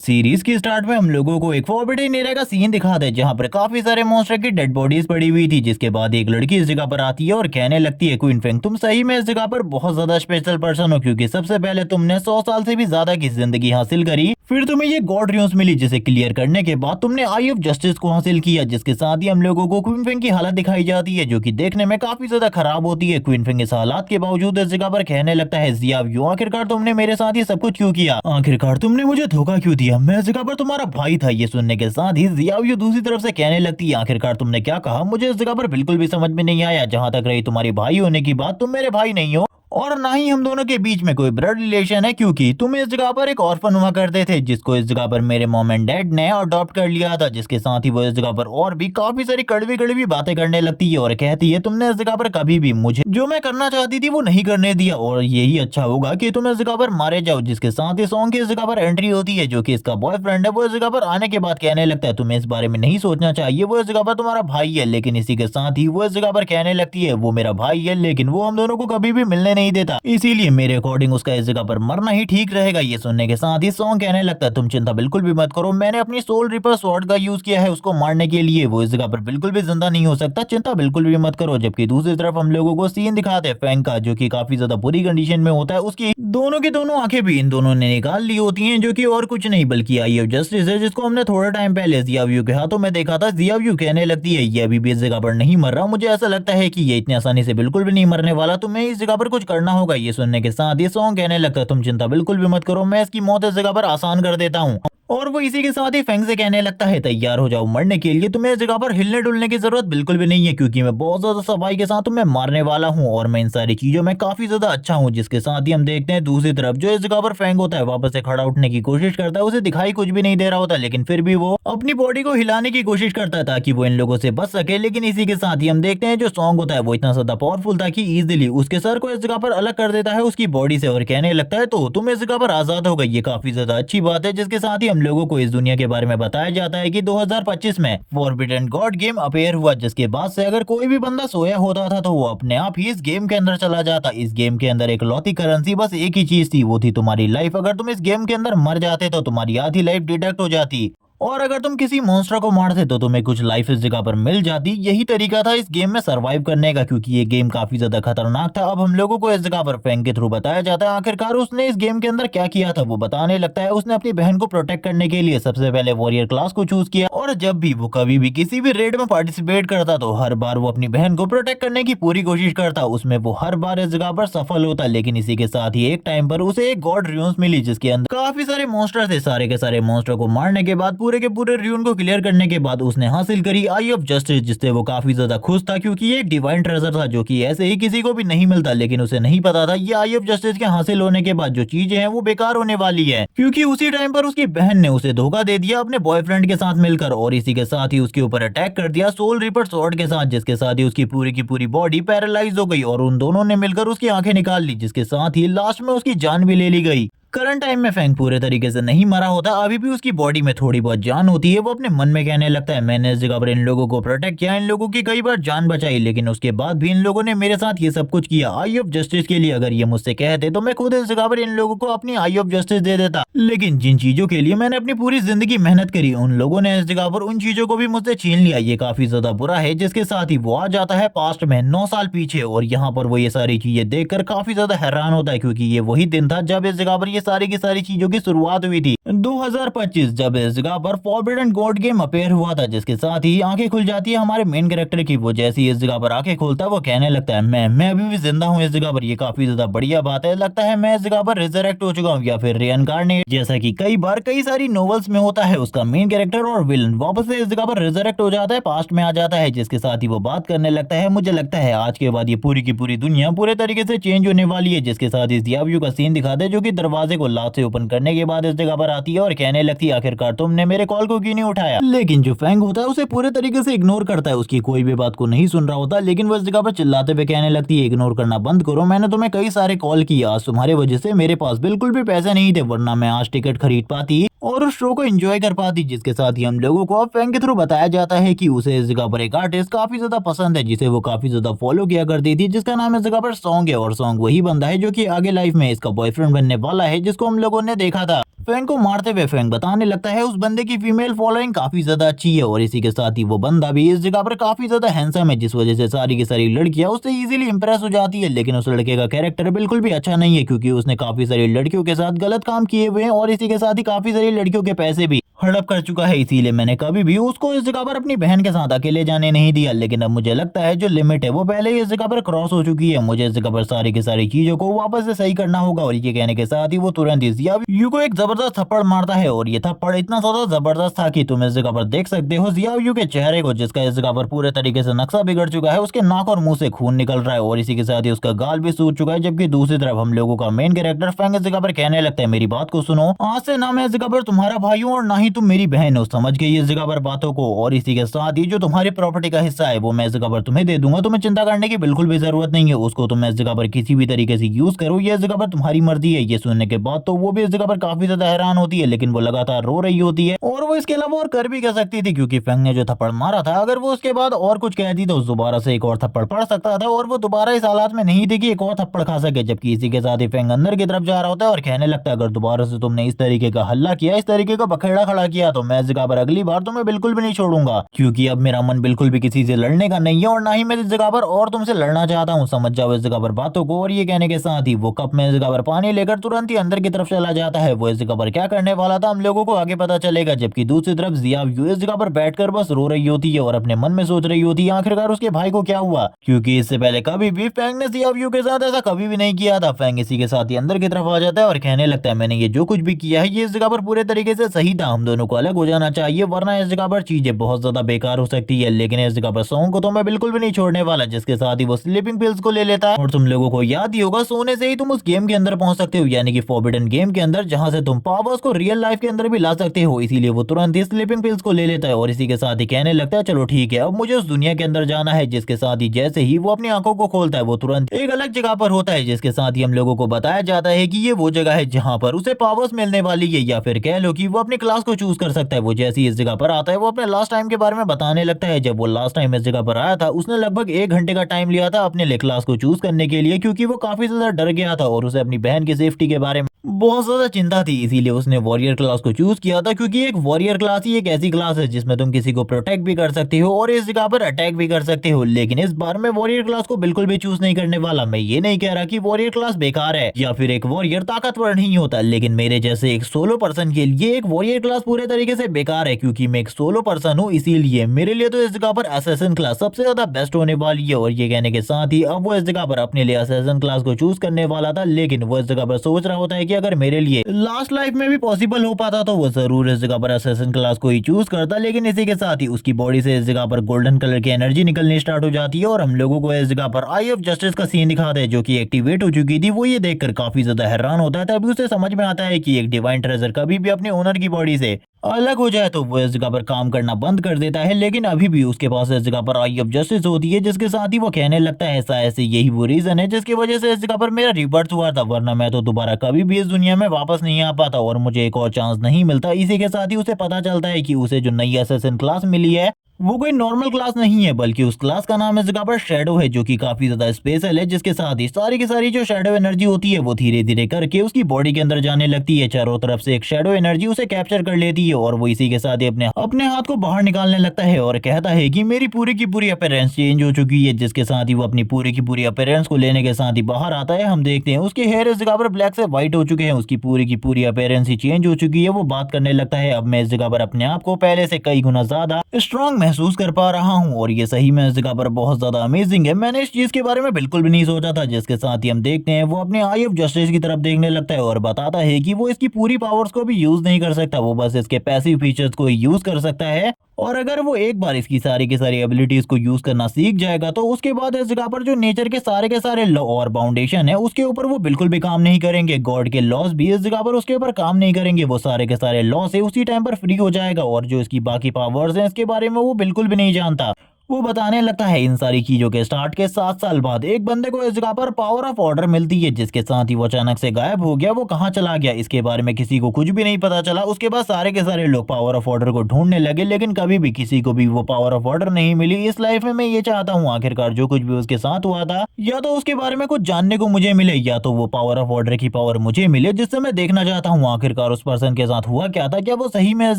Series की start में हम लोगों को एक फॉरबिडन एरिया का सीन दिखाता है जहाँ पर काफी सारे मॉन्स्टर की डेड बॉडीज पड़ी हुई थी, जिसके बाद एक लड़की इस जगह पर आती है और कहने लगती है क्वीन फेंग, तुम सही में इस जगह पर बहुत ज्यादा स्पेशल पर्सन हो, क्योंकि सबसे पहले तुमने 100 साल से भी ज्यादा की जिंदगी हासिल करी, फिर तुम्हें ये गॉड र्यून्स मिली जिसे क्लियर करने के बाद तुमने आई ऑफ जस्टिस को हासिल किया, जिसके साथ ही हम लोगों को क्वीन फेंग की हालत दिखाई जाती है जो कि देखने में काफी ज्यादा खराब होती है। क्वीन फेंग इस हालात के बावजूद इस जगह पर कहने लगता है, जिया यू आखिरकार तुमने मेरे साथ ये सब कुछ क्यों किया, आखिरकार तुमने मुझे धोखा क्यों दिया, मैं इस जगह पर तुम्हारा भाई था। ये सुनने के साथ ही जियाओ दूसरी तरफ से कहने लगती है, आखिरकार तुमने क्या कहा, मुझे इस जगह पर बिल्कुल भी समझ में नहीं आया। जहां तक रही तुम्हारी भाई होने की बात, तुम मेरे भाई नहीं हो और ना ही हम दोनों के बीच में कोई ब्लड रिलेशन है, क्योंकि तुम इस जगह पर एक ऑर्फन हुआ करते थे जिसको इस जगह पर मेरे मॉम एंड डैड ने अडॉप्ट कर लिया था। जिसके साथ ही वो इस जगह पर और भी काफी सारी कड़वी कड़वी बातें करने लगती है और कहती है, तुमने इस जगह पर कभी भी मुझे जो मैं करना चाहती थी वो नहीं करने दिया और यही अच्छा होगा कि तुम इस जगह पर मारे जाओ। जिसके साथ ही सॉन्ग की इस जगह पर एंट्री होती है जो कि इसका बॉयफ्रेंड है। वो इस जगह पर आने के बाद कहने लगता है, तुम्हें इस बारे में नहीं सोचना चाहिए, वो इस जगह पर तुम्हारा भाई है। लेकिन इसी के साथ ही वो इस जगह पर कहने लगती है, वो मेरा भाई है लेकिन वो हम दोनों को कभी भी मिलने नहीं देता, इसीलिए मेरे अकॉर्डिंग उसका इस जगह पर मरना ही ठीक रहेगा। ये सुनने के साथ ही सॉन्ग कहने लगता है, तुम चिंता बिल्कुल भी मत करो, मैंने अपनी सोल रिपर स्वॉर्ड का यूज किया है उसको मारने के लिए, वो इस जगह पर बिल्कुल भी जिंदा नहीं हो सकता, चिंता बिल्कुल भी मत करो। जबकि दूसरी तरफ हम लोगों को सीन दिखाते हैं फेंग का, जो कि काफी ज्यादा बुरी कंडीशन में होता है, उसकी दोनों की दोनों आंखें भी इन दोनों ने निकाल ली होती हैं, जो कि और कुछ नहीं बल्कि आई ऑफ जस्टिस है, जिसको हमने थोड़ा टाइम पहले जियाव्यू के हाथों में देखा था। जियाव्यू कहने लगती है, ये अभी भी इस जगह पर नहीं मर रहा, मुझे ऐसा लगता है कि ये इतनी आसानी से बिल्कुल भी नहीं मरने वाला, तुम्हें इस जगह पर कुछ करना होगा। ये सुनने के साथ ये सॉन्ग कहने लगता है, तुम चिंता बिल्कुल भी मत करो, मैं इसकी मौत इस जगह पर आसान कर देता हूँ। और वो इसी के साथ ही फेंग से कहने लगता है, तैयार हो जाओ मरने के लिए, तुम्हें इस जगह पर हिलने डुलने की जरूरत बिल्कुल भी नहीं है, क्योंकि मैं बहुत ज्यादा सफाई के साथ तुम्हें मारने वाला हूँ और मैं इन सारी चीजों में काफी ज्यादा अच्छा हूँ। जिसके साथ ही हम देखते हैं दूसरी तरफ जो इस जगह पर फेंग होता है वापस से खड़ा उठने की कोशिश करता है, उसे दिखाई कुछ भी नहीं दे रहा होता, लेकिन फिर भी वो अपनी बॉडी को हिलाने की कोशिश करता है ताकि वो इन लोगों से बच सके। लेकिन इसी के साथ ही हम देखते हैं जो सॉन्ग होता है वो इतना ज्यादा पावरफुल था कि इजिली उसके सर को इस जगह पर अलग कर देता है उसकी बॉडी से और कहने लगता है, तो तुम इस जगह पर आजाद हो गई, ये काफी ज्यादा अच्छी बात है। जिसके साथ ही हम लोगों को इस दुनिया के बारे में बताया जाता है कि 2025 में फॉरबिडन गॉड गेम अपेयर हुआ, जिसके बाद से अगर कोई भी बंदा सोया होता था तो वो अपने आप ही इस गेम के अंदर चला जाता। इस गेम के अंदर एक लौती करेंसी बस एक ही चीज थी, वो थी तुम्हारी लाइफ। अगर तुम इस गेम के अंदर मर जाते तो तुम्हारी आधी लाइफ डिडक्ट हो जाती और अगर तुम किसी मॉन्स्टर को मारते तो तुम्हें कुछ लाइफ इस जगह पर मिल जाती। यही तरीका था इस गेम में सरवाइव करने का, क्योंकि ये गेम काफी ज्यादा खतरनाक था। अब हम लोगों को इस जगह पर फेंग के थ्रू बताया जाता है आखिरकार उसने इस गेम के अंदर क्या किया था। वो बताने लगता है, उसने अपनी बहन को प्रोटेक्ट करने के लिए सबसे पहले वॉरियर क्लास को चूज किया और जब भी वो कभी भी किसी भी रेड में पार्टिसिपेट करता तो हर बार वो अपनी बहन को प्रोटेक्ट करने की पूरी कोशिश करता, उसमें वो हर बार इस जगह पर सफल होता। लेकिन इसी के साथ ही एक टाइम पर उसे एक गॉड र्यून्स मिली जिसके अंदर काफी सारे मॉन्स्टर थे। सारे के सारे मॉन्स्टर को मारने के बाद पूरे के पूरे र्यून क्लियर करने के बाद उसने हासिल करी आई ऑफ जस्टिस, जिससे वो काफी ज्यादा खुश था क्योंकि ये एक डिवाइन ट्रेजर था जो कि ऐसे ही किसी को भी नहीं मिलता। लेकिन उसे नहीं पता था ये आई ऑफ जस्टिस के हासिल होने के बाद जो चीजें हैं वो बेकार होने वाली है, क्योंकि उसी टाइम पर उसकी बहन ने उसे धोखा दे दिया अपने बॉयफ्रेंड के साथ मिलकर और इसी के साथ ही उसके ऊपर अटैक कर दिया सोल रिपर स्वॉर्ड के साथ, जिसके साथ ही उसकी पूरी की पूरी बॉडी पैरालाइज हो गई और उन दोनों ने मिलकर उसकी आंखें निकाल ली, जिसके साथ ही लास्ट में उसकी जान भी ले ली गई। करंट टाइम में फेंग पूरे तरीके से नहीं मरा होता, अभी भी उसकी बॉडी में थोड़ी बहुत जान होती है। वो अपने मन में कहने लगता है, मैंने इस जगह पर इन लोगों को प्रोटेक्ट किया, इन लोगों की कई बार जान बचाई, लेकिन उसके बाद भी इन लोगों ने मेरे साथ ये सब कुछ किया आई ऑफ जस्टिस के लिए। अगर ये मुझसे कहते तो मैं खुद इस जगह पर इन लोगों को अपनी आई ऑफ जस्टिस दे देता, लेकिन जिन चीजों के लिए मैंने अपनी पूरी जिंदगी मेहनत करी उन लोगों ने इस जगह पर उन चीजों को भी मुझसे छीन लिया, ये काफी ज्यादा बुरा है। जिसके साथ ही वो आ जाता है पास्ट में 9 साल पीछे और यहाँ पर वो ये सारी चीजें देखकर काफी ज्यादा हैरान होता है, क्योंकि ये वही दिन था जब इस जगह पर ये सारी की सारी जो की शुरुआत हुई थी 2025, जब इस जगह पर फॉरबिडन गॉड गेम अपेयर हुआ था। जिसके साथ ही आंखें खुल जाती है हमारे मेन कैरेक्टर की। वो जैसी इस जगह पर आंखें खोलता है वो कहने लगता है, मैं अभी भी जिंदा हूँ इस जगह पर, ये काफी ज्यादा बढ़िया बात है, लगता है मैं इस जगह पर रिजरेक्ट हो चुका हूँ या फिर रिइनकार्नेट, जैसा कि कई बार कई सारी नॉवेल्स में होता है। उसका मेन कैरेक्टर और विलन वापस से इस जगह पर रिजरेक्ट हो जाता है, पास्ट में आ जाता है। जिसके साथ ही वो बात करने लगता है, मुझे लगता है आज के बाद ये पूरी की पूरी दुनिया पूरे तरीके से चेंज होने वाली है। जिसके साथ ही जियाव्यू का सीन दिखाते हैं जो कि दरवाजे को लात से ओपन करने के बाद इस जगह पर आती है और कहने लगती है, आखिरकार तुमने मेरे कॉल को क्यों नहीं उठाया। लेकिन जो फेंग होता है उसे पूरे तरीके से इग्नोर करता है, उसकी कोई भी बात को नहीं सुन रहा होता। लेकिन वो इस जगह पर चिल्लाते हुए कहने लगती है, इग्नोर करना बंद करो, मैंने तुम्हें कई सारे कॉल किए, आज तुम्हारे वजह से मेरे पास बिल्कुल भी पैसे नहीं थे, वरना मैं आज टिकट खरीद पाती और उस शो को एंजॉय कर पाती। जिसके साथ ही हम लोगों को अब फेंग के थ्रू बताया जाता है कि उसे इस जगह पर एक आर्टिस्ट काफी ज्यादा पसंद है जिसे वो काफी ज्यादा फॉलो किया करती थी, जिसका नाम इस जगह पर सॉन्ग है और सॉन्ग वही बंदा है जो कि आगे लाइफ में इसका बॉयफ्रेंड बनने वाला है, जिसको हम लोगों ने देखा था फैंग को मारते हुए फैंग बताने लगता है उस बंदे की फीमेल फॉलोइंग काफी ज्यादा अच्छी है और इसी के साथ ही वो बंदा भी इस जगह पर काफी ज्यादा हैंडसम है, जिस वजह से सारी की सारी लड़कियां उससे इजीली इंप्रेस हो जाती है। लेकिन उस लड़के का कैरेक्टर बिल्कुल भी अच्छा नहीं है, क्योंकि उसने काफी सारी लड़कियों के साथ गलत काम किए हुए हैं और इसी के साथ ही काफी सारी लड़कियों के पैसे भी हड़प कर चुका है। इसीलिए मैंने कभी भी उसको इस जगह पर अपनी बहन के साथ अकेले जाने नहीं दिया। लेकिन अब मुझे लगता है जो लिमिट है वो पहले ही इस जगह पर क्रॉस हो चुकी है। मुझे इस जगह पर सारी की सारी चीजों को वापस से सही करना होगा। और ये कहने के साथ ही वो तुरंत ही जियायू को एक जबरदस्त थप्पड़ मारता है और ये थप्पड़ इतना ज्यादा जबरदस्त था कि तुम इस जगह पर देख सकते हो जियायू के चेहरे को, जिसका इस जगह पर पूरे तरीके से नक्शा बिगड़ चुका है। उसके नाक और मुंह से खून निकल रहा है और इसी के साथ ही उसका गाल भी सूज चुका है। जबकि दूसरी तरफ हम लोगों का मेन कैरेक्टर फैंग इस जगह पर कहने लगता है मेरी बात को सुनो, आज से ना मैं इस जगह पर तुम्हारा भाई हूँ और ना ही तुम मेरी बहन हो, समझ गई इस जगह पर बातों को। और इसी के साथ ही जो तुम्हारी प्रॉपर्टी का हिस्सा है वो मैं इस जगह पर तुम्हें दे दूंगा, तुम्हें चिंता करने की बिल्कुल भी जरूरत नहीं है। उसको तुम इस जगह पर किसी भी तरीके से यूज करो, ये इस जगह पर तुम्हारी मर्जी है। ये सुनने के बाद तो वो भी इस जगह पर काफी ज्यादा हैरान होती है, लेकिन वो लगातार रो रही होती है और वो इसके अलावा और कर भी कह सकती थी, क्योंकि फैंग ने जो थप्पड़ मारा था अगर वो उसके बाद और कुछ कहती तो दोबारा से एक और थप्पड़ पड़ सकता था और वो दोबारा इस हालात में नहीं थी कि एक और थप्पड़ खा सके। जबकि इसी के साथ ही फैंग अंदर की तरफ जा रहा होता है और कहने लगता है अगर दोबारा से तुमने इस तरीके का हल्ला किया, इस तरीके का बखेड़ा खड़ा किया, तो मैं इस जगह पर अगली बार तुम्हें बिल्कुल भी नहीं छोड़ूंगा, क्योंकि अब मेरा मन बिल्कुल भी किसी से लड़ने का नहीं है और ना ही मैं इस जगह पर और तुमसे लड़ना चाहता हूँ, समझ जाओ इस जगह पर बातों को। और ये कहने के साथ ही वो कप में इस जगह पर पानी लेकर तुरंत ही अंदर की तरफ चला जाता है। वो इस जगह पर क्या करने वाला था हम लोगों को आगे पता चलेगा। जबकि दूसरी तरफ जियायू इस जगह पर बैठकर बस रो रही होती है और अपने मन में सोच रही होती है आखिरकार उसके भाई को क्या हुआ, क्योंकि इससे पहले कभी भी फैंग ने जियायू के साथ ऐसा कभी भी नहीं किया था। फैंग इसी के साथ ही अंदर की तरफ आ जाता है और कहने लगता है मैंने ये जो कुछ भी किया है ये इस जगह पर पूरे तरीके से सही था, हम दोनों को अलग हो जाना चाहिए, वरना इस जगह पर चीजें बहुत ज्यादा बेकार हो सकती है। लेकिन इस जगह पर सॉन्ग को तो मैं बिल्कुल भी नहीं छोड़ने वाला, जिसके साथ ही वो स्लीपिंग पिल्स को ले लेता है। और तुम लोगों को याद ही होगा सोने से ही तुम उस गेम के अंदर पहुंच सकते हो, यानी कि फॉरबिडन गेम के अंदर, जहां से तुम पावर्स को रियल लाइफ के अंदर भी ला सकते हो। इसीलिए वो तुरंत ही स्लीपिंग पिल्स को ले लेता है और इसी के साथ ही कहने लगता है चलो ठीक है अब मुझे उस दुनिया के अंदर जाना है। जिसके साथ ही जैसे ही वो अपनी आंखों को खोलता है वो तुरंत एक अलग जगह पर होता है, जिसके साथ ही हम लोगों को बताया जाता है कि ये वो जगह है जहां पर उसे पावर्स मिलने वाली है, या फिर कह लो कि वो अपनी क्लास को चूज कर सकता है। वो जैसे ही इस जगह पर आता है वो अपने लास्ट टाइम के बारे में बताने लगता है। जब वो लास्ट टाइम इस जगह पर आया था उसने लगभग 1 घंटे का टाइम लिया था अपने लिए क्लास को चूज करने के लिए, क्योंकि वो काफी ज्यादा डर गया था और उसे अपनी बहन की सेफ्टी के बारे में बहुत ज्यादा चिंता थी। इसीलिए उसने वॉरियर क्लास को चूज किया था, क्योंकि एक वॉरियर क्लास ही एक ऐसी क्लास है जिसमें तुम किसी को प्रोटेक्ट भी कर सकते हो और इस जगह पर अटैक भी कर सकते हो। लेकिन इस बार मैं वॉरियर क्लास को बिल्कुल भी चूज नहीं करने वाला। मैं ये नहीं कह रहा कि वॉरियर क्लास बेकार है या फिर एक वॉरियर ताकतवर नहीं होता, लेकिन मेरे जैसे एक सोलो पर्सन के लिए एक वॉरियर क्लास पूरे तरीके से बेकार है, क्योंकि मैं एक सोलो पर्सन हूँ। इसीलिए मेरे लिए तो इस जगह पर असैसिन क्लास सबसे ज्यादा बेस्ट होने वाली है। और ये कहने के साथ ही अब वो इस जगह पर अपने लिए असैसिन क्लास को चूज करने वाला था, लेकिन वो इस जगह पर सोच रहा होता है कि अगर मेरे लिए लास्ट लाइफ में भी पॉसिबल हो पाता तो वो जरूर इस जगह पर असैसिन क्लास को ही चूज करता। लेकिन इसी के साथ ही उसकी बॉडी से इस जगह पर गोल्डन कलर की एनर्जी निकलनी स्टार्ट हो जाती है और हम लोगों को इस जगह पर आई ऑफ जस्टिस का सीन दिखाते हैं जो कि एक्टिवेट हो चुकी थी। वो ये देखकर काफी ज्यादा हैरान होता है। तभी उसे समझ में आता है कि एक डिवाइन ट्रेजर कभी भी अपने ओनर की बॉडी से अलग हो जाए तो वो इस जगह पर काम करना बंद कर देता है। लेकिन अभी भी उसके पास इस जगह पर आई ऑफ जस्टिस होती है, जिसके साथ ही वो कहने लगता है ऐसा ऐसे यही वो रीजन है जिसकी वजह से इस जगह पर मेरा रिबर्थ हुआ था, वरना मैं तो दोबारा कभी भी इस दुनिया में वापस नहीं आ पाता और मुझे एक और चांस नहीं मिलता। इसी के साथ ही उसे पता चलता है कि उसे जो नई असैसिन क्लास मिली है वो कोई नॉर्मल क्लास नहीं है, बल्कि उस क्लास का नाम इस जगह पर शैडो है, जो कि काफी ज्यादा स्पेशल है। जिसके साथ ही सारी की सारी जो शैडो एनर्जी होती है वो धीरे धीरे करके उसकी बॉडी के अंदर जाने लगती है। चारों तरफ से एक शैडो एनर्जी उसे कैप्चर कर लेती है और वो इसी के साथ ही अपने हाथ को बाहर निकालने लगता है और कहता है कि मेरी पूरी की पूरी अपीयरेंस चेंज हो चुकी है। जिसके साथ ही वो अपनी पूरी की पूरी अपीयरेंस को लेने के साथ ही बाहर आता है। हम देखते हैं उसके हेयर इस जगह पर ब्लैक से व्हाइट हो चुके हैं, उसकी पूरी की पूरी अपीयरेंस ही चेंज हो चुकी है। वो बात करने लगता है अब मैं इस जगह पर अपने आप को पहले से कई गुना ज्यादा स्ट्रांग महसूस कर पा रहा हूं और ये सही में इस जगह पर बहुत ज्यादा अमेजिंग है। मैंने इस चीज के बारे में बिल्कुल भी नहीं सोचा था। जिसके साथ ही हम देखते हैं वो अपने आई ऑफ जस्टिस की तरफ देखने लगता है और बताता है कि वो इसकी पूरी पावर्स को भी यूज नहीं कर सकता, वो बस इसके पैसिव फीचर्स को यूज कर सकता है। और अगर वो एक बार इसकी सारी की सारी एबिलिटीज को यूज करना सीख जाएगा तो उसके बाद इस जगह पर जो नेचर के सारे लॉ और बाउंडेशन है उसके ऊपर वो बिल्कुल भी काम नहीं करेंगे। गॉड के लॉस भी इस जगह पर उसके ऊपर काम नहीं करेंगे। वो सारे के सारे लॉ से उसी टाइम पर फ्री हो जाएगा और जो इसकी बाकी पावर्स हैं इसके बारे में वो बिल्कुल भी नहीं जानता। वो बताने लगता है इन सारी चीजों के स्टार्ट के 7 साल बाद एक बंदे को इस जगह पर पावर ऑफ ऑर्डर मिलती है, जिसके साथ ही वो अचानक से गायब हो गया। वो कहाँ चला गया इसके बारे में किसी को कुछ भी नहीं पता चला। उसके बाद सारे के सारे लोग पावर ऑफ ऑर्डर को ढूंढने लगे, लेकिन कभी भी किसी को भी वो पावर ऑफ ऑर्डर नहीं मिली। इस लाइफ में मैं ये चाहता हूँ आखिरकार जो कुछ भी उसके साथ हुआ था, या तो उसके बारे में कुछ जानने को मुझे मिले, या तो वो पावर ऑफ ऑर्डर की पावर मुझे मिले, जिससे मैं देखना चाहता हूँ आखिरकार उस पर्सन के साथ हुआ क्या था। क्या वो सही में इस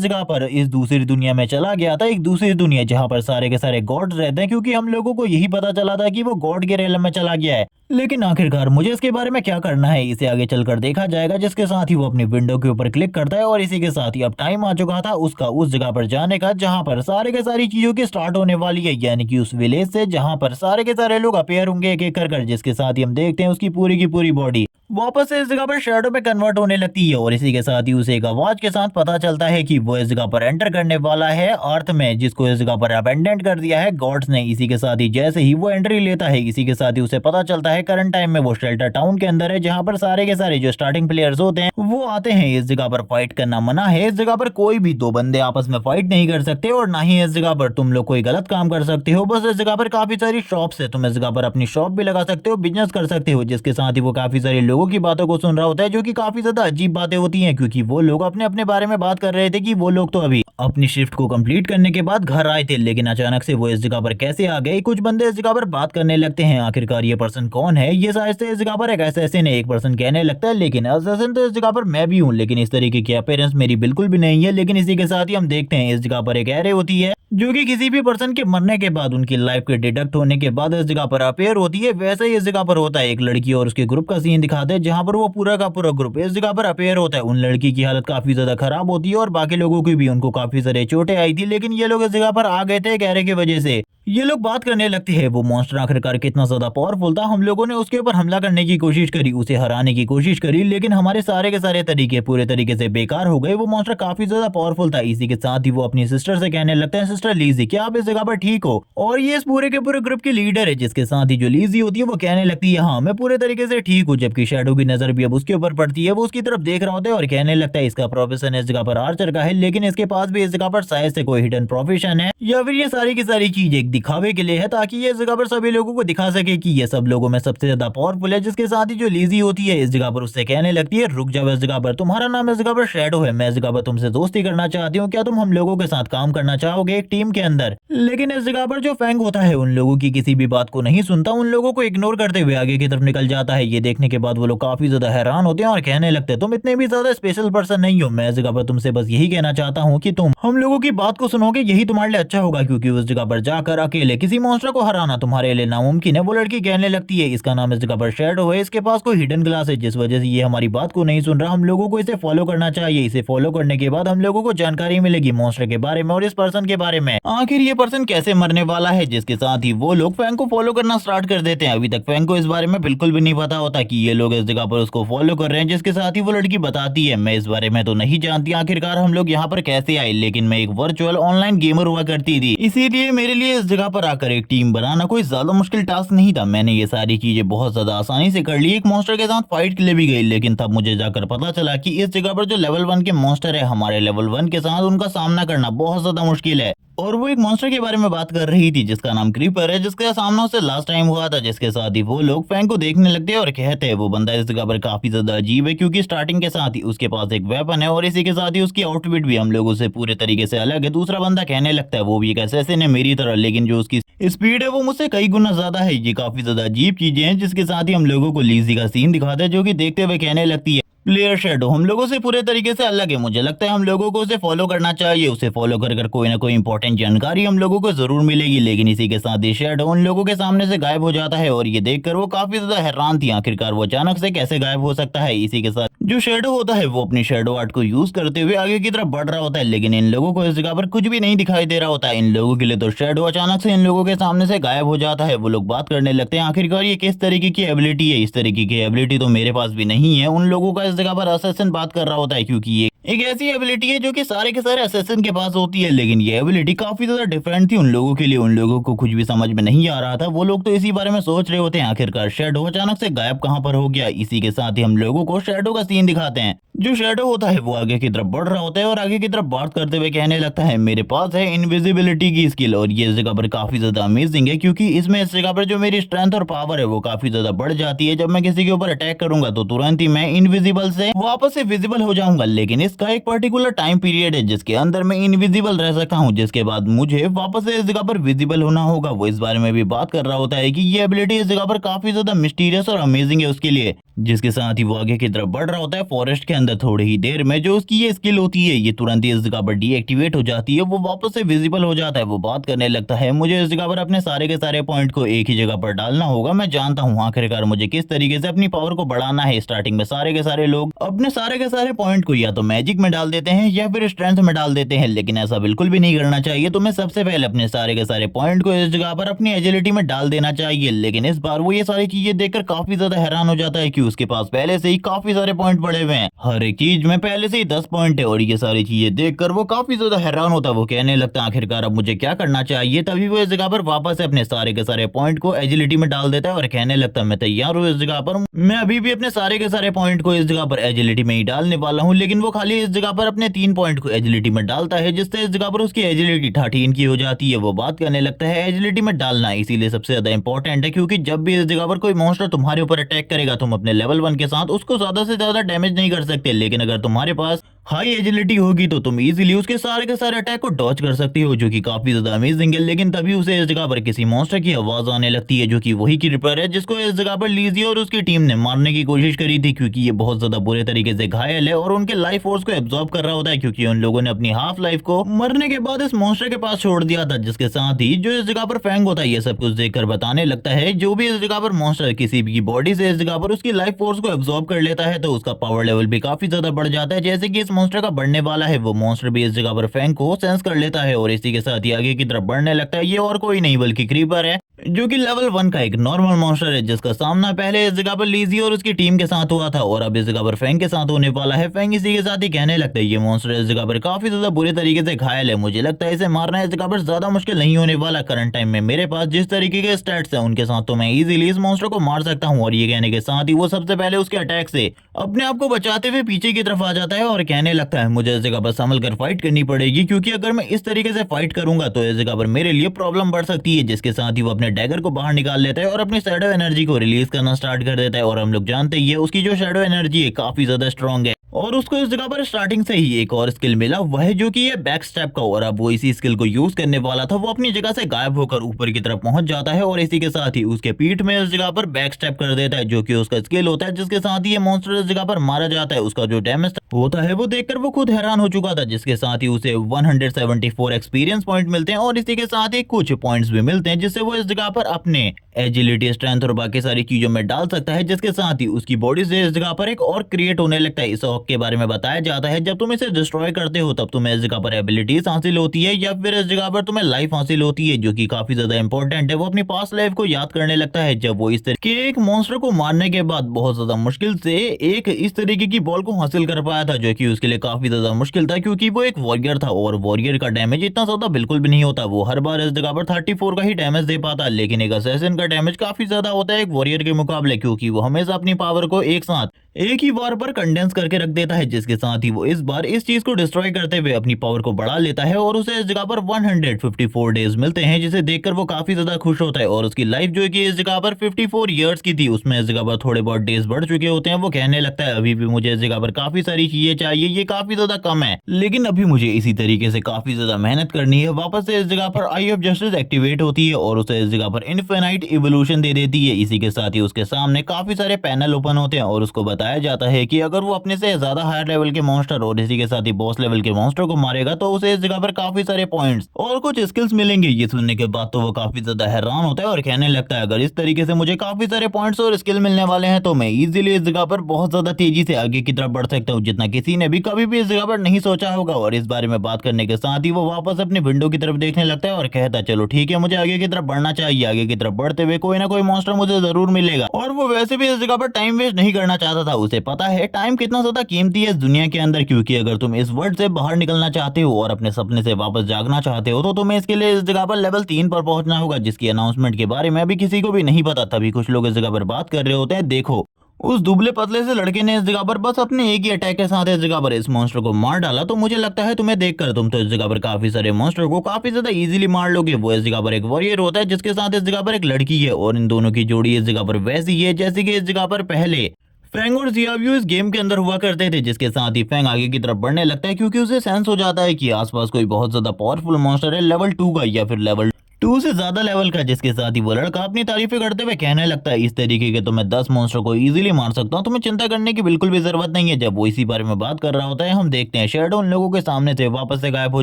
जगह पर इस दूसरी दुनिया में चला गया था, एक दूसरी दुनिया जहाँ पर सारे के सारे गॉड्स रहते हैं, क्योंकि हम लोगों को यही पता चला था कि वो गॉड के रेलम में चला गया है। लेकिन आखिरकार मुझे इसके बारे में क्या करना है इसे आगे चलकर देखा जाएगा। जिसके साथ ही वो अपनी विंडो के ऊपर क्लिक करता है और इसी के साथ ही अब टाइम आ चुका था उसका उस जगह पर जाने का जहां पर सारे के सारी चीजों की स्टार्ट होने वाली है, यानी कि उस विलेज से जहां पर सारे के सारे लोग अपेयर होंगे एक एक कर। जिसके साथ ही हम देखते हैं उसकी पूरी की पूरी बॉडी वापस से इस जगह पर शैडो में कन्वर्ट होने लगती है और इसी के साथ ही उसे एक आवाज के साथ पता चलता है कि वो इस जगह पर एंटर करने वाला है अर्थ में, जिसको इस जगह पर अबेंडेंट कर दिया है गॉड्स ने। इसी के साथ ही जैसे ही वो एंट्री लेता है, इसी के साथ ही उसे पता चलता है करंट टाइम में वो शेल्टर टाउन के अंदर है, जहां पर सारे के सारे जो स्टार्टिंग प्लेयर्स होते हैं वो आते हैं। इस जगह पर फाइट करना मना है, इस जगह पर कोई भी दो बंदे आपस में फाइट नहीं कर सकते और ना ही इस जगह पर तुम लोग कोई गलत काम कर सकते हो। बस इस जगह पर काफी सारी शॉप्स है, तुम इस जगह पर अपनी शॉप भी लगा सकते हो, बिजनेस कर सकते हो। जिसके साथ ही वो काफी सारे लोगों की बातों को सुन रहा होता है, जो कि काफी ज्यादा अजीब बातें होती हैं, क्योंकि वो लोग अपने अपने बारे में बात कर रहे थे कि वो लोग तो अभी अपनी शिफ्ट को कंप्लीट करने के बाद घर आए थे, लेकिन अचानक से वो इस जगह पर कैसे आ गए। कुछ बंदे इस जगह पर बात करने लगते हैं आखिरकार ये पर्सन कौन है। ये शायद से इस जगह पर एक असैसिन है, एक पर्सन कहने लगता है, लेकिन असैसिन तो इस जगह पर मैं भी हूँ, लेकिन इस तरीके की अपीयरेंस मेरी बिल्कुल भी नहीं है। लेकिन इसी के साथ ही हम देखते हैं इस जगह पर एक एरे होती है, जो कि किसी भी पर्सन के मरने के बाद उनकी लाइफ के डिडक्ट होने के बाद इस जगह पर अपेयर होती है। वैसे ही इस जगह पर होता है एक लड़की और उसके ग्रुप का सीन दिखाते हैं, जहां पर वो पूरा का पूरा ग्रुप इस जगह पर अपेयर होता है। उन लड़की की हालत काफी ज्यादा खराब होती है और बाकी लोगों की भी, उनको काफी सारे चोटें आई थी, लेकिन ये लोग इस जगह पर आ गए थे एक एरे की वजह से। ये लोग बात करने लगते हैं वो मॉन्स्टर आखिरकार कितना ज्यादा पावरफुल था। हम लोगों ने उसके ऊपर हमला करने की कोशिश करी, उसे हराने की कोशिश करी, लेकिन हमारे सारे के सारे तरीके पूरे तरीके से बेकार हो गए। वो मॉन्स्टर काफी ज्यादा पावरफुल था। इसी के साथ ही वो अपनी सिस्टर से कहने लगते हैं, सिस्टर लीजी क्या आप इस जगह पर ठीक हो? और ये इस पूरे के पूरे ग्रुप की लीडर है। जिसके साथ ही जो लीजी होती है वो कहने लगती है, हाँ मैं पूरे तरीके से ठीक हूँ। जबकि शैडो की नजर भी अब उसके ऊपर पड़ती है, वो उसकी तरफ देख रहा होता है और कहने लगता है इसका प्रोफेशन इस जगह पर आर्चर का है, लेकिन इसके पास भी इस जगह पर शायद से कोई हिडन प्रोफेशन है, या फिर ये सारी की सारी चीज एक दिखावे के लिए है, ताकि ये इस जगह पर सभी लोगों को दिखा सके कि ये सब लोगों में सबसे ज्यादा पावरफुल है। जिसके साथ ही जो लीजी होती है इस जगह पर उससे कहने लगती है, रुक जाओ, इस जगह पर तुम्हारा नाम इस जगह पर शैडो है, मैं इस जगह पर तुमसे दोस्ती करना चाहती हूँ, क्या तुम हम लोगों के साथ काम करना चाहोगे एक टीम के अंदर? लेकिन इस जगह पर जो फैंग होता है उन लोगों की किसी भी बात को नहीं सुनता, उन लोगों को इग्नोर करते हुए आगे की तरफ निकल जाता है। ये देखने के बाद वो लोग काफी ज्यादा हैरान होते हैं और कहने लगते हैं, तुम इतने भी ज्यादा स्पेशल पर्सन नहीं हो, मैं इस जगह पर तुमसे बस यही कहना चाहता हूँ कि तुम हम लोगों की बात को सुनोगे, यही तुम्हारे लिए अच्छा होगा, क्योंकि उस जगह पर जाकर अकेले किसी मॉन्स्टर को हराना तुम्हारे लिए नामुमकिन है। वो लड़की कहने लगती है, इसका नाम इस जगह पर शैडो है, इसके पास कोई हिडन ग्लास है, जिस वजह से ये हमारी बात को नहीं सुन रहा। हम लोगों को इसे फॉलो करना चाहिए, इसे फॉलो करने के बाद हम लोगों को जानकारी मिलेगी मॉन्स्टर के बारे में और इस पर्सन के बारे में, आखिर ये पर्सन कैसे मरने वाला है। जिसके साथ ही वो लोग फैंग को फॉलो करना स्टार्ट कर देते हैं। अभी तक फैंग को इस बारे में बिल्कुल भी नहीं पता होता कि ये लोग इस जगह पर उसको फॉलो कर रहे हैं। जिसके साथ ही वो लड़की बताती है, मैं इस बारे में तो नहीं जानती आखिरकार हम लोग यहाँ पर कैसे आए, लेकिन मैं एक वर्चुअल ऑनलाइन गेमर हुआ करती थी, इसीलिए मेरे लिए इस जगह पर आकर एक टीम बनाना कोई ज्यादा मुश्किल टास्क नहीं था। मैंने ये सारी चीजें बहुत ज्यादा आसानी से कर ली। एक मॉन्स्टर के साथ फाइट के लिए भी गई, लेकिन तब मुझे जाकर पता चला कि इस जगह पर जो लेवल 1 के मॉन्स्टर है, हमारे लेवल 1 के साथ उनका सामना करना बहुत ज्यादा मुश्किल है। और वो एक मॉन्स्टर के बारे में बात कर रही थी जिसका नाम क्रीपर है, जिसका सामना उससे लास्ट टाइम हुआ था। जिसके साथ ही वो लोग फैंग को देखने लगते हैं और कहते हैं वो बंदा इस जगह पर काफी ज्यादा अजीब है, क्योंकि स्टार्टिंग के साथ ही उसके पास एक वेपन है और इसी के साथ ही उसकी आउटफिट भी हम लोगों से पूरे तरीके से अलग है। दूसरा बंदा कहने लगता है वो भी एक असैसिन है मेरी तरह, लेकिन जो उसकी स्पीड है वो मुझसे कई गुना ज्यादा है। ये काफी ज्यादा अजीब चीजें हैं। जिसके साथ ही हम लोगों को लीजी का सीन दिखाता है, जो कि देखते हुए कहने लगती है, प्लेयर शैडो हम लोगों से पूरे तरीके से अलग है, मुझे लगता है हम लोगों को उसे फॉलो करना चाहिए, उसे फॉलो कर कोई ना कोई इंपॉर्टेंट जानकारी हम लोगों को जरूर मिलेगी। लेकिन इसी के साथ ही शैडो उन लोगों के सामने से गायब हो जाता है और ये देखकर वो काफी ज्यादा हैरान थी, आखिरकार वो अचानक से कैसे गायब हो सकता है। इसी के साथ जो शैडो होता है वो अपनी शैडो आर्ट को यूज करते हुए आगे की तरफ बढ़ रहा होता है, लेकिन इन लोगों को इस जगह पर कुछ भी नहीं दिखाई दे रहा होता है। इन लोगों के लिए तो शैडो अचानक से इन लोगों के सामने से गायब हो जाता है। वो लोग बात करने लगते हैं, आखिरकार ये किस तरीके की एबिलिटी है, इस तरीके की एबिलिटी तो मेरे पास भी नहीं है। उन लोगों का इस जगह पर असैसिन बात कर रहा होता है, क्योंकि ये एक ऐसी एबिलिटी है जो कि सारे के सारे असैसिन के पास होती है, लेकिन ये एबिलिटी काफी ज्यादा डिफरेंट थी उन लोगों के लिए। उन लोगों को कुछ भी समझ में नहीं आ रहा था। वो लोग तो इसी बारे में सोच रहे होते हैं आखिरकार शैडो अचानक से गायब कहाँ पर हो गया। इसी के साथ ही हम लोगों को शैडो का सीन दिखाते हैं। जो शैडो होता है वो आगे की तरफ बढ़ रहा होता है और आगे की तरफ बात करते हुए कहने लगता है मेरे पास है इनविजिबिलिटी की स्किल, और ये इस जगह पर काफी ज्यादा अमेजिंग है क्योंकि इसमें इस जगह पर जो मेरी स्ट्रेंथ और पावर है वो काफी ज्यादा बढ़ जाती है। जब मैं किसी के ऊपर अटैक करूंगा तो तुरंत ही मैं इनविजिबल से वापस से विजिबल हो जाऊंगा, लेकिन इसका एक पर्टिकुलर टाइम पीरियड है जिसके अंदर मैं इनविजिबल रह सकता हूँ, जिसके बाद मुझे वापस से इस जगह पर विजिबल होना होगा। वो इस बारे में भी बात कर रहा होता है कि ये एबिलिटी इस जगह पर काफी ज्यादा मिस्टीरियस और अमेजिंग है उसके लिए। जिसके साथ ही वो आगे की तरफ बढ़ रहा होता है फॉरेस्ट के अंदर। थोड़ी ही देर में जो उसकी ये स्किल होती है ये तुरंत ही इस जगह पर डीएक्टिवेट हो जाती है। वो वापस से विजिबल हो जाता है। वो बात करने लगता है मुझे इस जगह पर अपने सारे के सारे पॉइंट को एक ही जगह पर डालना होगा। मैं जानता हूँ आखिरकार मुझे किस तरीके से अपनी पावर को बढ़ाना है। स्टार्टिंग में सारे के सारे लोग अपने सारे के सारे पॉइंट को या तो मैजिक में डाल देते हैं या फिर स्ट्रेंथ में डाल देते हैं, लेकिन ऐसा बिल्कुल भी नहीं करना चाहिए। तो मैं सबसे पहले अपने सारे के सारे पॉइंट को इस जगह पर अपनी एजिलिटी में डाल देना चाहिए। लेकिन इस बार वो ये सारी चीजें देखकर काफी ज्यादा हैरान हो जाता है कि उसके पास पहले से ही काफी सारे पॉइंट पड़े हुए हैं। हर एक चीज में पहले से ही 10 पॉइंट है और ये सारी चीजें देखकर वो काफी ज्यादा हैरान होता है। वो कहने लगता है आखिरकार अब मुझे क्या करना चाहिए। तभी वो इस जगह पर वापस से अपने सारे के सारे पॉइंट को एजिलिटी में डाल देता है और कहने लगता है मैं तैयार हूँ इस जगह पर। मैं अभी भी अपने सारे के सारे पॉइंट को इस जगह पर एजिलिटी में ही डालने वाला हूँ। लेकिन वो खाली इस जगह पर अपने 3 पॉइंट को एजिलिटी में डालता है, जिससे इस जगह पर उसकी एजिलिटी 13 की हो जाती है। वो बात करने लगता है एजिलिटी में डालना इसीलिए सबसे ज्यादा इंपॉर्टेंट है क्योंकि जब भी इस जगह पर कोई मॉन्स्टर तुम्हारे ऊपर अटैक करेगा तुम अपने लेवल 1 के साथ उसको ज्यादा से ज्यादा डैमेज नहीं कर सकते, लेकिन अगर तुम्हारे पास हाई एजिलिटी होगी तो तुम इजीली उसके सारे के सारे अटैक को डॉच कर सकती हो, जो कि काफी ज्यादा अमेजिंग है। लेकिन तभी उसे इस जगह पर किसी मॉन्स्टर की आवाज आने लगती है जो कि वही क्रीपर है जिसको इस जगह पर लीजी और उसकी टीम ने मारने की कोशिश करी थी, क्योंकि ये बहुत ज्यादा बुरे तरीके से घायल है और उनके लाइफ फोर्स को एब्जॉर्ब कर रहा होता है क्योंकि उन लोगों ने अपनी हाफ लाइफ को मरने के बाद इस मॉन्स्टर के पास छोड़ दिया था। जिसके साथ ही जो इस जगह पर फैंग होता है ये सब कुछ देखकर बताने लगता है जो भी इस जगह पर मॉन्स्टर किसी भी बॉडी से इस जगह पर उसकी लाइफ फोर्स को एब्जॉर्ब कर लेता है तो उसका पावर लेवल भी काफी ज्यादा बढ़ जाता है। जैसे कि इस मॉन्स्टर का बढ़ने वाला है वो मॉन्स्टर भी इस जगह पर फैंग को सेंस कर लेता है और इसी के साथ ही आगे की तरफ बढ़ने लगता है। ये और कोई नहीं बल्कि क्रीपर है जो कि लेवल 1 का एक नॉर्मल मॉन्स्टर है जिसका सामना पहले इस जगह पर लीजी और उसकी टीम के साथ हुआ था और अब इस जगह पर फैंग के साथ होने वाला है। फैंग इसी के साथ ही कहने लगता है ये मॉन्स्टर इस जगह पर काफी ज्यादा बुरे तरीके से घायल है। मुझे लगता है इसे मारना इस जगह पर ज्यादा मुश्किल नहीं होने वाला। करंट टाइम में मेरे पास जिस तरीके के स्टैट्स है उनके साथ तो मैं इजीली इस मॉन्स्टर को मार सकता हूँ। और ये कहने के साथ ही वो सबसे पहले उसके अटैक से अपने आप को बचाते हुए पीछे की तरफ आ जाता है और कहने लगता है मुझे इस जगह पर संभल कर फाइट करनी पड़ेगी क्योंकि अगर मैं इस तरीके से फाइट करूंगा तो इस जगह पर मेरे लिए प्रॉब्लम बढ़ सकती है। जिसके साथ ही वो अपने डैगर को बाहर निकाल लेता है और अपनी शैडो एनर्जी को रिलीज करना स्टार्ट कर देता है। और हम लोग जानते ही है उसकी जो शैडो एनर्जी है काफी ज्यादा स्ट्रॉन्ग है और उसको इस जगह पर स्टार्टिंग से ही एक और स्किल मिला वह है जो कि ये बैक स्टेप का। और अब वो इसी स्किल को यूज करने वाला था। वो अपनी जगह से गायब होकर ऊपर की तरफ पहुंच जाता है और इसी के साथ ही उसके पीठ में इस जगह पर बैक स्टेप कर देता है जो कि उसका स्किल होता है। जिसके साथ ही ये मॉन्स्टर इस जगह पर मारा जाता है। उसका जो डैमेज होता है वो देखकर वो खुद हैरान हो चुका था। जिसके साथ ही उसे 174 एक्सपीरियंस पॉइंट मिलते हैं और इसी के साथ ही कुछ पॉइंट्स भी मिलते हैं जिससे वो इस जगह पर अपने एजिलिटी स्ट्रेंथ और बाकी सारी चीजों में डाल सकता है। जिसके साथ ही उसकी बॉडी से इस जगह पर एक और क्रिएट होने लगता है। इस हॉक के बारे में बताया जाता है जब तुम इसे डिस्ट्रॉय करते हो तब तुम्हें इस जगह पर एबिलिटीज हासिल होती है या फिर इस जगह पर तुम्हें लाइफ हासिल होती है जो कि काफी ज्यादा इंपॉर्टेंट है। वो अपनी पास्ट लाइफ को याद करने लगता है जब वो इस तरीके के एक मॉन्स्टर को मारने के बाद बहुत ज्यादा मुश्किल से एक इस तरीके की बॉल को हासिल कर पाया था जो कि उसके लिए काफी ज्यादा मुश्किल था क्योंकि वो एक वॉरियर था और वॉरियर का डैमेज इतना ज्यादा बिल्कुल भी नहीं होता। वो हर बार इस जगह पर 34 का ही डैमेज दे पाता, लेकिन एक असैसिन का डैमेज काफी ज्यादा होता है एक वॉरियर के मुकाबले क्योंकि वो हमेशा अपनी पावर को एक साथ एक ही बार पर कंडेंस करके रख देता है। जिसके साथ ही वो इस बार इस चीज को डिस्ट्रॉय करते हुए अपनी पावर को बढ़ा लेता है और उसे इस जगह पर 154 डेज मिलते हैं जिसे देखकर वो काफी ज्यादा खुश होता है। और उसकी लाइफ जो है कि इस जगह पर 54 इयर्स की थी उसमें इस जगह पर थोड़े बहुत डेज बढ़ चुके होते हैं। वो कहने लगता है अभी भी मुझे इस जगह पर काफी सारी चीजें चाहिए, ये काफी ज्यादा कम है, लेकिन अभी मुझे इसी तरीके से काफी ज्यादा मेहनत करनी है। वापस से इस जगह पर आई ऑफ जस्टिस एक्टिवेट होती है और उसे इस जगह पर इनफिनाइट इवोल्यूशन दे देती है। इसी के साथ ही उसके सामने काफी सारे पैनल ओपन होते हैं और उसको बताया जाता है कि अगर वो अपने से ज्यादा हायर लेवल के मॉन्स्टर और इसी के साथ ही बॉस लेवल के मॉन्स्टर को मारेगा तो उसे इस जगह पर काफी सारे पॉइंट्स और कुछ स्किल्स मिलेंगे। ये सुनने के बाद तो वो काफी ज्यादा हैरान होता है और कहने लगता है अगर इस तरीके से मुझे काफी सारे पॉइंट्स और स्किल मिलने वाले हैं तो मैं इजीली इस जगह पर बहुत ज्यादा तेजी से आगे की तरफ बढ़ सकता हूँ जितना किसी ने भी कभी भी इस जगह पर नहीं सोचा होगा। और इस बारे में बात करने के साथ ही वो वापस अपनी विंडो की तरफ देखने लगता है और कहता है चलो ठीक है मुझे आगे की तरफ बढ़ना चाहिए। आगे की तरफ बढ़ते हुए कोई ना कोई मॉन्स्टर मुझे जरूर मिलेगा और वो वैसे भी इस जगह पर टाइम वेस्ट नहीं करना चाहता था। उसे पता है टाइम कितना ज्यादा कीमती है इस दुनिया के अंदर, क्योंकि अगर तुम इस वर्ल्ड से बाहर निकलना चाहते हो और अपने सपने से वापस जागना चाहते हो तो तुम्हें इसके लिए इस जगह पर लेवल 3 पर पहुंचना होगा, जिसकी अनाउंसमेंट के बारे में अभी किसी को भी नहीं पता। तभी कुछ लोग इस जगह पर बात कर रहे होते हैं। देखो, उस दुबले पतले से लड़के ने इस जगह पर बस अपने एक ही अटैक के साथ इस जगह पर इस मॉन्स्टर को मार डाला। तो मुझे लगता है तुम्हें देखकर तुम तो इस जगह पर काफी सारे मॉन्स्टर को काफी ज्यादा इजीली मार लोगे। वो इस जगह पर एक वॉरियर होता है जिसके साथ इस जगह पर एक लड़की है, और इन दोनों की जोड़ी इस जगह पर वैसी है जैसे कि इस जगह पर पहले फैंग और जियाब्यू इस गेम के अंदर हुआ करते थे, जिसके साथ ही फैंग आगे की तरफ बढ़ने लगता है क्योंकि उसे सेंस हो जाता है कि आसपास कोई बहुत ज्यादा पावरफुल मॉन्स्टर है लेवल 2 का या फिर लेवल 2 से ज्यादा लेवल का, जिसके साथ ही वो लड़का अपनी तारीफें करते हुए कहने लगता है इस तरीके के तो मैं 10 मॉन्स्टर को इजीली मार सकता हूँ, तुम्हें चिंता करने की बिल्कुल भी जरूरत नहीं है। जब वो इसी बारे में बात कर रहा होता है हम देखते हैं शैडो उन लोगों के सामने से वापस से गायब हो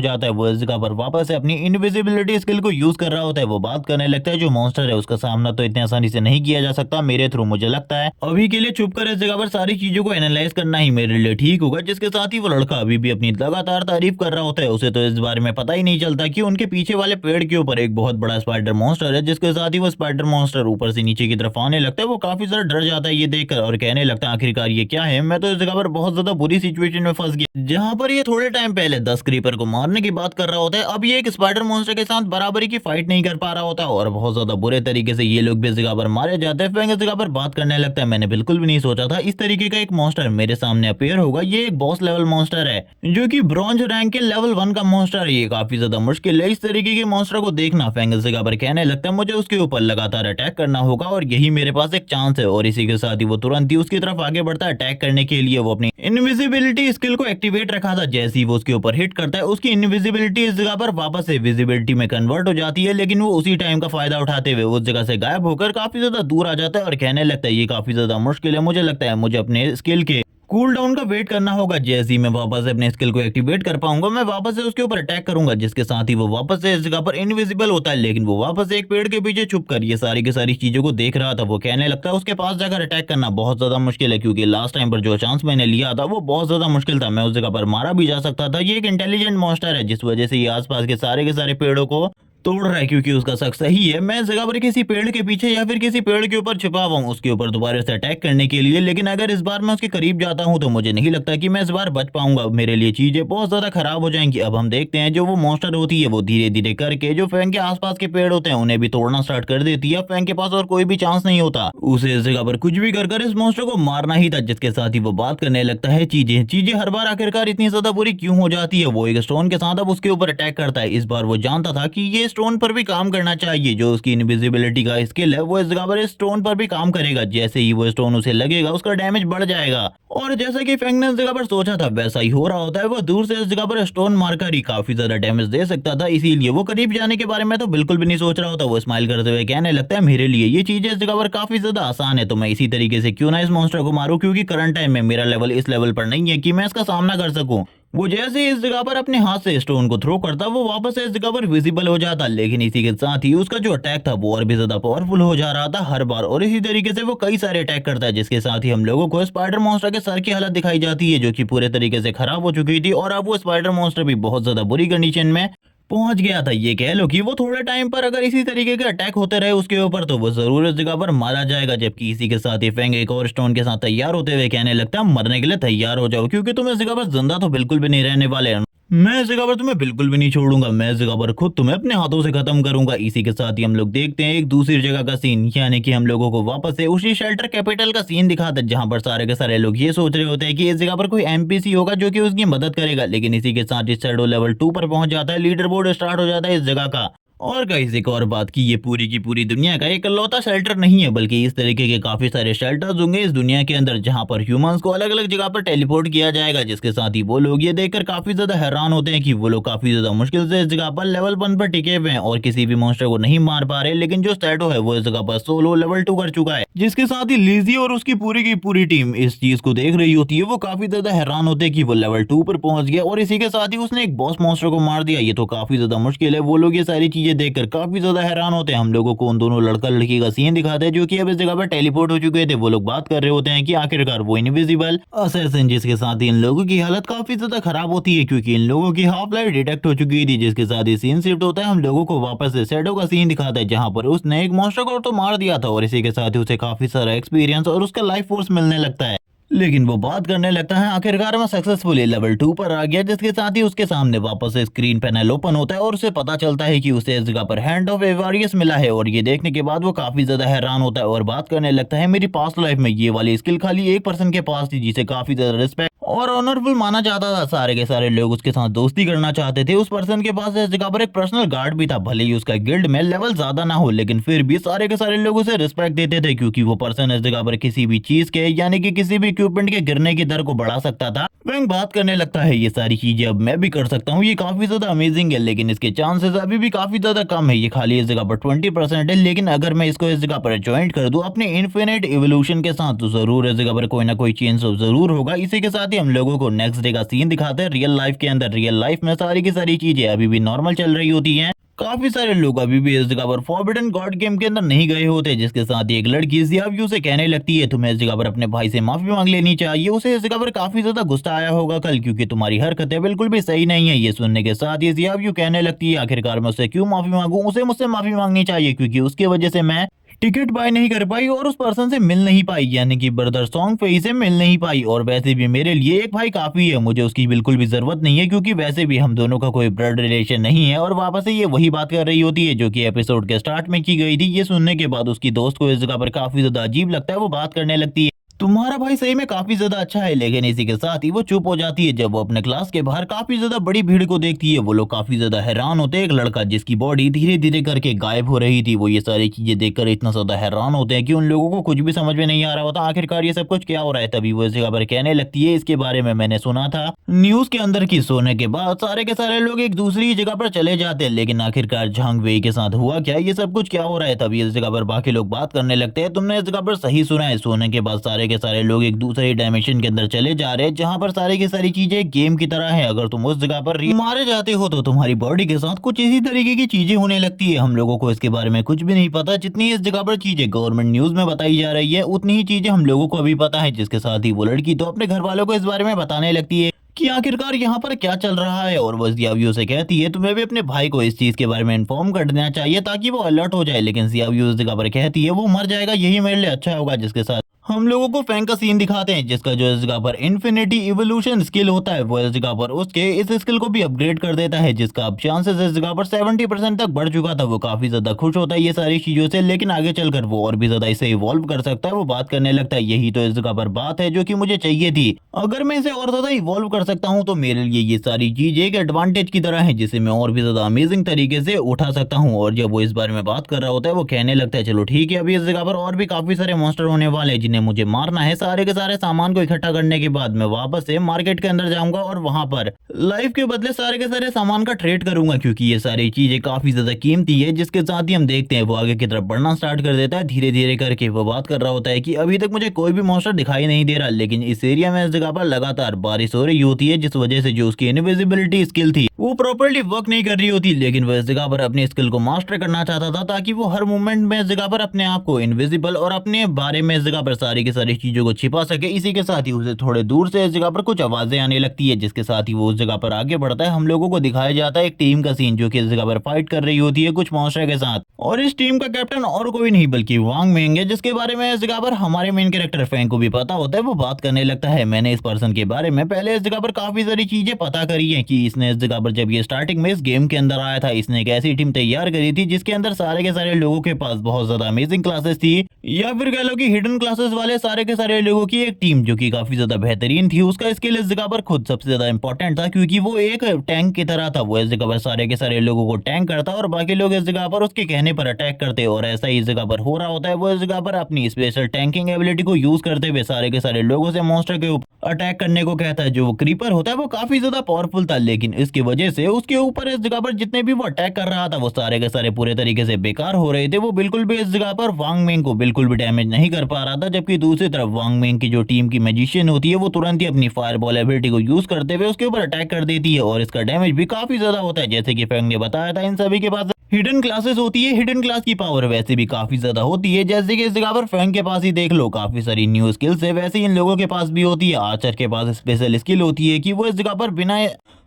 जाता है। वो इस जगह पर वापस से अपनी इनविजिबिलिटी स्किल को यूज कर रहा होता है। वो बात करने लगता है जो मॉन्स्टर है उसका सामना तो इतनी आसानी से नहीं किया जा सकता मेरे थ्रू, मुझे लगता है अभी के लिए चुप कर इस जगह पर सारी चीजों को एनालाइज करना ही मेरे लिए ठीक होगा। जिसके साथ ही वो लड़का अभी भी अपनी लगातार तारीफ कर रहा होता है। उसे तो इस बारे में पता ही नहीं चलता कि उनके पीछे वाले पेड़ के ऊपर एक बहुत बड़ा स्पाइडर मॉन्स्टर है, जिसके साथ ही वो स्पाइडर मॉन्स्टर ऊपर से नीचे की तरफ आने लगता है। वो काफी ज्यादा डर जाता है ये देखकर और कहने लगता है आखिरकार ये क्या है, मैं तो इस जगह पर बहुत ज्यादा बुरी सिचुएशन में फंस गया। जहां पर ये थोड़े टाइम पहले 10 क्रीपर को मारने की बात कर रहा होता है, अब ये एक स्पाइडर मॉन्स्टर के साथ बराबरी की फाइट नहीं कर पा रहा होता और बहुत ज्यादा बुरे तरीके से ये लोग भी इस जगह पर मारे जाते हैं। फैंग इस जगह पर बात करने लगता है मैंने बिल्कुल भी नहीं सोचा था इस तरीके का एक मॉन्स्टर मेरे सामने अपेयर होगा। ये एक बॉस लेवल मॉन्स्टर है जो कि ब्रॉन्ज रैंक के लेवल 1 का मॉन्स्टर है। ये काफी ज्यादा मुश्किल है इस तरीके के मॉन्स्टर को देखना। फैंग इस जगह पर कहने लगता है मुझे उसके ऊपर लगातार अटैक करना होगा और यही मेरे पास एक चांस है। और इसी के साथ ही वो तुरंत ही उसकी तरफ आगे बढ़ता है अटैक करने के लिए। वो अपनी इनविजिबिलिटी स्किल को एक्टिवेट रखा था, जैसे ही वो उसके ऊपर हिट करता है उसकी इनविजिबिलिटी इस जगह पर वापस से विजिबिलिटी में कन्वर्ट हो जाती है, लेकिन वो उसी टाइम का फायदा उठाते हुए उस जगह से गायब होकर काफी ज्यादा दूर आ जाता है और कहने लगता है ये काफी ज्यादा मुश्किल है, मुझे लगता है मुझे अपने स्किल के कूल डाउन का वेट करना होगा। जैसे ही मैं वापस से अपने स्किल को एक्टिवेट कर पाऊंगा मैं वापस से उसके ऊपर अटैक करूंगा, जिसके साथ ही वो वापस से इस जगह पर इनविजिबल होता है। लेकिन वो वापस से एक पेड़ के पीछे छुप कर ये सारी की सारी चीजों को देख रहा था। वो कहने लगता है उसके पास जाकर अटैक करना बहुत ज्यादा मुश्किल है, क्योंकि लास्ट टाइम पर जो चांस मैंने लिया था वो बहुत ज्यादा मुश्किल था, मैं उस जगह पर मारा भी जा सकता था। ये एक इंटेलिजेंट मॉन्स्टर है जिस वजह से ये आसपास के सारे पेड़ों को तोड़ रहा है, क्योंकि उसका शक सही है। मैं इस जगह पर किसी पेड़ के पीछे या फिर किसी पेड़ के ऊपर छिपा हुआ हूँ उसके ऊपर दोबारा से अटैक करने के लिए, लेकिन अगर इस बार मैं उसके करीब जाता हूँ तो मुझे नहीं लगता कि मैं इस बार बच पाऊंगा। मेरे लिए चीजें बहुत ज्यादा खराब हो जाएंगी। अब हम देखते हैं जो वो मॉन्स्टर होती है वो धीरे धीरे करके जो फैंग के आसपास के पेड़ होते हैं उन्हें भी तोड़ना स्टार्ट कर देती है। फैंग के पास और कोई भी चांस नहीं होता, उसे इस जगह पर कुछ भी कर इस मॉन्स्टर को मारना ही था। जिसके साथ ही वो बात करने लगता है चीजें हर बार आखिरकार इतनी ज्यादा बुरी क्यों हो जाती है। वो एक स्टोन के साथ अब उसके ऊपर अटैक करता है। इस बार वो जानता था कि ये स्टोन पर भी काम करना चाहिए, जो उसकी इनविजिबिलिटी का स्किल है वो इस जगह पर इस स्टोन पर भी काम करेगा। जैसे ही वो स्टोन उसे लगेगा उसका डैमेज बढ़ जाएगा, और जैसा कि फैंग ने इस जगह पर सोचा था वैसा ही हो रहा होता है। वो दूर से इस जगह पर स्टोन मारकर ही काफी ज्यादा डैमेज दे सकता था, इसीलिए वो करीब जाने के बारे में तो बिल्कुल भी नहीं सोच रहा होता। वो स्माइल करते हुए कहने लगता है मेरे लिए ये चीजें इस जगह पर काफी ज्यादा आसान है, तो मैं इसी तरीके से क्यों ना इस मॉन्स्टर को मारूं, क्योंकि करंट टाइम में मेरा लेवल इस लेवल पर नहीं है कि मैं इसका सामना कर सकूं। वो जैसे इस जगह पर अपने हाथ से स्टोन को थ्रो करता वो वापस से इस जगह पर विजिबल हो जाता, लेकिन इसी के साथ ही उसका जो अटैक था वो और भी ज्यादा पावरफुल हो जा रहा था हर बार। और इसी तरीके से वो कई सारे अटैक करता है, जिसके साथ ही हम लोगों को स्पाइडर मॉन्स्टर के सर की हालत दिखाई जाती है जो कि पूरे तरीके से खराब हो चुकी थी, और अब वो स्पाइडर मॉन्स्टर भी बहुत ज्यादा बुरी कंडीशन में पहुंच गया था। ये कह लो कि वो थोड़े टाइम पर अगर इसी तरीके के अटैक होते रहे उसके ऊपर तो वो जरूर इस जगह पर मारा जाएगा। जबकि इसी के साथ ही फैंग एक और स्टोन के साथ तैयार होते हुए कहने लगता है मरने के लिए तैयार हो जाओ, क्योंकि तुम इस जगह पर जिंदा तो बिल्कुल भी नहीं रहने वाले। मैं इस जगह पर तुम्हें बिल्कुल भी नहीं छोड़ूंगा, मैं इस जगह पर खुद तुम्हें अपने हाथों से खत्म करूंगा। इसी के साथ ही हम लोग देखते हैं एक दूसरी जगह का सीन, यानी कि हम लोगों को वापस से उसी शेल्टर कैपिटल का सीन दिखाता है, जहां पर सारे के सारे लोग ये सोच रहे होते हैं कि इस जगह पर कोई एमपीसी होगा जो कि उसकी मदद करेगा। लेकिन इसी के साथ ही शैडो लेवल 2 पर पहुंच जाता है, लीडर बोर्ड स्टार्ट हो जाता है इस जगह का। और गाइस एक और बात की ये पूरी की पूरी दुनिया का एक इकलौता शेल्टर नहीं है, बल्कि इस तरीके के काफी सारे शेल्टर्स होंगे इस दुनिया के अंदर, जहां पर ह्यूमंस को अलग अलग जगह पर टेलीपोर्ट किया जाएगा। जिसके साथ ही वो लोग ये देखकर काफी ज्यादा हैरान होते हैं कि वो लोग काफी ज्यादा मुश्किल से इस जगह पर लेवल 1 पर टिके हुए हैं और किसी भी मॉन्स्टर को नहीं मार पा रहे। लेकिन जो शैडो है वो इस जगह पर सोलो लेवल 2 कर चुका है, जिसके साथ ही लिज़ी और उसकी पूरी की पूरी टीम इस चीज को देख रही होती है। वो काफी ज्यादा हैरान होते हैं कि वो लेवल 2 पर पहुंच गया और इसी के साथ ही उसने एक बॉस मॉन्स्टर को मार दिया। ये तो काफी ज्यादा मुश्किल है। वो लोग ये सारी चीजें देखकर काफी ज्यादा हैरान होते हैं। हम लोगों को उन दोनों लड़का लड़की का सीन दिखाते हैं जो कि अब इस जगह पर टेलीपोर्ट हो चुके थे। वो लोग बात कर रहे होते हैं कि आखिरकार वो इनविजिबल असैसिन, जिसके साथ ही इन लोगों की हालत काफी ज्यादा खराब होती है क्योंकि इन लोगों की हाफ लाइफ डिटेक्ट हो चुकी थी। जिसके साथ ही सीन शिफ्ट होता है, हम लोगों को वापस से शैडो का सीन दिखाता है जहां पर उसने एक मॉन्स्टर को तो मार दिया था और इसी के साथ ही उसे काफी सारा एक्सपीरियंस और उसका लाइफ फोर्स मिलने लगता है। लेकिन वो बात करने लगता है आखिरकार मैं सक्सेसफुली लेवल 2 पर आ गया, जिसके साथ ही उसके सामने वापस से स्क्रीन पैनल ओपन होता है और उसे पता चलता है कि उसे इस जगह पर हैंड ऑफ एवारियस मिला है। और ये देखने के बाद वो काफी ज्यादा हैरान होता है और बात करने लगता है मेरी पास्ट लाइफ में ये वाली स्किल खाली एक पर्सन के पास थी जिसे काफी ज्यादा रिस्पेक्ट और ऑनरफुल माना जाता था। सारे के सारे लोग उसके साथ दोस्ती करना चाहते थे। उस पर्सन के पास इस जगह पर एक पर्सनल गार्ड भी था, भले ही उसका गिल्ड में लेवल ज्यादा ना हो, लेकिन फिर भी सारे के सारे लोग उसे रिस्पेक्ट देते थे क्योंकि वो पर्सन इस जगह पर किसी भी चीज के यानी कि किसी भी इक्विपमेंट के गिरने की दर को बढ़ा सकता था। वैंग बात करने लगता है ये सारी चीजें अब मैं भी कर सकता हूँ, ये काफी ज्यादा अमेजिंग है, लेकिन इसके चांसेस अभी भी काफी ज्यादा कम है। ये खाली इस जगह पर 20% है, लेकिन अगर मैं इसको इस जगह पर ज्वाइन कर दूं अपने इन्फिनिट इवोल्यूशन के साथ तो जरूर इस जगह पर कोई ना कोई चेंज जरूर होगा। इसी के साथ ही हम लोगों को नेक्स्ट डे का सीन दिखाते हैं रियल लाइफ के अंदर। रियल लाइफ में सारी की सारी चीजें अभी भी नॉर्मल चल रही होती हैं। काफी सारे लोग अभी भी इस जगह पर फॉरबिडन गॉड गेम के अंदर नहीं गए होते, जिसके साथ ही एक लड़की जियाव्यू से कहने लगती है तुम्हें इस जगह पर अपने भाई से माफी मांग लेनी चाहिए। उसे इस जगह पर काफी ज्यादा गुस्सा आया होगा कल, क्योंकि तुम्हारी हरकतें बिल्कुल भी सही नहीं है। ये सुनने के साथ ही जियाव्यू कहने लगती है आखिरकार मैं उसे क्यों माफी मांगू, उसे मुझसे माफी मांगनी चाहिए क्योंकि उसकी वजह से मैं टिकट बाय नहीं कर पाई और उस पर्सन से मिल नहीं पाई, यानी कि ब्रदर सॉन्ग फेई से मिल नहीं पाई। और वैसे भी मेरे लिए एक भाई काफी है, मुझे उसकी बिल्कुल भी जरूरत नहीं है क्योंकि वैसे भी हम दोनों का कोई ब्लड रिलेशन नहीं है। और वापस से ये वही बात कर रही होती है जो कि एपिसोड के स्टार्ट में की गई थी। ये सुनने के बाद उसकी दोस्त को इस जगह पर काफी ज्यादा अजीब लगता है। वो बात करने लगती है तुम्हारा भाई सही में काफी ज्यादा अच्छा है, लेकिन इसी के साथ ही वो चुप हो जाती है जब वो अपने क्लास के बाहर काफी ज्यादा बड़ी भीड़ को देखती है। वो लोग काफी ज्यादा हैरान होते हैं। एक लड़का जिसकी बॉडी धीरे धीरे करके गायब हो रही थी, वो ये सारी चीजें देखकर इतना ज्यादा हैरान होते हैं कि उन लोगों को कुछ भी समझ में नहीं आ रहा होता आखिरकार ये सब कुछ क्या हो रहा है। तभी वो इस जगह पर कहने लगती है इसके बारे में मैंने सुना था न्यूज के अंदर की। सोने के बाद सारे के सारे लोग एक दूसरी जगह पर चले जाते हैं, लेकिन आखिरकार झांग वेई के साथ हुआ क्या, ये सब कुछ क्या हो रहा है। तभी इस जगह पर बाकी लोग बात करने लगते हैं तुमने इस जगह पर सही सुना है। सोने के बाद सारे के सारे लोग एक दूसरे डायमेंशन के अंदर चले जा रहे हैं जहां पर सारी की सारी चीजें गेम की तरह है। अगर तुम उस जगह पर मारे जाते हो तो तुम्हारी बॉडी के साथ कुछ इसी तरीके की चीजें होने लगती है। हम लोगों को इसके बारे में कुछ भी नहीं पता, जितनी इस जगह पर चीजें गवर्नमेंट न्यूज में बताई जा रही है उतनी ही चीजें हम लोगों को अभी पता है। जिसके साथ ही वो लड़की तो अपने घर वालों को इस बारे में बताने लगती है कि आखिरकार यहाँ पर क्या चल रहा है। और वो जियाव्यू से कहती है तुम्हें भी अपने भाई को इस चीज के बारे में इन्फॉर्म कर देना चाहिए ताकि वो अलर्ट हो जाए, लेकिन जियाव्यू इस जगह पर कहती है वो मर जाएगा यही मेरे लिए अच्छा होगा। जिसके साथ हम लोगों को फैंग का सीन दिखाते हैं जिसका जो इस जगह पर इन्फिनिटी इवोल्यूशन स्किल होता है वो इस जगह पर उसके इस स्किल को भी अपग्रेड कर देता है, जिसका अब चांसेस इस जगह पर 70% तक बढ़ चुका था। वो काफी ज्यादा खुश होता है ये सारी चीजों से, लेकिन आगे चलकर वो और भी ज्यादा इसे इवॉल्व कर सकता है। वो बात करने लगता है यही तो इस जगह पर बात है जो कि मुझे चाहिए थी, अगर मैं इसे और ज्यादा इवॉल्व कर सकता हूँ तो मेरे लिए ये सारी चीज एक एडवांटेज की तरह है जिसे मैं और भी ज्यादा अमेजिंग तरीके से उठा सकता हूँ। और जब वो इस बारे में बात कर रहा होता है वो कहने लगता है चलो ठीक है अभी इस जगह पर और भी काफी सारे मॉन्स्टर होने वाले हैं जिन्हें मुझे मारना है। सारे के सारे सामान को इकट्ठा करने के बाद मैं वापस से मार्केट के अंदर जाऊंगा और वहां पर लाइफ के बदले सारे के सारे सामान का ट्रेड करूंगा क्योंकि ये सारी चीजें काफी ज्यादा कीमती है। जिसके साथ ही हम देखते हैं वो आगे की तरफ बढ़ना स्टार्ट कर देता है धीरे धीरे करके। वो बात कर रहा होता है कि अभी तक मुझे कोई भी मॉन्स्टर दिखाई नहीं दे रहा, लेकिन इस एरिया में इस जगह पर लगातार बारिश हो रही होती है जिस वजह से जो उसकी इनविजिबिलिटी स्किल थी वो प्रॉपर्ली वर्क नहीं कर रही होती। लेकिन वो इस जगह पर अपनी स्किल को मास्टर करना चाहता था ताकि वो हर मूवमेंट में इस जगह पर अपने आप को इनविजिबल और अपने बारे में इस जगह पर सारी की सारी चीजों को छिपा सके। इसी के साथ ही उसे थोड़े दूर से इस जगह पर कुछ आवाजें आने लगती है, जिसके साथ ही वो उस जगह पर आगे बढ़ता है। हम लोगों को दिखाया जाता है एक टीम का सीन जो कि इस जगह पर फाइट कर रही होती है कुछ मॉन्स्टर के साथ, और इस टीम का कैप्टन और कोई नहीं बल्कि वांग मेंग है, जिसके बारे में इस जगह पर हमारे मेन कैरेक्टर फैंग को भी पता होता है। वो बात करने लगता है मैंने इस पर्सन के बारे में पहले इस जगह पर काफी सारी चीजें पता करी है कि इसने इस जगह पर जब ये स्टार्टिंग में इस गेम के अंदर आया था इसने एक ऐसी टीम तैयार करी थी जिसके अंदर सारे के सारे लोगों के पास बहुत ज्यादा अमेजिंग क्लासेस थी, या फिर कह लो कि हिडन क्लासेस वाले सारे के सारे लोगों की एक टीम जो कि काफी ज्यादा बेहतरीन थी। उसका स्किल इस जगह पर खुद सबसे ज्यादा इंपॉर्टेंट था क्योंकि वो एक टैंक की तरह था। वो इस जगह पर सारे के सारे लोगों को टैंक करता और बाकी लोग इस जगह पर उसके कहने पर अटैक करते, और ऐसा ही इस जगह पर हो रहा होता है। वो इस जगह पर अपनी स्पेशल टैंकिंग एबिलिटी को यूज करते हुए सारे के सारे लोगों से मॉन्स्टर के ऊपर अटैक करने को कहता है। जो वो क्रीपर होता है वो काफी ज्यादा पावरफुल था, लेकिन इसकी वजह से उसके ऊपर इस जगह पर जितने भी वो अटैक कर रहा था वो सारे के सारे पूरे तरीके से बेकार हो रहे थे। वो बिल्कुल भी इस जगह पर वांग मेंग को बिल्कुल भी डैमेज नहीं कर पा रहा था, जबकि दूसरी तरफ वांग मेंग की जो टीम की मैजिशियन होती है वो तुरंत ही अपनी फायरबॉल एबिलिटी को यूज करते हुए उसके ऊपर अटैक कर देती है, और इसका डैमेज भी काफी ज्यादा होता है। जैसे कि फैंग ने बताया था इन सभी के पास हिडन क्लासेस होती है, हिडन क्लास की पावर वैसे भी काफी ज्यादा होती है। जैसे कि इस जगह पर फैंग के पास ही देख लो काफी सारी न्यू स्किल्स है, वैसे ही इन लोगों के पास भी होती है। आर्चर के पास स्पेशल स्किल होती है कि वो इस जगह पर बिना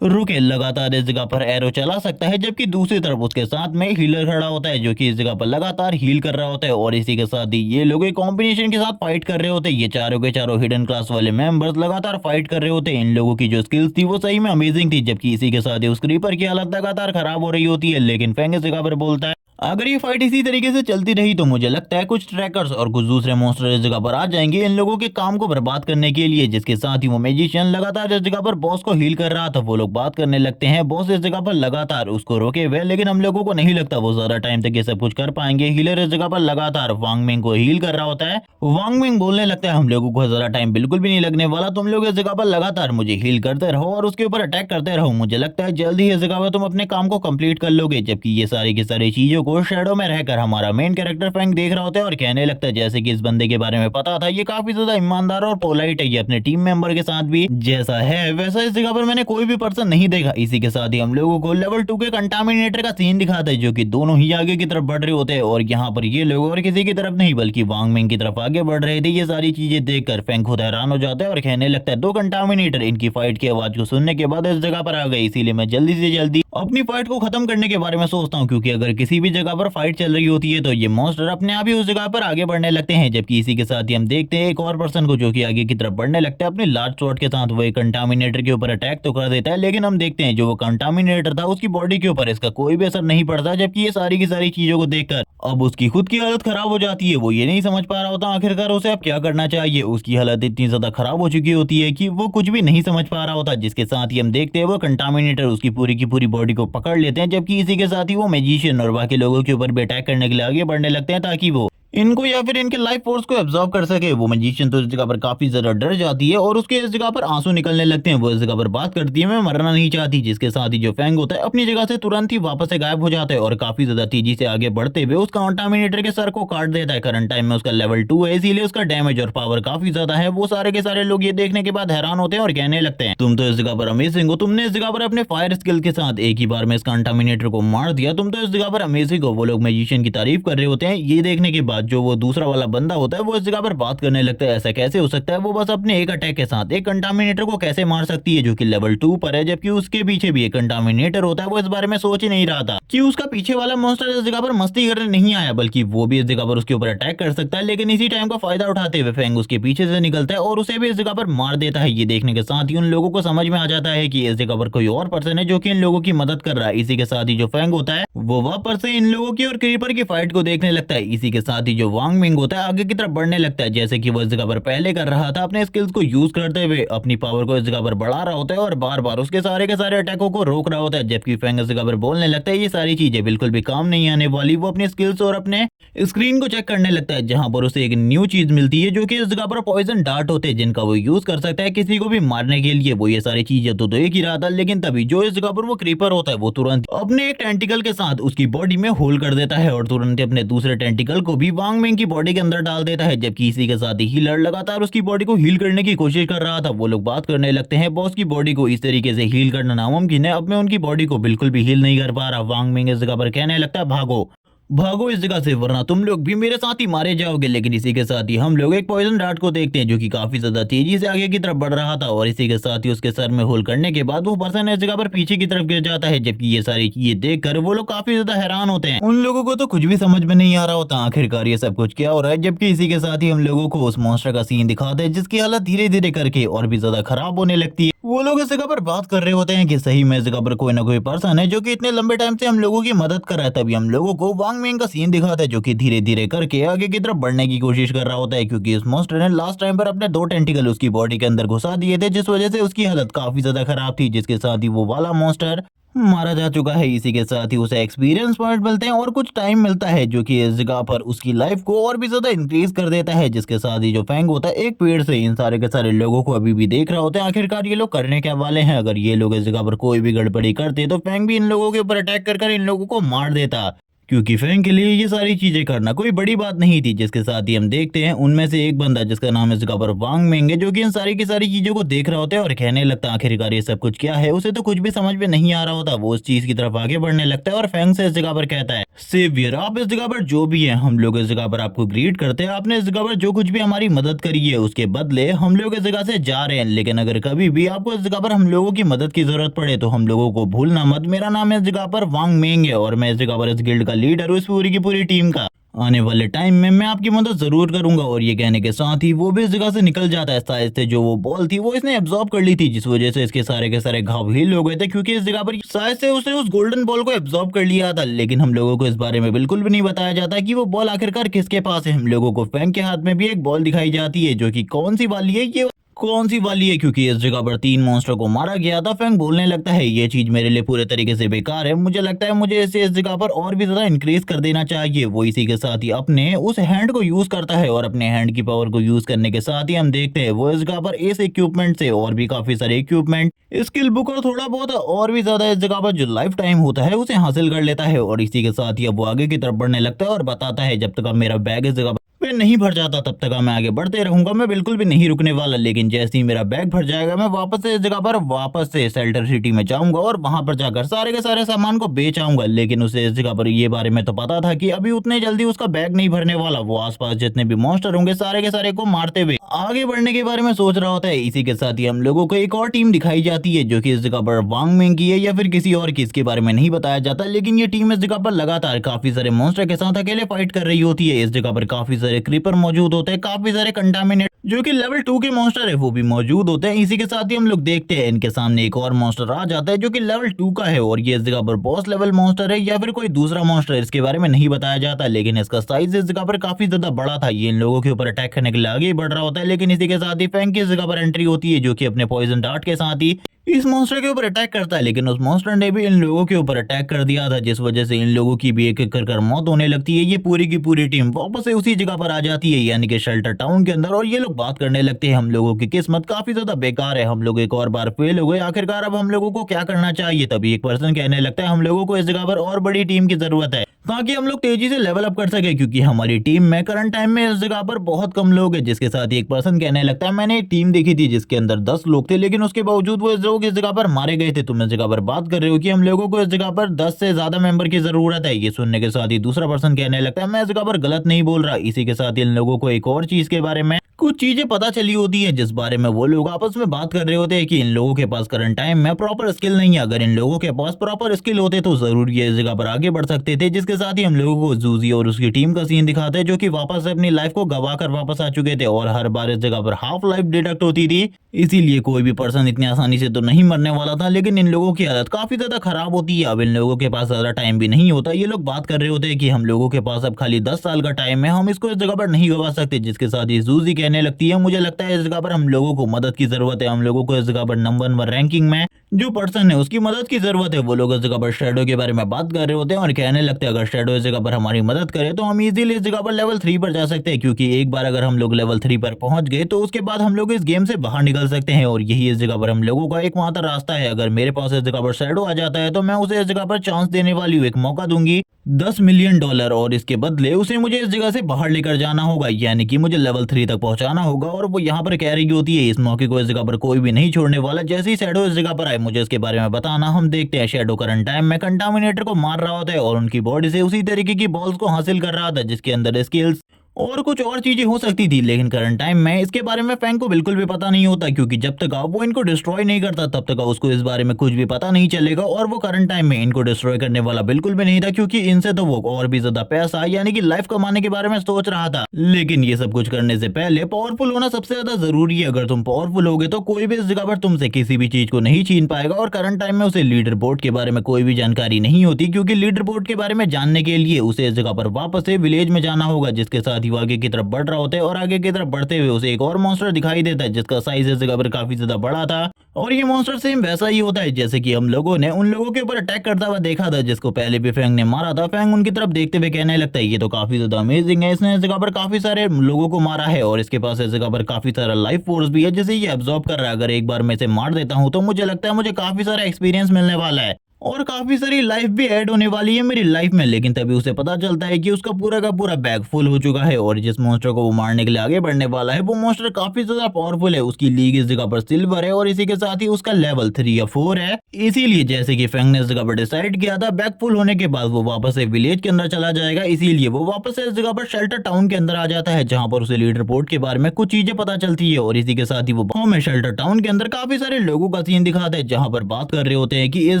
रुके लगातार इस जगह पर एरो चला सकता है, जबकि दूसरी तरफ उसके साथ में हीलर खड़ा होता है जो कि इस जगह पर लगातार हील कर रहा होता है। और इसी के साथ ही ये लोग एक कॉम्बिनेशन के साथ फाइट कर रहे होते हैं। ये चारों के चारों हिडन क्लास वाले मेंबर्स लगातार फाइट कर रहे होते हैं। इन लोगों की जो स्किल्स थी वो सही में अमेजिंग थी, जबकि इसी के साथ ही उस क्रीपर की हालत लगातार खराब हो रही होती है। लेकिन फेंग इस जगह पर बोलता है अगर ये फाइट इसी तरीके से चलती रही तो मुझे लगता है कुछ ट्रैकर्स और कुछ दूसरे मॉन्स्टर इस जगह पर आ जाएंगे इन लोगों के काम को बर्बाद करने के लिए। जिसके साथ ही वो मैजिशियन लगातार इस जगह पर बॉस को हील कर रहा था। वो लोग बात करने लगते हैं, बॉस इस जगह पर लगातार उसको रोके हुए, लेकिन हम लोगों को नहीं लगता वो ज्यादा टाइम तक ये सब कुछ कर पाएंगे। हीलर इस जगह पर लगातार वांग मिंग को हील कर रहा होता है। वांग मिंग बोलने लगता है हम लोगों को ज्यादा टाइम बिल्कुल भी नहीं लगने वाला, तुम लोग इस जगह पर लगातार मुझे हील करते रहो और उसके ऊपर अटैक करते रहो। मुझे लगता है जल्दी इस जगह पर तुम अपने काम को कंप्लीट कर लोगे। जबकि ये सारी की सारी चीजों को शैडो में रहकर हमारा मेन कैरेक्टर फैंग देख रहा होता है और कहने लगता है जैसे कि इस बंदे के बारे में पता था, ये काफी ज्यादा ईमानदार और पोलाइट है, ये अपने टीम मेंबर के साथ भी जैसा है वैसा इस जगह पर मैंने कोई भी पर्सन नहीं देखा। इसी के साथ ही हम लोगों को लेवल 2 के कंटामिनेटर का सीन दिखाता है जो कि दोनों ही आगे की तरफ बढ़ रहे होते हैं। और यहाँ पर ये लोग और किसी की तरफ नहीं बल्कि वांग मिंग की तरफ आगे बढ़ रहे थे। ये सारी चीजें देखकर फैंग खुद हैरान हो जाता है और कहने लगता है दो कंटामिनेटर इनकी फाइट की आवाज को सुनने के बाद इस जगह पर आ गए, इसीलिए मैं जल्दी से जल्दी अपनी फाइट को खत्म करने के बारे में सोचता हूँ, क्योंकि अगर किसी भी जगह पर फाइट चल रही होती है तो ये मॉन्स्टर अपने आप ही उस जगह पर आगे बढ़ने लगते हैं। जबकि इसी के साथ ही हम देखते हैं एक और पर्सन को जो कि आगे की तरफ बढ़ने लगता है अपने लार्ज शॉट के साथ। वो एक कंटामिनेटर के ऊपर अटैक तो कर देता है, लेकिन हम देखते हैं जो वो कंटामिनेटर था उसकी बॉडी के ऊपर इसका कोई भी असर नहीं पड़ता। जबकि ये सारी की सारी चीजों को देखकर अब उसकी खुद की हालत खराब हो जाती है। वो ये नहीं समझ पा रहा होता आखिरकार उसे अब क्या करना चाहिए। उसकी हालत इतनी ज्यादा खराब हो चुकी होती है कि वो कुछ भी नहीं समझ पा रहा होता। जिसके साथ ही हम देखते हैं वो कंटामिनेटर उसकी पूरी की पूरी बॉडी को पकड़ लेते हैं। जबकि इसी के साथ ही वो मैजिशियन और बाकी लोगों के ऊपर भी अटैक करने के लिए आगे बढ़ने लगते हैं ताकि वो इनको या फिर इनके लाइफ फोर्स को एब्जॉर्ब कर सके। वो मैजिशियन तो इस जगह पर काफी ज्यादा डर जाती है और उसके इस जगह पर आंसू निकलने लगते हैं। वो इस जगह पर बात करती है मैं मरना नहीं चाहती। जिसके साथ ही जो फैंग होता है अपनी जगह से तुरंत ही वापस से गायब हो जाता है और काफी ज्यादा तेजी से आगे बढ़ते हुए उस कंटामिनेटर के सर को काट देता है। करंट टाइम में उसका लेवल 2 है, इसीलिए उसका डैमेज और पावर काफी ज्यादा है। वो सारे के सारे लोग ये देखने के बाद हैरान होते हैं और कहने लगते हैं तुम तो इस जगह पर अमेजिंग हो, तुमने इस जगह पर अपने फायर स्किल के साथ एक ही बार में इस कंटामिनेटर को मार दिया, तुम तो इस जगह पर अमेजिंग हो। वो लोग मैजिशियन की तारीफ कर रहे होते हैं। ये देखने के बाद जो वो दूसरा वाला बंदा होता है वो इस जगह पर बात करने लगता है ऐसा कैसे हो सकता है, वो बस अपने एक अटैक के साथ एक कंटामिनेटर को कैसे मार सकती है जो कि लेवल 2 पर है, जबकि उसके पीछे भी एक कंटामिनेटर होता है। वो इस बारे में सोच ही नहीं रहा था कि उसका पीछे वाला मॉन्स्टर इस जगह पर मस्ती करने नहीं आया, बल्कि वो भी इस जगह पर उसके ऊपर अटैक कर सकता है। लेकिन इसी टाइम का फायदा उठाते हुए फैंग उसके पीछे से निकलता है और उसे भी इस जगह पर मार देता है। ये देखने के साथ ही उन लोगों को समझ में आ जाता है कि इस जगह पर कोई और पर्सन है जो कि इन लोगों की मदद कर रहा है। इसी के साथ ही जो फैंग होता है वो वापस से इन लोगों की और क्रीपर की फाइट को देखने लगता है। इसी के साथ ही जो वांग मिंग होता है आगे की तरफ बढ़ने लगता है जैसे कि वो इस जगह पर पहले कर रहा था, अपने स्किल्स को यूज करते हुए अपनी पावर को इस जगह पर बढ़ा रहा होता है और बार बार उसके सारे के सारे अटैकों को रोक रहा होता है। जबकि फैंग इस जगह पर बोलने लगता है ये सारी चीजें बिल्कुल भी काम नहीं आने वाली। वो अपने स्किल्स और अपने स्क्रीन को चेक करने लगता है जहां पर उसे एक न्यू चीज मिलती है जो कि इस जगह पर पॉइजन डार्ट होते हैं जिनका वो यूज कर सकता है किसी को भी मारने के लिए। वो ये सारी चीजें तो देख ही रहा था, लेकिन तभी जो इस जगह पर वो क्रीपर होता है वो तुरंत अपने एक टेंटिकल के साथ उसकी बॉडी में होल कर देता है और तुरंत अपने दूसरे टेंटिकल को भी वांग मिंग की बॉडी के अंदर डाल देता है। जबकि इसी के साथ ही हीलर लगातार उसकी बॉडी को हील करने की कोशिश कर रहा था। वो लोग बात करने लगते हैं बॉस की बॉडी को इस तरीके से हील करना नामुमकिन है, अब मैं उनकी बॉडी को बिल्कुल भी हील नहीं कर पा रहा। वांग मिंग इस जगह पर कहने लगता है भागो भागो इस जगह से वरना तुम लोग भी मेरे साथ ही मारे जाओगे। लेकिन इसी के साथ ही हम लोग एक पॉइजन डार्ट को देखते हैं जो कि काफी ज्यादा तेजी से आगे की तरफ बढ़ रहा था और इसी के साथ ही उसके सर में होल करने के बाद वो पर्सन इस जगह पर पीछे की तरफ गिर जाता है। जबकि ये सारी चीजें देखकर वो लोग काफी ज्यादा हैरान होते हैं। उन लोगों को तो कुछ भी समझ में नहीं आ रहा होता आखिरकार ये सब कुछ क्या हो रहा है। जबकि इसी के साथ ही हम लोगों को उस मॉन्स्टर का सीन दिखाते हैं जिसकी हालत धीरे धीरे करके और भी ज्यादा खराब होने लगती है। वो लोग इस जगह पर बात कर रहे होते हैं कि सही में इस जगह पर कोई ना कोई पर्सन है जो कि इतने लंबे टाइम से हम लोगों की मदद कर रहा है। तभी हम लोगों को वांग मिंग का सीन दिखाता है जो कि धीरे धीरे करके आगे की तरफ बढ़ने की कोशिश कर रहा होता है, क्योंकि इस मॉन्स्टर ने लास्ट टाइम पर अपने 2 टेंटिकल उसकी बॉडी के अंदर घुसा दिए थे जिस वजह से उसकी हालत काफी ज्यादा खराब थी। जिसके साथ ही वो वाला मॉन्स्टर मारा जा चुका है। इसी के साथ ही उसे एक्सपीरियंस पॉइंट मिलते हैं और कुछ टाइम मिलता है जो कि इस जगह पर उसकी लाइफ को और भी ज्यादा इंक्रीज कर देता है। जिसके साथ ही जो फैंग होता है एक पेड़ से इन सारे के सारे लोगों को अभी भी देख रहा होता है आखिरकार ये लोग करने क्या वाले हैं। अगर ये लोग इस जगह पर कोई भी गड़बड़ी करते तो फैंग भी इन लोगों के ऊपर अटैक कर इन लोगों को मार देता। क्योंकि फैंग के लिए ये सारी चीजें करना कोई बड़ी बात नहीं थी। जिसके साथ ही हम देखते हैं उनमें से एक बंदा जिसका नाम है इस जगह पर वांग मेंग है, जो कि इन सारी की सारी चीजों को देख रहा होता है और कहने लगता है आखिरकार ये सब कुछ क्या है। उसे तो कुछ भी समझ में नहीं आ रहा होता, वो उस चीज की तरफ आगे बढ़ने लगता है और फैंग से इस जगह पर कहता है, सेवियर आप इस जगह पर जो भी है, हम लोग इस जगह पर आपको ग्रीट करते हैं। आपने इस जगह पर जो कुछ भी हमारी मदद करी है उसके बदले हम लोग इस जगह से जा रहे हैं, लेकिन अगर कभी भी आपको इस जगह पर हम लोगों की मदद की जरूरत पड़े तो हम लोगों को भूलना मत। मेरा नाम है इस जगह पर वांग मेंग है और मैं इस जगह पर इस गिल्ड का लीडर हूँ, इस पूरी की पूरी टीम का। आने वाले टाइम में मैं आपकी मदद जरूर करूंगा। और ये कहने के साथ ही वो भी इस जगह से निकल जाता है। शायद से जो वो बॉल थी वो इसने एब्जॉर्ब कर ली थी, जिस वजह से इसके सारे के सारे घाव हील हो गए थे, क्योंकि इस जगह पर शायद से उसने उस गोल्डन बॉल को एब्जॉर्ब कर लिया था। लेकिन हम लोगों को इस बारे में बिल्कुल भी नहीं बताया जाता कि वो बॉल आखिरकार किसके पास है। हम लोगों को फैंग के हाथ में भी एक बॉल दिखाई जाती है, जो कि कौन सी वाली है, ये कौन सी वाली है, क्योंकि इस जगह पर 3 मॉन्स्टर को मारा गया था। फैंग बोलने लगता है ये चीज मेरे लिए पूरे तरीके से बेकार है, मुझे लगता है मुझे इसे इस जगह पर और भी ज्यादा इंक्रीज कर देना चाहिए। वो इसी के साथ ही अपने उस हैंड को यूज करता है और अपने हैंड की पावर को यूज करने के साथ ही हम देखते हैं वो इस जगह पर इस इक्विपमेंट से और भी काफी सारे इक्विपमेंट, स्किल बुक और थोड़ा बहुत और भी ज्यादा इस जगह पर जो लाइफ टाइम होता है उसे हासिल कर लेता है। और इसी के साथ ही अब वो आगे की तरफ बढ़ने लगता है और बताता है जब तक अब मेरा बैग इस जगह पे नहीं भर जाता तब तक मैं आगे बढ़ते रहूंगा, मैं बिल्कुल भी नहीं रुकने वाला। लेकिन जैसे ही मेरा बैग भर जाएगा मैं वापस से इस जगह पर वापस से शेल्टर सिटी में जाऊंगा और वहां पर जाकर सारे के सारे सामान को बेच आऊंगा। लेकिन उसे इस जगह पर ये बारे में तो पता था कि अभी उतने जल्दी उसका बैग नहीं भरने वाला। वो आसपास जितने भी मॉन्स्टर होंगे सारे के सारे को मारते हुए आगे बढ़ने के बारे में सोच रहा होता है। इसी के साथ ही हम लोगों को एक और टीम दिखाई जाती है, जो कि इस जगह पर वांग मेंग की है या फिर किसी और की, इसके बारे में नहीं बताया जाता। लेकिन ये टीम इस जगह पर लगातार काफी सारे मॉन्स्टर के साथ अकेले फाइट कर रही होती है। इस जगह पर काफी सारे क्रीपर मौजूद होते हैं, काफी सारे कंटामिनेट जो कि लेवल 2 के मॉन्स्टर है वो भी मौजूद होते हैं। इसी के साथ ही हम लोग देखते हैं इनके सामने एक और मॉन्स्टर आ जाता है जो कि लेवल 2 का है और ये इस जगह पर बॉस लेवल मॉन्स्टर है या फिर कोई दूसरा मॉन्स्टर है, इसके बारे में नहीं बताया जाता। लेकिन इसका साइज इस जगह पर काफी ज्यादा बड़ा था, ये इन लोगों के ऊपर अटैक करने के लिए आगे बढ़ रहा होता है। लेकिन इसी के साथ ही फैंग की इस जगह पर एंट्री होती है, जो कि अपने पॉइजन डार्ट के साथ ही इस मॉन्स्टर के ऊपर अटैक करता है। लेकिन उस मॉन्स्टर ने भी इन लोगों के ऊपर अटैक कर दिया था, जिस वजह से इन लोगों की भी एक एक कर मौत होने लगती है। ये पूरी की पूरी टीम वापस से उसी जगह पर आ जाती है, यानी कि शेल्टर टाउन के अंदर। और ये लोग बात करने लगते हैं हम लोगों की किस्मत काफी ज्यादा बेकार है, हम लोग एक और बार फेल हो गए, आखिरकार अब हम लोगों को क्या करना चाहिए। तभी एक पर्सन कहने लगता है हम लोगों को इस जगह पर और बड़ी टीम की जरूरत है ताकि हम लोग तेजी से लेवल अप कर सके, क्योंकि हमारी टीम में करंट टाइम में इस जगह पर बहुत कम लोग हैं। जिसके साथ ही एक पर्सन कहने लगता है मैंने एक टीम देखी थी जिसके अंदर 10 लोग थे, लेकिन उसके बावजूद वो लोग इस जगह पर मारे गए थे। तुम इस जगह पर बात कर रहे हो कि हम लोगों को इस जगह पर 10 से ज्यादा मेंबर की जरूरत है। ये सुनने के साथ ही दूसरा पर्सन कहने लगता है मैं इस जगह पर गलत नहीं बोल रहा। इसी के साथ ही इन लोगों को एक और चीज के बारे में कुछ चीजें पता चली होती है, जिस बारे में वो लोग आपस में बात कर रहे होते हैं कि इन लोगों के पास करंट टाइम में प्रॉपर स्किल नहीं है। अगर इन लोगों के पास प्रॉपर स्किल होते तो जरूर ये इस जगह पर आगे बढ़ सकते थे। जिसके साथ ही हम लोगों को जूजी और उसकी टीम का सीन दिखाते हैं, जो कि वापस से अपनी लाइफ को गवा कर वापस आ चुके थे और हर बार इस जगह पर हाफ लाइफ डिडक्ट होती थी, इसीलिए कोई भी पर्सन इतनी आसानी से तो नहीं मरने वाला था। लेकिन इन लोगों की हालत काफी ज्यादा खराब होती है, अब इन लोगों के पास ज्यादा टाइम भी नहीं होता। ये लोग बात कर रहे होते हैं कि हम लोगों के पास अब खाली 10 साल का टाइम है, हम इसको इस जगह पर नहीं गवा सकते। जिसके साथ ही जूजी कहने लगती है मुझे लगता है इस जगह पर हम लोगों को मदद की जरूरत है, हम लोगों को इस जगह पर नंबर 1 रैंकिंग में जो पर्सन है उसकी मदद की जरूरत है। वो लोग इस जगह पर शैडो के बारे में बात कर रहे होते हैं और कहने लगते हैं अगर शैडो इस जगह पर हमारी मदद करे तो हम इजीली इस जगह पर लेवल 3 पर जा सकते हैं, क्योंकि एक बार अगर हम लोग लेवल 3 पर पहुंच गए तो उसके बाद हम लोग इस गेम से बाहर निकल सकते हैं और यही इस जगह पर हम लोगों का एकमात्र रास्ता है। अगर मेरे पास इस जगह पर शैडो आ जाता है तो मैं उसे इस जगह पर चांस देने वाली हूँ, एक मौका दूंगी $10 मिलियन और इसके बदले उसे मुझे इस जगह से बाहर लेकर जाना होगा, यानी कि मुझे लेवल 3 तक पहुंचाना होगा। और वो यहाँ पर कह रही होती है इस मौके को इस जगह पर कोई भी नहीं छोड़ने वाला। जैसे ही शैडो इस जगह पर आए मुझे इसके बारे में बताना। हम देखते हैं शैडो करंट टाइम में कंटामिनेटर को मार रहा होता है और उनकी बॉडी से उसी तरीके की बॉल्स को हासिल कर रहा था जिसके अंदर स्किल्स और कुछ और चीजें हो सकती थी। लेकिन करंट टाइम में इसके बारे में फैंग को बिल्कुल भी पता नहीं होता, क्योंकि जब तक वो इनको डिस्ट्रॉय नहीं करता तब तक उसको इस बारे में कुछ भी पता नहीं चलेगा। और वो करंट टाइम में इनको डिस्ट्रॉय करने वाला बिल्कुल भी नहीं था, क्योंकि इनसे तो वो और भी ज्यादा पैसा यानी कि लाइफ कमाने के बारे में सोच रहा था। लेकिन ये सब कुछ करने से पहले पावरफुल होना सबसे ज्यादा जरूरी है। अगर तुम पावरफुल होगे तो कोई भी इस जगह पर तुमसे किसी भी चीज को नहीं छीन पाएगा। और करंट टाइम में उसे लीडर बोर्ड के बारे में कोई भी जानकारी नहीं होती, क्योंकि लीडर बोर्ड के बारे में जानने के लिए उसे इस जगह पर वापस से विलेज में जाना होगा। जिसके साथ ही वो आगे की तरफ रहा होता है और आगे की तरफ बढ़ते हुए उसे एक और मॉन्स्टर दिखाई देता है जिसका साइज इस जगह पर काफी ज्यादा बड़ा था। और ये मॉन्स्टर सेम वैसा ही होता है जैसे कि हम लोगों ने उन लोगों के ऊपर अटैक करता हुआ देखा था जिसको पहले भी फैंग ने मारा था। फैंग उनकी तरफ देखते हुए कहने लगता है ये तो काफी ज्यादा अमेजिंग है, इसने इस जगह पर काफी सारे लोगों को मारा है और इसके पास इस जगह पर काफी सारा लाइफ फोर्स भी है जिसे ये एब्जॉर्ब कर रहा है। अगर एक बार मैं इसे मार देता हूँ तो मुझे लगता है मुझे काफी सारा एक्सपीरियंस मिलने वाला है। और काफी सारी लाइफ भी ऐड होने वाली है मेरी लाइफ में। लेकिन तभी उसे पता चलता है कि उसका पूरा का पूरा बैग फुल हो चुका है और जिस मॉन्स्टर को वो मारने के लिए आगे बढ़ने वाला है वो मॉन्स्टर काफी ज्यादा पावरफुल है। उसकी लीग इस जगह पर सिल्वर है और इसी के साथ ही उसका लेवल 3 या 4 है। इसीलिए जैसे कि फैंग ने इस जगह पर डिसाइड किया था, बैग फुल होने के बाद वो वापस से विलेज के अंदर चला जाएगा। इसीलिए वो वापस से इस जगह पर शेल्टर टाउन के अंदर आ जाता है, जहाँ पर उसे लीडर बोर्ड के बारे में कुछ चीजें पता चलती है। और इसी के साथ ही वो गाँव में शेल्टर टाउन के अंदर काफी सारे लोगों का सीन दिखाता है, जहाँ पर बात कर रहे होते हैं कि इस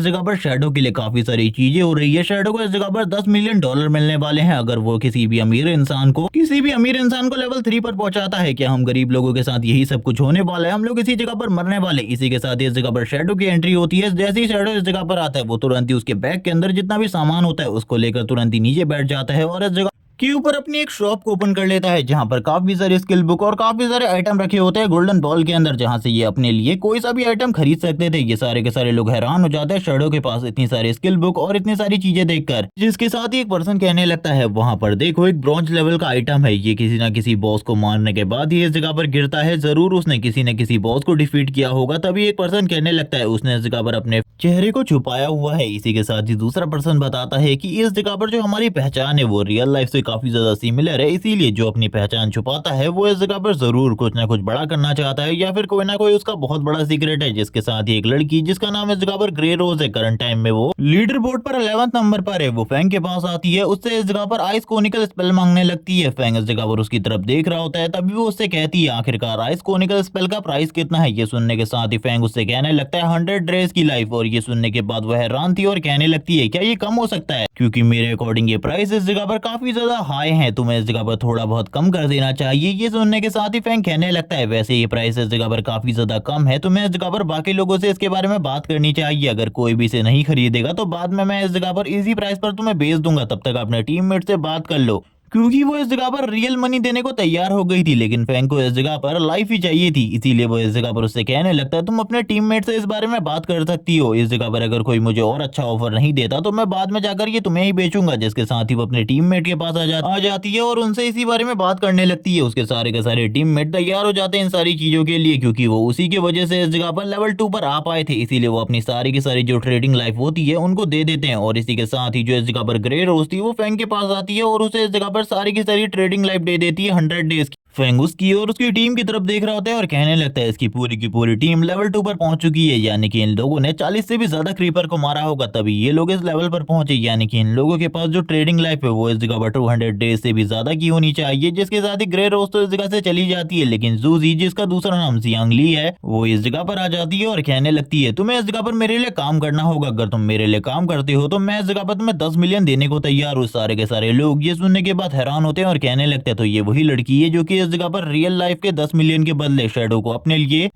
जगह पर शैडो के लिए काफी सारी चीजें हो रही है। शैडो को इस जगह पर $10 मिलियन मिलने वाले हैं अगर वो किसी भी अमीर इंसान को लेवल 3 पर पहुंचाता है। क्या हम गरीब लोगों के साथ यही सब कुछ होने वाला है? हम लोग इसी जगह पर मरने वाले। इसी के साथ इस जगह पर शैडो की एंट्री होती है। जैसे ही शैडो इस जगह पर आता है वो तुरंत ही उसके बैग के अंदर जितना भी सामान होता है उसको लेकर तुरंत ही नीचे बैठ जाता है और इस जगह के ऊपर अपनी एक शॉप को ओपन कर लेता है, जहां पर काफी सारे स्किल बुक और काफी सारे आइटम रखे होते हैं गोल्डन बॉल के अंदर, जहां से ये अपने लिए कोई सा भी आइटम खरीद सकते थे। ये सारे के सारे लोग हैरान हो जाते हैं शैडो के पास इतनी सारी स्किल बुक और इतनी सारी चीजें देखकर, जिसके साथ ही एक पर्सन कहने लगता है वहां पर देखो एक ब्रॉन्ज लेवल का आइटम है, ये किसी ना किसी बॉस को मारने के बाद ही इस जगह पर गिरता है, जरूर उसने किसी न किसी बॉस को डिफीट किया होगा। तभी एक पर्सन कहने लगता है उसने इस जगह पर अपने चेहरे को छुपाया हुआ है। इसी के साथ ही दूसरा पर्सन बताता है कि इस जगह पर जो हमारी पहचान है वो रियल लाइफ से काफी ज्यादा सिमिलर है, इसीलिए जो अपनी पहचान छुपाता है वो इस जगह पर जरूर कुछ ना कुछ बड़ा करना चाहता है या फिर कोई ना कोई उसका बहुत बड़ा सीक्रेट है। जिसके साथ ही एक लड़की जिसका नाम इस जगह पर ग्रे रोज है, करंट टाइम में वो लीडर बोर्ड पर 11th नंबर पर है, वो फैंग के पास आती है, उससे इस जगह पर आइस कोनिकल स्पेल मांगने लगती है। फैंग इस जगह पर उसकी तरफ देख रहा होता है, तभी वो उससे कहती है आखिरकार आइस कोनिकल स्पेल का प्राइस कितना है। ये सुनने के साथ ही फैंग उससे कहने लगता है 100 डेज की लाइफ। और ये सुनने के बाद वह हैरान थी और कहने लगती है क्या ये कम हो सकता है, क्योंकि मेरे अकॉर्डिंग ये प्राइस इस जगह पर काफी ज्यादा हाई है, तुम्हें इस जगह पर थोड़ा बहुत कम कर देना चाहिए। ये सुनने के साथ ही फैंग कहने लगता है वैसे ये प्राइस इस जगह पर काफी ज्यादा कम है, तुम्हें इस जगह पर बाकी लोगों से इसके बारे में बात करनी चाहिए। अगर कोई भी इसे नहीं खरीदेगा तो बाद में मैं इस जगह पर इजी प्राइस पर तुम्हें बेच दूंगा, तब तक अपने टीममेट से बात कर लो। क्योंकि वो इस जगह पर रियल मनी देने को तैयार हो गई थी, लेकिन फैंग को इस जगह पर लाइफ ही चाहिए थी। इसीलिए वो इस जगह पर उससे कहने लगता है तुम अपने टीममेट से इस बारे में बात कर सकती हो, इस जगह पर अगर कोई मुझे और अच्छा ऑफर नहीं देता तो मैं बाद में जाकर ये तुम्हें ही बेचूंगा। जिसके साथ ही वो अपने टीममेट के पास आ जाती है और उनसे इसी बारे में बात करने लगती है। उसके सारे के सारे टीममेट तैयार हो जाते हैं इन सारी चीजों के लिए, क्योंकि वो उसी की वजह से इस जगह पर लेवल 2 पर आ पाए थे। इसीलिए वो अपनी सारी की सारी जो ट्रेडिंग लाइफ होती है उनको दे देते हैं। और इसी के साथ ही जो इस जगह पर ग्रे रोज थी वो फैंग के पास आती है और उसे इस जगह पर सारी की सारी ट्रेडिंग लाइफ दे देती है 100 डेज की। फैंग उसकी और उसकी टीम की तरफ देख रहा होता है और कहने लगता है इसकी पूरी की पूरी टीम लेवल 2 पर पहुंच चुकी है, यानी कि इन लोगों ने 40 से भी ज्यादा क्रीपर को मारा होगा तभी ये लोग इस लेवल पर पहुंचे। यानी कि इन लोगों के पास जो ट्रेडिंग लाइफ है वो इस जगह पर 200 डेज से भी ज्यादा की होनी चाहिए। जिसके साथ ही ग्रे रोज तो इस जगह से चली जाती है, लेकिन जूजी जिसका दूसरा नाम जियांग ली है वो इस जगह पर आ जाती है और कहने लगती है तुम्हें इस जगह पर मेरे लिए काम करना होगा, अगर तुम मेरे लिए काम करते हो तो मैं इस जगह पर तुम्हें 10 मिलियन देने को तैयार हूँ। सारे के सारे लोग ये सुनने के बाद हैरान होते हैं और कहने लगते हैं तो ये वही लड़की है जो कि इस जगह पर रियल लाइफ के 10 मिलियन के बदले शैडो को अपने लिए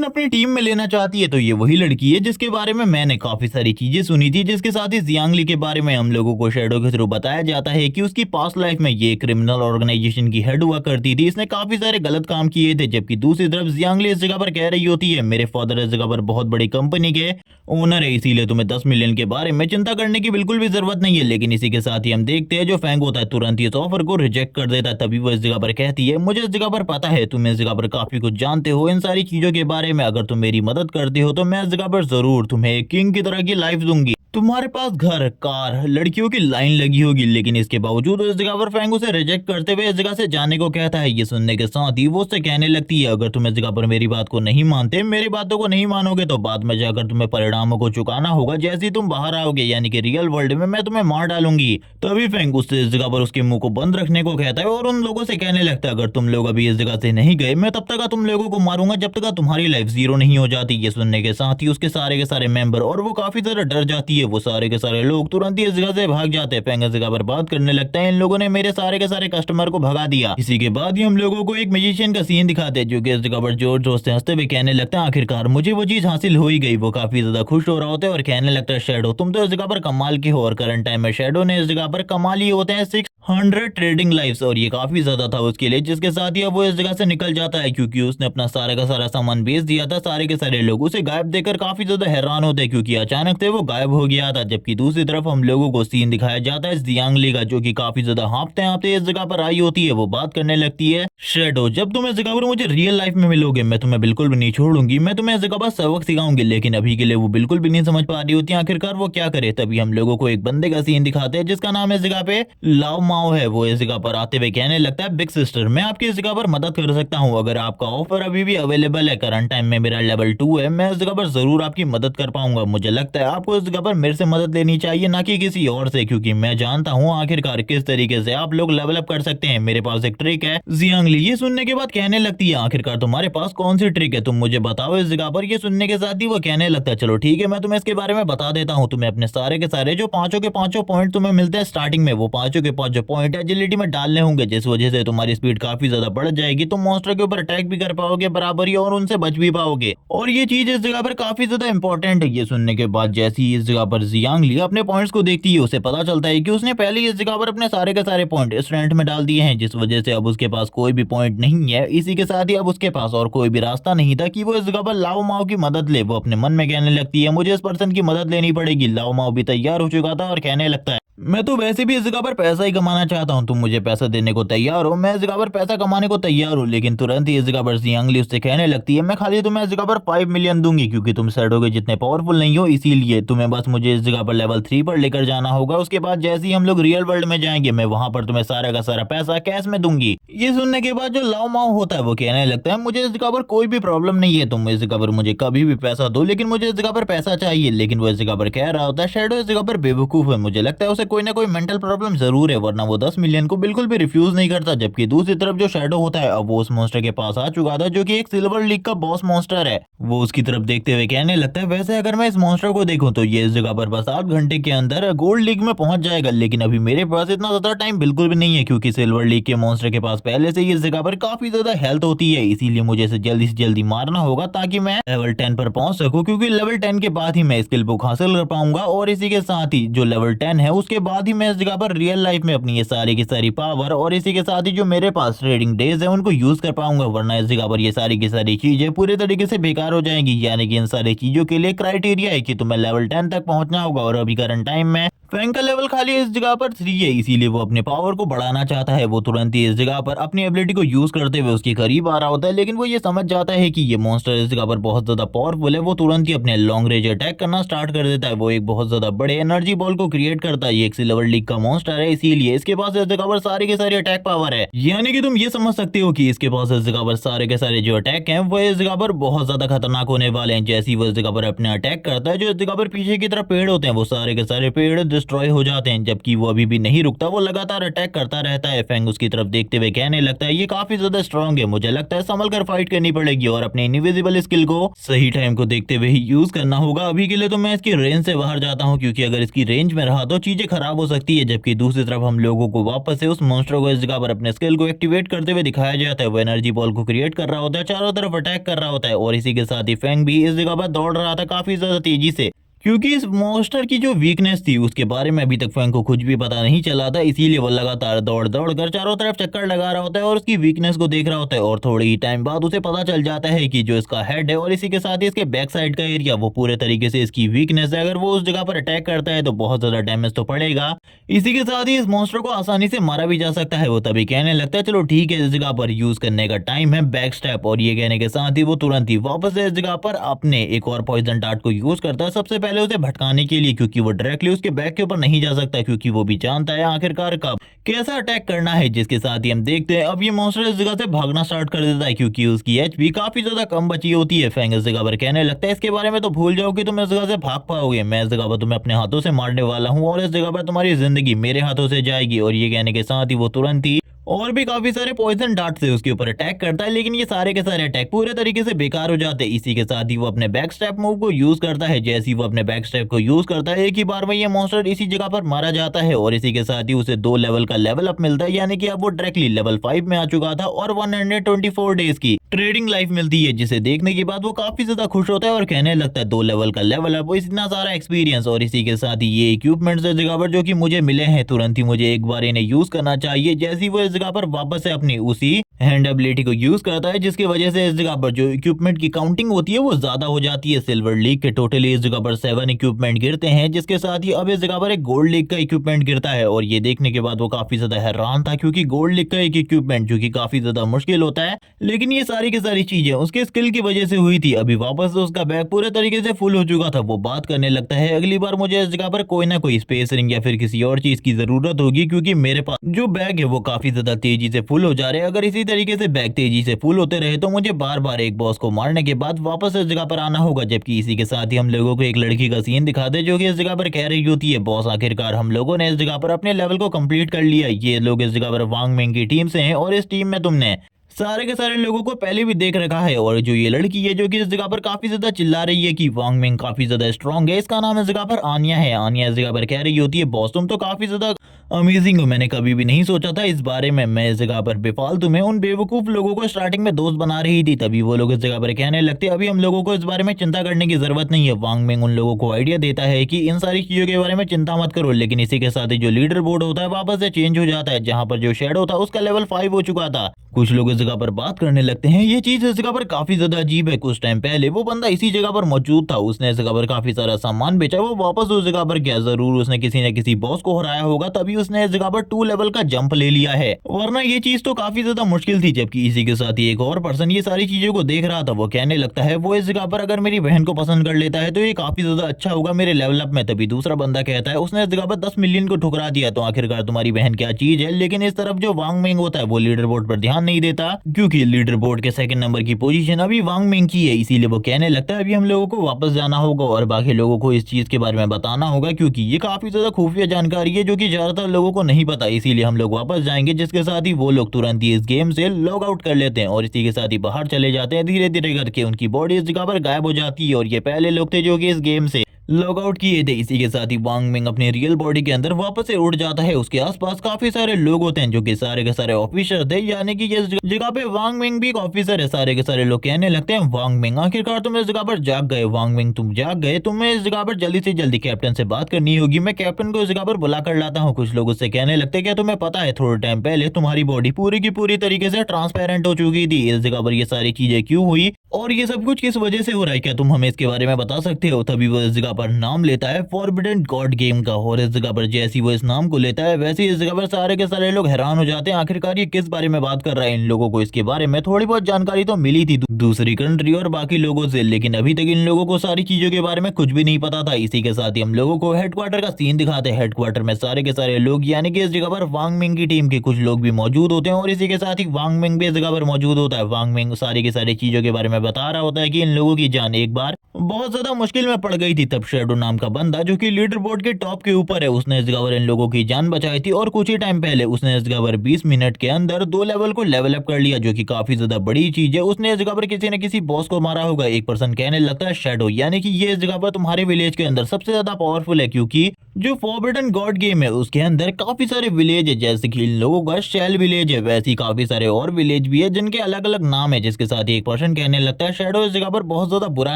अपनी टीम में लेना चाहती है। तो ये वही लड़की है जिसके बारे में मैंने काफी सारी चीजें सुनी थी। जिसके साथ ही जियांग ली के बारे में हम लोगों को शैडो के थ्रू बताया जाता है कि उसकी पास्ट लाइफ में ये क्रिमिनल ऑर्गेनाइजेशन की हेड हुआ करती थी, इसने काफी सारे गलत काम किए थे। जबकि दूसरी तरफ जियांग ली इस जगह पर कह रही होती है मेरे फादर इस जगह पर बहुत बड़ी कंपनी के ओनर है, इसीलिए तुम्हें 10 मिलियन के बारे में चिंता करने की बिल्कुल भी जरूरत नहीं है। लेकिन इसी के साथ ही हम देखते हैं जो फैंग होता है तुरंत ही इस ऑफर को रिजेक्ट कर देता है। तभी वो इस जगह पर कहती है मुझे इस जगह पर पता है तुम इस जगह पर काफी कुछ जानते हो इन सारी चीजों के बारे में, अगर तुम मेरी मदद करते हो तो मैं इस जगह पर जरूर तुम्हें एक किंग की तरह की लाइफ दूंगी। तुम्हारे पास घर, कार, लड़कियों की लाइन लगी होगी, लेकिन इसके बावजूद इस जगह पर फैंग उसे रिजेक्ट करते हुए इस जगह से जाने को कहता है। ये सुनने के साथ ही वो उससे कहने लगती है अगर तुम इस जगह पर मेरी बात को नहीं मानते, मेरी बातों को नहीं मानोगे तो बाद में जाकर तुम्हें परिणामों को चुकाना होगा। जैसे ही तुम बाहर आओगे यानी कि रियल वर्ल्ड में मैं तुम्हें मार डालूंगी। तभी फैंग उससे इस जगह पर उसके मुंह को बंद रखने को कहता है और उन लोगों से कहने लगता है अगर तुम लोग अभी इस जगह से नहीं गए मैं तब तक तुम लोगों को मारूंगा जब तक तुम्हारी लाइफ जीरो नहीं हो जाती। ये सुनने के साथ ही उसके सारे मेंबर और वो काफी ज्यादा डर जाती है। वो सारे के सारे लोग तुरंत ही इस जगह से भाग जाते हैं। फैंग इस जगह पर बात करने लगता है इन लोगों ने मेरे सारे के सारे कस्टमर को भगा दिया। इसी के बाद ही हम लोगों को एक मैजिशियन का सीन दिखाते हैं जो कि इस जगह पर जोर जोर से हंसते हुए कहने लगता है आखिरकार मुझे वो चीज हासिल हो ही गई। वो काफी ज्यादा खुश हो रहा होता है और कहने लगता है शैडो तुम तो इस जगह पर कमाल के हो। और करंट टाइम में शैडो ने इस जगह पर कमाल ही होते हैं 100 ट्रेडिंग लाइफ्स और ये काफी ज्यादा था उसके लिए, जिसके साथ ही अब वो इस जगह से निकल जाता है क्योंकि उसने अपना सारा का सारा सामान बेच दिया था। सारे के सारे लोग उसे गायब देखकर काफी ज्यादा हैरान होते हैं क्योंकि अचानक से वो गायब हो गया था। जबकि दूसरी तरफ हम लोगों को सीन दिखाया जाता है जियांग ली का, जो कि काफी ज्यादा हाँफते हाँफते इस जगह पर आई होती है। वो बात करने लगती है, शेडो जब तुम इस जगह पर मुझे रियल लाइफ में मिलोगे मैं तुम्हें बिल्कुल भी नहीं छोड़ूंगी, मैं तुम्हें इस जगह पर सबक सिखाऊंगी। लेकिन अभी के लिए वो बिल्कुल भी नहीं समझ पा रही होती आखिरकार वो क्या करे। तभी हम लोगों को एक बंदे का सीन दिखाते हैं जिसका नाम इस जगह पे लाओ माओ है। वो इस जगह पर आते हुए कहने लगता है, बिग सिस्टर मैं आपकी इस जगह पर मदद कर सकता हूँ, अगर आपका ऑफर अभी भी अवेलेबल है, करंट टाइम में मेरा लेवल 2 है, मैं इस जगह पर जरूर आपकी मदद कर पाऊंगा। मुझे लगता है आपको इस जगह पर मेरे से मदद लेनी चाहिए ना कि किसी और से, क्योंकि मैं जानता हूँ आखिरकार किस तरीके से आप लोग लेवल अप कर सकते हैं। मेरे पास एक ट्रिक है। जियांग ली ये सुनने के बाद कहने लगती है, आखिरकार तुम्हारे पास कौन सी ट्रिक है, तुम मुझे बताओ इस जगह पर। ये सुनने के साथ ही वो कहने लगता है, चलो ठीक है मैं तुम्हें इसके बारे में बता देता हूँ। तुम्हें अपने सारे के सारे जो पांचों के पांचों पॉइंट तुम्हें मिलते हैं स्टार्टिंग में, वो पांचों के पांचों पॉइंट एजिलिटी में डालने होंगे, जिस वजह से तुम्हारी स्पीड काफी ज्यादा बढ़ जाएगी। तुम मॉन्स्टर के ऊपर अटैक भी कर पाओगे बराबर ही और उनसे बच भी पाओगे, और ये चीज इस जगह पर काफी ज्यादा इंपॉर्टेंट है। ये सुनने के बाद जैसे ही इस जगह पर जियांग ली अपने पॉइंट्स को देखती है, उसे पता चलता है कि उसने पहले इस जगह पर अपने सारे के सारे पॉइंट स्ट्रेंथ में डाल दिए हैं, जिस वजह से अब उसके पास कोई भी पॉइंट नहीं है। इसी के साथ ही अब उसके पास और कोई भी रास्ता नहीं था कि वो इस जगह पर लाओ माओ की मदद ले। वो अपने मन में कहने लगती है, मुझे इस पर्सन की मदद लेनी पड़ेगी। लाओ माओ भी तैयार हो चुका था और कहने लगता है, मैं तो वैसे भी इस जगह पर पैसा ही कमाना चाहता हूँ, तुम मुझे पैसा देने को तैयार हो, मैं इस जगह पर पैसा कमाने को तैयार हूँ। लेकिन तुरंत ही इस जगह पर जियांग ली उससे कहने लगती है, मैं खाली तुम्हें इस जगह पर 5 मिलियन दूंगी क्योंकि तुम शैडो के जितने पावरफुल नहीं हो, इसीलिए तुम्हें बस मुझे इस जगह पर लेवल 3 पर लेकर जाना होगा। उसके बाद जैसे ही हम लोग रियल वर्ल्ड में जाएंगे मैं वहां पर तुम्हें सारा का सारा पैसा कैश में दूंगी। ये सुनने के बाद जो लाओ माओ होता है वो कहने लगता है, मुझे इस जगह पर कोई भी प्रॉब्लम नहीं है, तुम इस जगह पर मुझे कभी भी पैसा दो, लेकिन मुझे इस जगह पर पैसा चाहिए। लेकिन वो इस जगह पर कह रहा होता है, शैडो इस जगह पर बेवकूफ है, मुझे लगता है उसे कोई ना कोई मेंटल प्रॉब्लम जरूर है, वरना वो 10 मिलियन को बिल्कुल भी रिफ्यूज नहीं करता। जबकि दूसरी तरफ जो शैडो होता है अब वो उस मॉन्स्टर के पास आ चुका था जो कि एक सिल्वर लीग का बॉस मॉन्स्टर है। वो उसकी तरफ देखते हुए कहने लगता है, वैसे अगर मैं इस मॉन्स्टर को देखूं तो ये इस जगह पर बस 8 घंटे के अंदर गोल्ड लीग में पहुंच जाएगा, लेकिन अभी मेरे पास इतना ज्यादा टाइम बिल्कुल भी नहीं है क्योंकि सिल्वर लीग के मॉन्स्टर के पास पहले से ही इस जगह पर काफी ज्यादा हेल्थ होती है। इसीलिए मुझे इसे जल्दी से जल्दी मारना होगा ताकि मैं लेवल 10 पर पहुंच सकूं, क्योंकि लेवल 10 के बाद ही मैं स्किल बुक हासिल कर पाऊंगा, और इसी के साथ ही जो लेवल 10 है उसके बाद ही मैं इस जगह पर रियल लाइफ में अपनी ये सारी की सारी पावर और इसी के साथ ही जो मेरे पास ट्रेडिंग डेज है उनको यूज कर पाऊंगा। वरना इस जगह पर ये सारी की सारी चीजें पूरे तरीके से बेकार हो जाएंगी। यानी कि इन सारी चीजों के लिए क्राइटेरिया है कि तुम्हें लेवल 10 तक पहुंचना होगा, और अभी करंट टाइम में फैंग का लेवल खाली इस जगह पर 3 है, इसीलिए वो अपने पावर को बढ़ाना चाहता है। वो तुरंत ही इस जगह पर अपनी एबिलिटी को यूज करते हुए उसके करीब आ रहा होता है, लेकिन वो ये समझ जाता है कि ये मॉन्स्टर इस जगह पर बहुत ज्यादा पावरफुल है। वो तुरंत ही अपने लॉन्ग रेंज अटैक करना स्टार्ट कर देता है। वो एक बहुत ज्यादा बड़े एनर्जी बॉल को क्रिएट करता है। ये एक सिल्वर लीग का मॉन्स्टर है, इसीलिए इसके पास इस जगह पर सारे के सारे अटैक पावर है। यानी कि तुम ये समझ सकते हो कि इसके पास इस जगह पर सारे के सारे जो अटैक हैं वो इस जगह पर बहुत ज्यादा खतरनाक होने वाले हैं। जैसे ही वो इस जगह पर अपने अटैक करता है, जो इस जगह पर पीछे की तरफ पेड़ होते हैं वो सारे के सारे पेड़ डिस्ट्रॉय हो जाते हैं। जबकि वो अभी भी नहीं रुकता, वो लगातार अटैक करता रहता है। फैंग उसकी तरफ देखते हुए कहने लगता है, ये काफी ज्यादा स्ट्रांग है, मुझे लगता है संभल कर फाइट करनी पड़ेगी और अपने इनविजिबल स्किल को सही टाइम को देखते हुए ही यूज करना होगा। अभी के लिए तो मैं इसकी रेंज से बाहर जाता हूँ, क्योंकि अगर इसकी रेंज में रहा तो चीजें खराब हो सकती है। जबकि दूसरी तरफ हम लोगों को वापस से उस मॉन्स्टर को इस जगह पर अपने स्किल को एक्टिवेट करते हुए दिखाया जाता है। वो एनर्जी बॉल को क्रिएट कर रहा होता है, चारों तरफ अटैक कर रहा होता है, और इसी के साथ ही फैंग भी इस जगह पर दौड़ रहा था काफी ज्यादा तेजी से, क्योंकि इस मॉन्स्टर की जो वीकनेस थी उसके बारे में अभी तक फैंग को कुछ भी पता नहीं चला था। इसीलिए वो लगातार दौड़ दौड़ कर चारों तरफ चक्कर लगा रहा होता है और उसकी वीकनेस को देख रहा होता है। और थोड़े ही टाइम बाद उसे पता चल जाता है कि जो इसका हेड है और इसी के साथ ही इसके बैक साइड का एरिया वो पूरे तरीके से इसकी वीकनेस है। अगर वो उस जगह पर अटैक करता है तो बहुत ज्यादा डैमेज तो पड़ेगा। इसी के साथ ही इस मॉन्स्टर को आसानी से मारा भी जा सकता है। वो तभी कहने लगता है, चलो ठीक है, इस जगह पर यूज करने का टाइम है बैक स्टेप। और ये कहने के साथ ही वो तुरंत ही वापस इस जगह पर अपने एक और पॉइजन डार्ट को यूज करता है, सबसे पहले उसे भटकाने के लिए, क्योंकि वो डायरेक्टली उसके बैक के ऊपर नहीं जा सकता, क्योंकि वो भी जानता है आखिरकार कब कैसा अटैक करना है। जिसके साथ ही हम देखते हैं अब ये मॉन्स्टर इस जगह से भागना स्टार्ट कर देता है, क्योंकि उसकी एचपी काफी ज्यादा कम बची होती है। फैंग इस जगह पर कहने लगता है, इसके बारे में तो भूल जाओ कि तुम इस जगह से भाग पाओगे, मैं इस जगह पर तुम्हें अपने हाथों से मारने वाला हूँ और इस जगह पर तुम्हारी जिंदगी मेरे हाथों से जाएगी। और ये कहने के साथ ही वो तुरंत ही और भी काफी सारे पॉइजन डार्ट से उसके ऊपर अटैक करता है, लेकिन ये सारे के सारे अटैक पूरे तरीके से बेकार हो जाते हैं। इसी के साथ ही वो अपने बैक स्टेप मूव को यूज करता है। जैसे ही वो अपने बैक स्टेप को यूज करता है, एक ही बार में ये मॉन्स्टर इसी जगह पर मारा जाता है और इसी के साथ ही उसे 2 लेवल का लेवल अप मिलता है, यानी कि अब वो डायरेक्टली लेवल 5 में आ चुका था और 124 डेज की ट्रेडिंग लाइफ मिलती है, जिसे देखने के बाद वो काफी ज्यादा खुश होता है और कहने लगता है 2 लेवल का लेवल अप, इतना सारा एक्सपीरियंस और इसी के साथ ही ये इक्विपमेंट्स इस जगह पर जो कि मुझे मिले हैं, तुरंत ही मुझे एक बार इन्हें यूज करना चाहिए। जैसे ही वो इस जगह पर वापस से अपनी उसी हैंड एबिलिटी को यूज करता है, जिसकी वजह से इस जगह पर जो इक्विपमेंट की काउंटिंग होती है वो ज्यादा हो जाती है। सिल्वर लीग के टोटली इस जगह पर 7 इक्विपमेंट गिरते हैं, जिसके साथ ही अब इस जगह पर एक गोल्ड लीग का इक्विपमेंट गिरता है और ये देखने के बाद वो काफी ज्यादा हैरान था, क्योंकि गोल्ड लीग का एक इक्विपमेंट जो कि काफी ज्यादा मुश्किल होता है, लेकिन ये सारी की सारी चीजें उसके स्किल की वजह से हुई थी। अभी वापस से उसका बैग पूरे तरीके से फुल हो चुका था। वो बात करने लगता है, अगली बार मुझे इस जगह पर कोई ना कोई स्पेस रिंग या फिर किसी और चीज की जरूरत होगी, क्योंकि मेरे पास जो बैग है वो काफी ज्यादा तेजी से फुल हो जा रहे हैं। अगर इसी तरीके से बैग तेजी से फुल होते रहे तो मुझे बार बार एक बॉस को मारने के बाद वापस इस जगह पर आना होगा। जबकि इसी के साथ ही हम लोगों को एक लड़की का सीन दिखाते जो कि इस जगह पर कह रही होती है, बॉस आखिरकार हम लोगों ने इस जगह पर अपने लेवल को कंप्लीट कर लिया। ये लोग इस जगह पर वांग मिंग की टीम से हैं और इस टीम में तुमने सारे के सारे लोगों को पहले भी देख रखा है। और जो ये लड़की है जो कि इस जगह पर काफी ज्यादा चिल्ला रही है कि वांग मिंग काफी ज्यादा स्ट्रांग है, इसका नाम इस जगह पर आनिया है। आनिया इस जगह पर कह रही होती है, बॉस तुम तो काफी ज्यादा अमेजिंग हो, मैंने कभी भी नहीं सोचा था इस बारे में। मैं इस जगह पर बेफालतू में उन बेवकूफ लोगों को स्टार्टिंग में दोस्त बना रही थी, तभी वो लोग इस जगह पर कहने लगते अभी हम लोगों को इस बारे में चिंता करने की जरूरत नहीं है। वांग मिंग उन लोगों को आइडिया देता है कि इन सारी चीजों के बारे में चिंता मत करो, लेकिन इसी के साथ ही जो लीडर बोर्ड होता है वापस से चेंज हो जाता है, जहां पर जो शेडो था उसका लेवल 5 हो चुका था। कुछ लोग इस जगह पर बात करने लगते हैं, ये चीज इस जगह पर काफी ज्यादा अजीब है। कुछ टाइम पहले वो बंदा इसी जगह पर मौजूद था, उसने इस जगह पर काफी सारा सामान बेचा, वो वापस उस जगह पर गया, जरूर उसने किसी न किसी बॉस को हराया होगा, तभी उसने इस जगह पर 2 लेवल का जंप ले लिया है, वरना ये चीज तो काफी ज्यादा मुश्किल थी। जबकि इसी के साथ ही एक और पर्सन ये सारी चीजों को देख रहा था, वो कहने लगता है वो इस जगह पर अगर मेरी बहन को पसंद कर लेता है तो ये काफी ज्यादा अच्छा होगा मेरे लेवल अप में। तभी दूसरा बंदा कहता है उसने इस जगह पर 10 मिलियन को ठुकरा दिया, तो आखिरकार तुम्हारी बहन क्या चीज है। लेकिन इस तरफ जो वांग मिंग होता है वो लीडर बोर्ड पर ध्यान नहीं देता, क्योंकि लीडर बोर्ड के सेकंड नंबर की पोजीशन अभी वांग मिंग की है, इसीलिए वो कहने लगता है अभी हम लोगों को वापस जाना होगा और बाकी लोगों को इस चीज के बारे में बताना होगा, क्योंकि ये काफी ज्यादा खुफिया जानकारी है जो कि ज्यादातर लोगों को नहीं पता, इसीलिए हम लोग वापस जाएंगे। जिसके साथ ही वो लोग तुरंत ही इस गेम से लॉग आउट कर लेते हैं और इसी के साथ ही बाहर चले जाते हैं। धीरे धीरे करके उनकी बॉडी इस जगह पर गायब हो जाती है और ये पहले लोग थे जो कि इस गेम से लॉग आउट किए थे। इसी के साथ ही वांग मिंग अपनी रियल बॉडी के अंदर वापस से उड़ जाता है। उसके आसपास काफी सारे लोग होते हैं जो कि सारे के सारे ऑफिसर थे, यानी कि इस जगह पे वांग मिंग भी एक ऑफिसर है। सारे के सारे लोग कहने लगते हैं वांग मिंग आखिरकार तुम इस जगह पर जाग गए, वांग मिंग तुम जाग गए, तुम्हें इस जगह पर जल्दी से जल्दी कैप्टन से बात करनी होगी, मैं कैप्टन को इस जगह पर बुला कर लाता हूँ। कुछ लोग उससे कहने लगते क्या तुम्हें पता है थोड़े टाइम पहले तुम्हारी बॉडी पूरी की पूरी तरीके से ट्रांसपेरेंट हो चुकी थी, इस जगह पर ये सारी चीजें क्यों हुई और ये सब कुछ किस वजह से हो रहा है, क्या तुम हमें इसके बारे में बता सकते हो। तभी वो इस जगह पर नाम लेता है फॉरबिडन गॉड गेम का और इस जगह पर जैसी वो इस नाम को लेता है वैसे इस जगह पर सारे के सारे लोग हैरान हो जाते हैं, आखिरकार ये किस बारे में बात कर रहा है। इन लोगों को इसके बारे में थोड़ी बहुत जानकारी तो मिली थी दूसरी कंट्री और बाकी लोगों से, लेकिन अभी तक इन लोगों को सारी चीजों के बारे में कुछ भी नहीं पता था। इसी के साथ ही हम लोगों को हेडक्वार्टर का सीन दिखाते हैं। हेडक्वार्टर में सारे के सारे लोग यानी कि इस जगह पर वांग मिंग की टीम के कुछ लोग भी मौजूद होते हैं और इसी के साथ ही वांग मिंग भी इस जगह पर मौजूद होता है। वांग मिंग सारी की सारी चीजों के बारे में बता रहा होता है कि इन लोगों की जान एक बार बहुत ज्यादा मुश्किल में पड़ गई थी, तब शेडो नाम का बंदा जो कि लीडर बोर्ड के टॉप के ऊपर है उसने इस जगह पर इन लोगों की जान बचाई थी और कुछ ही टाइम पहले उसने इस जगह पर 20 मिनट के अंदर 2 लेवल को लेवल अप कर लिया, जो कि काफी ज्यादा बड़ी चीज है। उसने इस जगह पर किसी न किसी बॉस को मारा होगा। एक पर्सन कहने लगता है शेडो, यानी कि ये इस जगह पर तुम्हारे विलेज के अंदर सबसे ज्यादा पावरफुल है, क्योंकि जो फॉरबिडन गॉड गेम है उसके अंदर काफी सारे विलेज है, जैसे कि इन लोगों का शेल विलेज है, वैसे ही काफी सारे और विलेज भी है जिनके अलग अलग नाम है। जिसके साथ ही एक पर्सन कहने लगता है शेडो इस जगह पर बहुत ज्यादा बुरा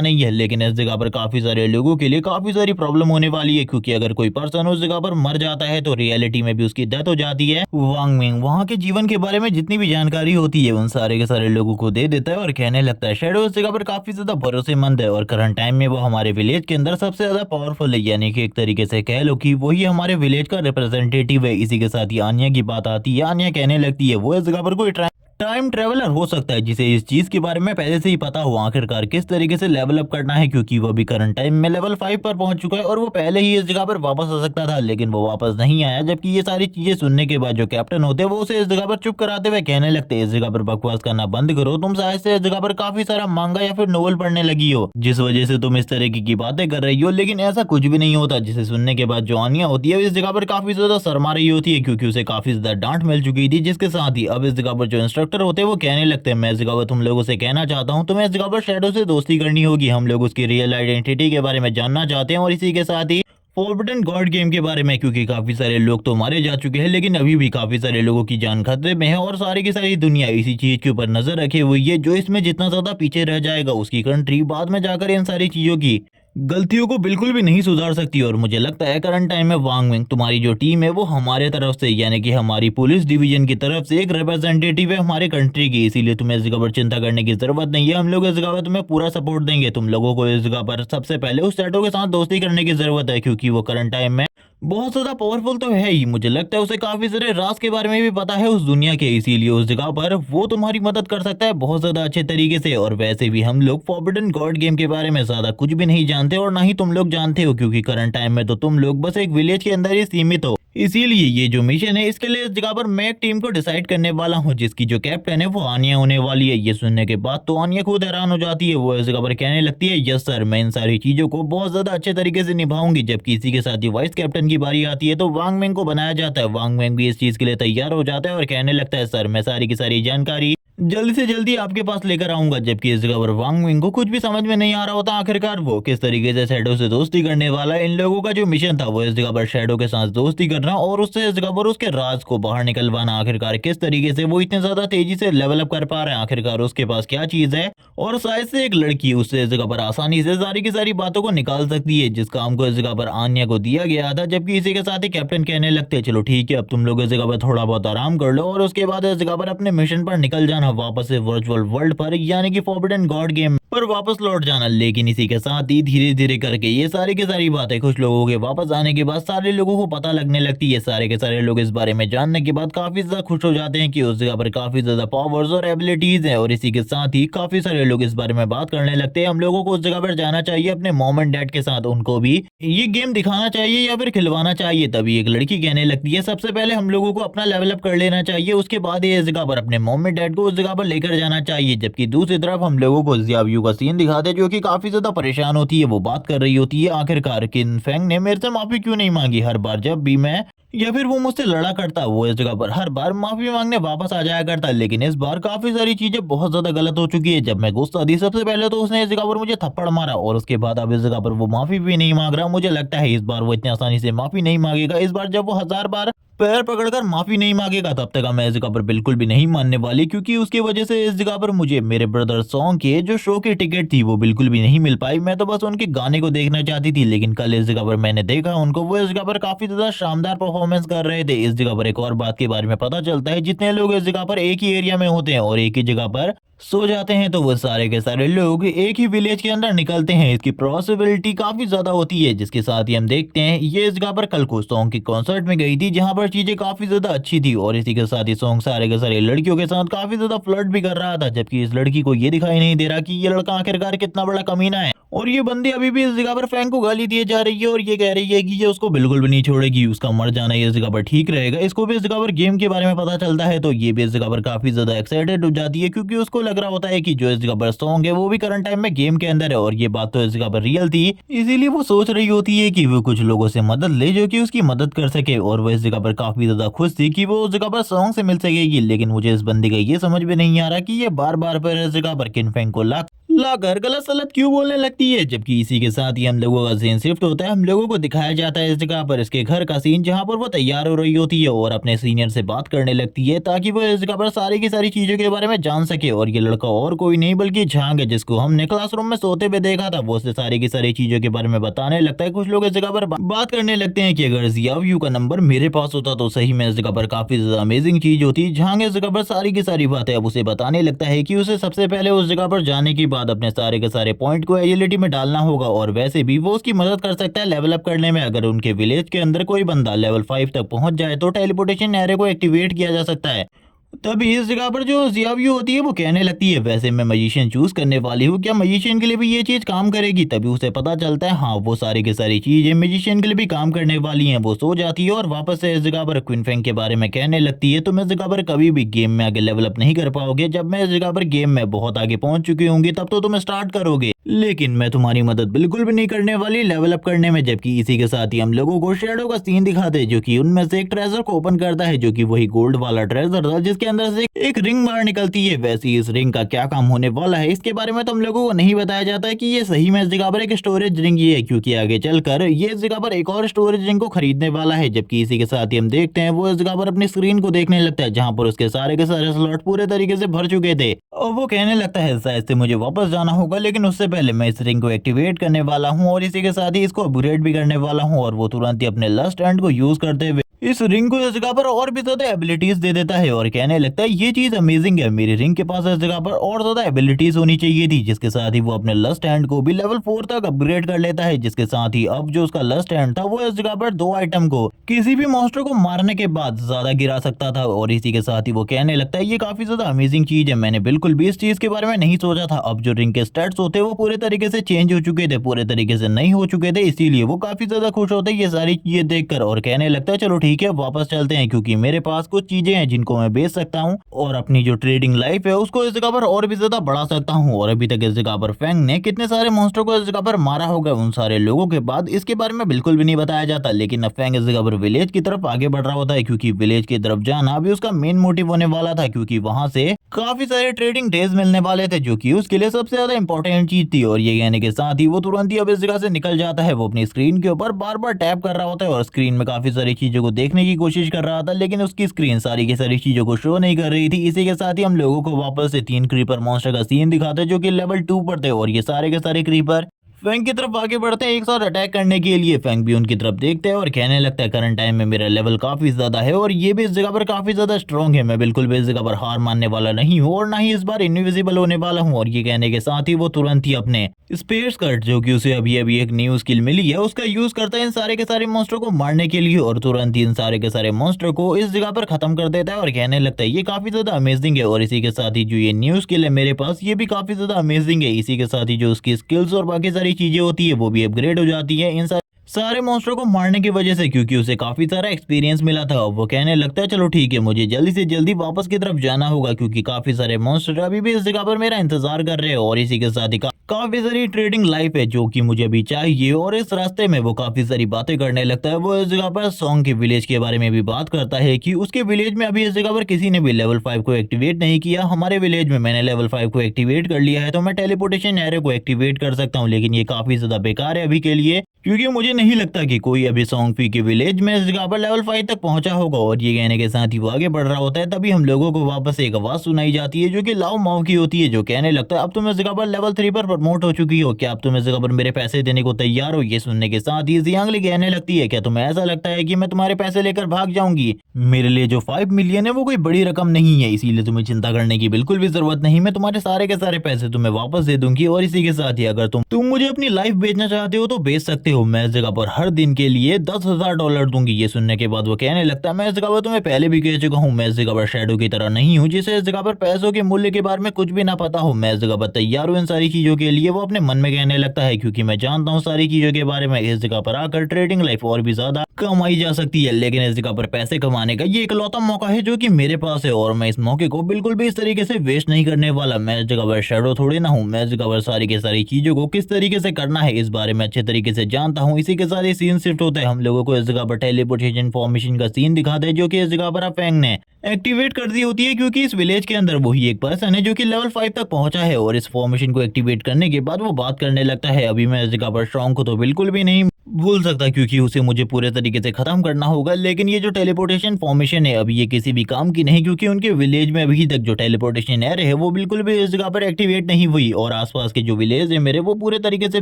नहीं है, लेकिन इस जगह पर काफी सारे लोगों के लिए काफी सारी प्रॉब्लम होने वाली है, क्योंकि अगर कोई पर्सन उस जगह पर मर जाता है तो रियलिटी में भी उसकी डेथ हो जाती है। वांग मिंग वहाँ के जीवन के बारे में जितनी भी जानकारी होती है उन सारे के सारे लोगों को दे देता है और कहने लगता है शेडो इस जगह पर काफी ज्यादा भरोसेमंद है और करंट टाइम में वो हमारे विलेज के अंदर सबसे ज्यादा पावरफुल है, यानी कि एक तरीके से कह लो कि वही हमारे विलेज का रिप्रेजेंटेटिव है। इसी के साथ ही आनिया की बात आती है। आनिया कहने लगती है वो इस जगह पर कोई टाइम ट्रेवलर हो सकता है जिसे इस चीज के बारे में पहले से ही पता हो आखिरकार किस तरीके से लेवल अप करना है, क्योंकि वो भी करंट टाइम में लेवल 5 पर पहुंच चुका है और वो पहले ही इस जगह पर वापस आ सकता था, लेकिन वो वापस नहीं आया। जबकि ये सारी चीजें सुनने के बाद जो कैप्टन होते हैं वो उसे इस जगह पर चुप कराते हुए कहने लगते हैं, इस जगह पर बकवास करना बंद करो, तुम शायद से इस जगह पर काफी सारा मांगा या फिर नोवेल पढ़ने लगी हो, जिस वजह से तुम इस तरीके की बातें कर रही हो। लेकिन ऐसा कुछ भी नहीं होता, जिसे सुनने के बाद जो आनिया होती है इस जगह पर काफी ज्यादा शर्मा रही होती है, क्योंकि उसे काफी ज्यादा डांट मिल चुकी थी। जिसके साथ ही अब इस जगह पर जो इंस्ट्रक्टर होते हैं वो कहने लगते हैं, मैं इस जगह पर तुम लोगों से कहना चाहता हूँ, तुम्हें इस जगह पर शैडो से दोस्ती करनी होगी, हम लोग उसकी रियल आइडेंटिटी के बारे में जानना चाहते हैं और इसी के साथ ही फॉरबिडन गॉड गेम के बारे में, क्योंकि काफी सारे लोग तो मारे जा चुके हैं लेकिन अभी भी काफी सारे लोगों की जान खतरे में है और सारी की सारी दुनिया इसी चीज के ऊपर नजर रखे हुई है। जो इसमें जितना ज्यादा पीछे रह जाएगा उसकी कंट्री बाद में जाकर इन सारी चीजों की गलतियों को बिल्कुल भी नहीं सुधार सकती। और मुझे लगता है करंट टाइम में वांग विंग तुम्हारी जो टीम है वो हमारे तरफ से यानी कि हमारी पुलिस डिवीजन की तरफ से एक रिप्रेजेंटेटिव है हमारे कंट्री की, इसीलिए तुम्हें इस जगह पर चिंता करने की जरूरत नहीं है। हम लोग इस जगह पर तुम्हें पूरा सपोर्ट देंगे। तुम लोगों को इस जगह पर सबसे पहले उस शैडो के साथ दोस्ती करने की जरूरत है, क्योंकि वो करंट टाइम में बहुत ज्यादा पावरफुल तो है ही। मुझे लगता है उसे काफी सारे राज के बारे में भी पता है उस दुनिया के, इसीलिए उस जगह पर वो तुम्हारी मदद कर सकता है बहुत ज्यादा अच्छे तरीके से। और वैसे भी हम लोग फॉरबिडन गॉड गेम के बारे में ज्यादा कुछ भी नहीं जानते और ना ही तुम लोग जानते हो, क्योंकि करंट टाइम में तो तुम लोग बस एक विलेज के अंदर ही सीमित हो। इसीलिए ये जो मिशन है इसके लिए इस जगह पर मैं एक टीम को डिसाइड करने वाला हूँ, जिसकी जो कैप्टन है वो आनिया होने वाली है। ये सुनने के बाद तो आनिया खुद हैरान हो जाती है, वो इस जगह पर कहने लगती है, यस सर, मैं इन सारी चीजों को बहुत ज्यादा अच्छे तरीके से निभाऊंगी। जबकि इसी के साथ ही वाइस कैप्टन की बारी आती है तो वांग मेंग को बनाया जाता है। वांग मेंग भी इस चीज के लिए तैयार हो जाता है और कहने लगता है, सर मैं सारी की सारी जानकारी जल्दी से जल्दी आपके पास लेकर आऊंगा। जबकि इस जगह पर वांग विंग को कुछ भी समझ में नहीं आ रहा होता आखिरकार वो किस तरीके से शैडो से दोस्ती करने वाला है। इन लोगों का जो मिशन था वो इस जगह पर शैडो के साथ दोस्ती करना और उससे इस जगह पर उसके राज को बाहर निकलवाना। आखिरकार किस तरीके से वो इतने ज्यादा तेजी से लेवल अप कर पा रहे हैं, आखिरकार उसके पास क्या चीज है और शायद से एक लड़की उससे इस जगह पर आसानी से सारी की सारी बातों को निकाल सकती है, जिस काम को इस जगह पर आन्या को दिया गया था। जबकि इसी के साथ ही कैप्टन कहने लगते हैं, चलो ठीक है अब तुम लोग इस जगह पर थोड़ा बहुत आराम कर लो और उसके बाद इस जगह पर अपने मिशन पर निकल जाना वापस से वर्चुअल वर्ल्ड पर, यानी कि फॉरबिडन गॉड गेम पर वापस लौट जाना। लेकिन इसी के साथ ही धीरे धीरे करके ये सारी की सारी बातें कुछ लोगों के वापस आने के बाद सारे लोगों को पता लगने लगती है। सारे के सारे लोग इस बारे में जानने के बाद काफी ज्यादा खुश हो जाते हैं कि उस जगह पर काफी ज्यादा पावर्स और एबिलिटीज है। और इसी के साथ ही काफी सारे लोग इस बारे में बात करने लगते हैं, हम लोगों को उस जगह पर जाना चाहिए अपने मॉम एंड डैड के साथ, उनको भी ये गेम दिखाना चाहिए या फिर खिलवाना चाहिए। तभी एक लड़की कहने लगती है, सबसे पहले हम लोगों को अपना लेवल अप कर लेना चाहिए, उसके बाद ही इस जगह पर अपने मॉम एंड डैड को उस जगह पर लेकर जाना चाहिए। जबकि दूसरी तरफ हम लोगों को जियाव्यू का सीन दिखाते हैं जो कि काफी ज्यादा परेशान होती है। वो बात कर रही होती है, आखिरकार किन फेंग ने मेरे से माफी क्यों नहीं मांगी, हर बार जब भी मैं या फिर वो मुझसे लड़ा करता वो इस जगह पर हर बार माफी मांगने वापस आ जाया करता। लेकिन इस बार काफी सारी चीजें बहुत ज्यादा गलत हो चुकी है। जब मैं गुस्सा थी सबसे पहले तो उसने इस जगह पर मुझे थप्पड़ मारा और उसके बाद अब इस जगह पर वो माफी भी नहीं मांग रहा। मुझे लगता है इस बार वो इतनी आसानी से माफी नहीं मांगेगा। इस बार जब वो 1000 बार पैर पकड़कर माफी नहीं मांगेगा तब तक मैं इस जगह पर बिल्कुल भी नहीं मानने वाली, क्योंकि उसकी वजह से इस जगह पर मुझे मेरे ब्रदर सॉन्ग के जो शो की टिकट थी वो बिल्कुल भी नहीं मिल पाई। मैं तो बस उनके गाने को देखना चाहती थी, लेकिन कल इस जगह पर मैंने देखा उनको, वो इस जगह पर काफी ज्यादा शानदार परफॉर्मेंस कर रहे थे। इस जगह पर एक और बात के बारे में पता चलता है, जितने लोग इस जगह पर एक ही एरिया में होते हैं और एक ही जगह पर सो जाते हैं तो वो सारे के सारे लोग एक ही विलेज के अंदर निकलते हैं। इसकी पॉसिबिलिटी काफी ज्यादा होती है। जिसके साथ ही हम देखते हैं ये इस जगह पर कल को सॉन्ग की कॉन्सर्ट में गई थी, जहां पर चीजें काफी ज्यादा अच्छी थी और इसी के साथ ही सॉन्ग सारे के सारे लड़कियों के साथ काफी ज्यादा फ्लर्ट भी कर रहा था। जबकि इस लड़की को ये दिखाई नहीं दे रहा कि ये लड़का आखिरकार कितना बड़ा कमीना है और ये बंदी अभी भी इस जगह पर फैंग को गाली दिए जा रही है और ये कह रही है कि ये उसको बिल्कुल भी नहीं छोड़ेगी, उसका मर जाना इस जगह पर ठीक रहेगा। इसको भी इस जगह पर गेम के बारे में पता चलता है तो ये भी इस जगह पर काफी ज्यादा एक्साइटेड हो जाती है, क्योंकि उसको लग रहा होता है कि जो इस जगह पर सॉन्ग है वो भी करंट टाइम में गेम के अंदर है और ये बात तो इस जगह पर रियल थी। इसीलिए वो सोच रही होती है कि वो कुछ लोगों से मदद ले जो कि उसकी मदद कर सके और वो इस जगह पर काफी ज्यादा खुश थी कि वो उस जगह पर सॉन्ग से मिल सकेगी। लेकिन मुझे इस बंदी का ये समझ में नहीं आ रहा कि ये बार बार पर इस जगह पर किन फेंग को लाकर गलत सलत क्यों बोलने लगती है। जबकि इसी के साथ ही हम लोगों का सीन शिफ्ट होता है, हम लोगों को दिखाया जाता है इस जगह पर इसके घर का सीन, जहां पर वो तैयार हो रही होती है और अपने सीनियर से बात करने लगती है ताकि वो इस जगह पर सारी की सारी चीजों के बारे में जान सके। और ये लड़का और कोई नहीं बल्कि झांग है, जिसको हमने क्लासरूम में सोते हुए देखा था। वो उसे सारी की सारी चीजों के बारे में बताने लगता है। कुछ लोग इस जगह पर बात करने लगते हैं कि अगर जियाव्यू का नंबर मेरे पास होता तो सही में इस जगह पर काफी ज्यादा अमेजिंग चीज होती। झांग इस जगह पर सारी की सारी बातें अब उसे बताने लगता है कि उसे सबसे पहले उस जगह पर जाने के बाद अपने सारे के सारे पॉइंट को एजिलिटी में डालना होगा और वैसे भी वो उसकी मदद कर सकता है लेवल अप करने में। अगर उनके विलेज के अंदर कोई बंदा लेवल 5 तक पहुंच जाए तो टेलीपोर्टेशन एरे को एक्टिवेट किया जा सकता है तभी इस जगह पर जो ज़ियाबी होती है वो कहने लगती है, वैसे मैं मजिशियन चूज करने वाली हूँ, क्या मजिशियन के लिए भी ये चीज काम करेगी? तभी उसे पता चलता है हाँ वो सारी की सारी चीजें मजिशियन के लिए भी काम करने वाली हैं। वो सो जाती है और वापस से इस जगह पर क्विन फेंग के बारे में कहने लगती है, तुम इस जगह पर कभी भी गेम में आगे लेवल अप नहीं कर पाओगे। जब मैं इस जगह पर गेम में बहुत आगे पहुंच चुकी होंगी तब तो तुम स्टार्ट करोगे, लेकिन मैं तुम्हारी मदद बिल्कुल भी नहीं करने वाली लेवल अप करने में। जबकि इसी के साथ ही हम लोगों को शैडो का सीन दिखाते हैं, जो कि उनमें से एक ट्रेजर को ओपन करता है, जो कि वही गोल्ड वाला ट्रेजर था जिसके अंदर से एक रिंग बाहर निकलती है। वैसे ही इस रिंग का क्या काम होने वाला है इसके बारे में तो हम लोगों को नहीं बताया जाता है कि ये सही में इस जगह पर एक स्टोरेज रिंग ही है, क्योंकि आगे चलकर ये इस जगह पर एक और स्टोरेज रिंग को खरीदने वाला है। जबकि इसी के साथ ही हम देखते हैं वो इस जगह पर अपनी स्क्रीन को देखने लगता है, जहाँ पर उसके सारे के सारे स्लॉट पूरे तरीके से भर चुके थे, और वो कहने लगता है शायद से मुझे वापस जाना होगा, लेकिन उससे पहले मैं इस रिंग को एक्टिवेट करने वाला हूँ और इसी के साथ ही इसको अपग्रेड भी करने वाला हूँ। और वो तुरंत ही अपने लास्ट एंड को यूज करते हुए इस रिंग को इस जगह पर और भी ज्यादा एबिलिटीज दे देता है और कहने लगता है ये चीज अमेजिंग है, मेरी रिंग के पास इस जगह पर और ज्यादा एबिलिटीज होनी चाहिए थी। जिसके साथ ही वो अपने लस्ट हैंड को भी लेवल 4 तक अपग्रेड कर लेता है, जिसके साथ ही अब जो उसका लस्ट हैंड था वो इस जगह पर 2 आइटम को किसी भी मॉन्स्टर को मारने के बाद ज्यादा गिरा सकता था। और इसी के साथ ही वो कहने लगता है ये काफी ज्यादा अमेजिंग चीज है, मैंने बिल्कुल भी इस चीज के बारे में नहीं सोचा था। अब जो रिंग के स्टैट्स होते वो पूरे तरीके से चेंज हो चुके थे, पूरे तरीके से नहीं हो चुके थे, इसीलिए वो काफी ज्यादा खुश होते ये सारी चीजें देखकर और कहने लगता है चलो ठीक है वापस चलते हैं, क्योंकि मेरे पास कुछ चीजें हैं जिनको मैं बेच सकता हूँ और अपनी जो ट्रेडिंग लाइफ है उसको इस जगह पर और भी ज्यादा बढ़ा सकता हूँ। और अभी तक इस जगह पर फेंग ने कितने सारे मॉन्स्टर को इस जगह पर मारा होगा उन सारे लोगों के बाद इसके बारे में बिल्कुल भी नहीं बताया जाता। लेकिन अब फेंग इस जगह पर विलेज की तरफ आगे बढ़ रहा होता है, क्योंकि विलेज की तरफ जाना अभी उसका मेन मोटिव होने वाला था, क्योंकि वहां से काफी सारे ट्रेडिंग डेज मिलने वाले थे जो कि उसके लिए सबसे ज्यादा इंपॉर्टेंट चीज थी। और ये कहने के साथ ही वो तुरंत ही अब इस जगह से निकल जाता है। वो अपनी स्क्रीन के ऊपर बार बार टैप कर रहा होता है और स्क्रीन में काफी सारी चीजों को देखने की कोशिश कर रहा था, लेकिन उसकी स्क्रीन सारी की सारी चीजों को शो नहीं कर रही थी। इसी के साथ ही हम लोगों को वापस से 3 क्रीपर मॉन्स्टर का सीन दिखाते हैं जो कि लेवल 2 पर थे, और ये सारे के सारे क्रीपर फैंग की तरफ आगे बढ़ते हैं एक साथ अटैक करने के लिए। फैंग भी उनकी तरफ देखते हैं और कहने लगता है करंट टाइम में मेरा लेवल काफी ज्यादा है और ये भी इस जगह पर काफी ज्यादा स्ट्रॉन्ग है, मैं बिल्कुल भी इस जगह पर हार मानने वाला नहीं हूँ और ना ही इस बार इनविजिबल होने वाला हूँ। और ये कहने के साथ ही वो तुरंत ही अपने स्पेस कट जो कि उसे अभी अभी एक न्यू स्किल मिली है उसका यूज करता है इन सारे के सारे मॉन्स्टर को मारने के लिए, और तुरंत ही इन सारे के सारे मॉन्स्टर को इस जगह पर खत्म कर देता है और कहने लगता है ये काफी ज्यादा अमेजिंग है। और इसी के साथ ही जो ये न्यू स्किल है मेरे पास ये भी काफी ज्यादा अमेजिंग है। इसी के साथ ही जो उसकी स्किल्स और बाकी सारी चीजें होती है वो भी अपग्रेड हो जाती है इन सारे मॉन्स्टर को मारने की वजह से, क्योंकि उसे काफी सारा एक्सपीरियंस मिला था। वो कहने लगता है चलो ठीक है मुझे जल्दी से जल्दी वापस की तरफ जाना होगा, क्योंकि काफी सारे मॉन्स्टर अभी भी इस जगह पर मेरा इंतजार कर रहे हैं। और इसी के साथ ही काफी सारी ट्रेडिंग लाइफ है जो कि मुझे अभी चाहिए। और इस रास्ते में वो काफी सारी बातें करने लगता है। वो इस जगह पर सॉन्ग के विलेज के बारे में भी बात करता है कि उसके विलेज में अभी इस जगह पर किसी ने भी लेवल 5 को एक्टिवेट नहीं किया, हमारे विलेज में मैंने लेवल 5 को एक्टिवेट कर लिया है, तो मैं टेलीपोर्टेशन एरो को एक्टिवेट कर सकता हूँ। लेकिन ये काफी ज्यादा बेकार है अभी के लिए, क्योंकि मुझे नहीं लगता कि कोई अभी सोंगफी के विलेज में इस जगह पर लेवल 5 तक पहुंचा होगा। और ये कहने के साथ ही वो आगे बढ़ रहा होता है, तभी हम लोगों को वापस एक आवाज सुनाई जाती है जो कि लाओ माओ की होती है, जो कहने लगता है अब तुम इस जगह पर लेवल 3 पर प्रमोट हो चुकी हो, क्या अब तुम इस जगह पर मेरे पैसे देने को तैयार हो? ये सुनने के साथ ही जियांगली कहने लगती है क्या तुम्हें ऐसा लगता है कि मैं तुम्हारे पैसे लेकर भाग जाऊंगी? मेरे लिए जो 5 मिलियन है वो कोई बड़ी रकम नहीं है, इसीलिए तुम्हें चिंता करने की बिल्कुल भी जरूरत नहीं, मैं तुम्हारे सारे के सारे पैसे तुम्हें वापस दे दूंगी। और इसी के साथ ही अगर तुम मुझे अपनी लाइफ बेचना चाहते हो तो बेच सकते हो, मैं इस जगह पर हर दिन के लिए $10,000 दूंगी। ये सुनने के बाद वो कहने लगता है मैं इस जगह पर तुम्हें पहले भी कह चुका हूँ, मैं इस जगह पर शैडो की तरह नहीं हूँ जिसे इस जगह पर पैसों के मूल्य के बारे में कुछ भी ना पता हो, मैं इस जगह पर तैयार हूँ इन सारी चीजों के लिए। वो अपने मन में कहने लगता है क्योंकि मैं जानता हूँ सारी चीजों के बारे में, इस जगह पर आकर ट्रेडिंग लाइफ और भी ज्यादा कमाई जा सकती है, लेकिन इस जगह पर पैसे कमाने का ये इकलौता मौका है जो कि मेरे पास है और मैं इस मौके को बिल्कुल भी इस तरीके से वेस्ट नहीं करने वाला। मैं इस जगह पर शैडो थोड़ी ना हूँ, मैं इस जगह पर सारी की सारी चीजों को किस तरीके से करना है इस बारे में अच्छे तरीके से जानता हूँ। इसी के साथ ही सीन शिफ्ट होता है, हम लोगों को इस जगह पर टेलीपोर्टेशन फॉर्मेशन का सीन दिखाता है जो कि इस जगह पर फैंग ने एक्टिवेट कर दी होती है, क्योंकि इस विलेज के अंदर वही एक पर्सन है जो कि लेवल 5 तक पहुंचा है। और इस फॉर्मेशन को एक्टिवेट करने के बाद वो बात करने लगता है अभी मैं इस जगह पर स्ट्रॉन्ग को तो बिल्कुल भी नहीं भूल सकता, क्योंकि उसे मुझे पूरे तरीके से खत्म करना होगा, लेकिन ये जो टेलीपोर्टेशन फॉर्मेशन है अभी ये किसी भी काम की नहीं, क्योंकि उनके विलेज में अभी तक जो टेलीपोर्टेशन एयर है वो बिल्कुल भी इस जगह पर एक्टिवेट नहीं हुई। और आसपास के जो विलेज है मेरे वो पूरे तरीके से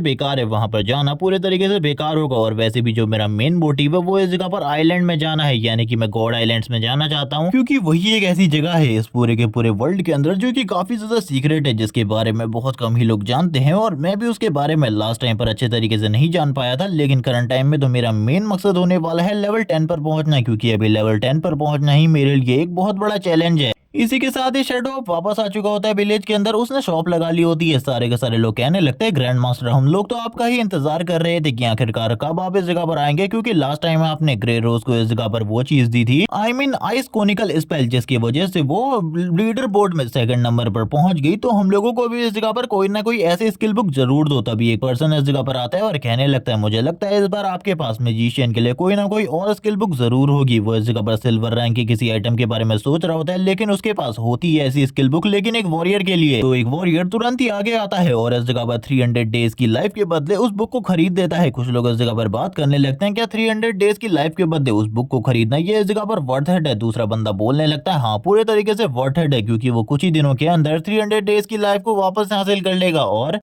बेकार है, वहां पर जाना पूरे तरीके से बेकार होगा। और वैसे भी जो मेरा मेन मोटिव है वो इस जगह पर आइलैंड में जाना है, यानी कि मैं गॉड आइलैंड्स में जाना चाहता हूँ, क्योंकि वही एक ऐसी जगह है इस पूरे के पूरे वर्ल्ड के अंदर जो कि काफी ज्यादा सीक्रेट है, जिसके बारे में बहुत कम ही लोग जानते हैं। और मैं भी उसके बारे में लास्ट टाइम पर अच्छे तरीके से नहीं जान पाया था, लेकिन करंट टाइम में तो मेरा मेन मकसद होने वाला है लेवल 10 पर पहुंचना, क्योंकि अभी लेवल 10 पर पहुंचना ही मेरे लिए एक बहुत बड़ा चैलेंज है। इसी के साथ ही शेडो वापस आ चुका होता है विलेज के अंदर। उसने शॉप लगा ली होती है। सारे के सारे लोग कहने लगते हैं, ग्रैंड मास्टर हम लोग तो आपका ही इंतजार कर रहे थे कि आखिरकार कब आप इस जगह पर आएंगे, क्योंकि लास्ट टाइम आपने ग्रे रोज को इस जगह पर वो चीज दी थी, I mean ice conical spell, जिसकी वजह से वो लीडर बोर्ड में सेकंड नंबर पर पहुंच गई। तो हम लोगों को भी इस जगह पर कोई ना कोई ऐसी स्किल बुक जरूर दो। तभी एक पर्सन इस जगह पर आता है और कहने लगता है, मुझे लगता है इस बार आपके पास मैजिशियन के लिए कोई ना कोई और स्किल बुक जरूर होगी। वो इस जगह पर सिल्वर रैंक की किसी आइटम के बारे में सोच रहा होता है, लेकिन उसके पास होती है ऐसी स्किल बुक, लेकिन एक वॉरियर के लिए। तो एक वॉरियर तुरंत ही आगे आता है और इस जगह पर 300 डेज की लाइफ के बदले उस बुक को खरीद देता है। कुछ लोग इस जगह पर बात करने लगते हैं, क्या 300 डेज की लाइफ के बदले उस बुक को खरीदना ये इस जगह पर वर्थ इट है? दूसरा बंदा बोलने लगता है, हाँ पूरे तरीके से वर्थ इट है, क्योंकि वो कुछ ही दिनों के अंदर 300 डेज की लाइफ को वापस हासिल कर लेगा और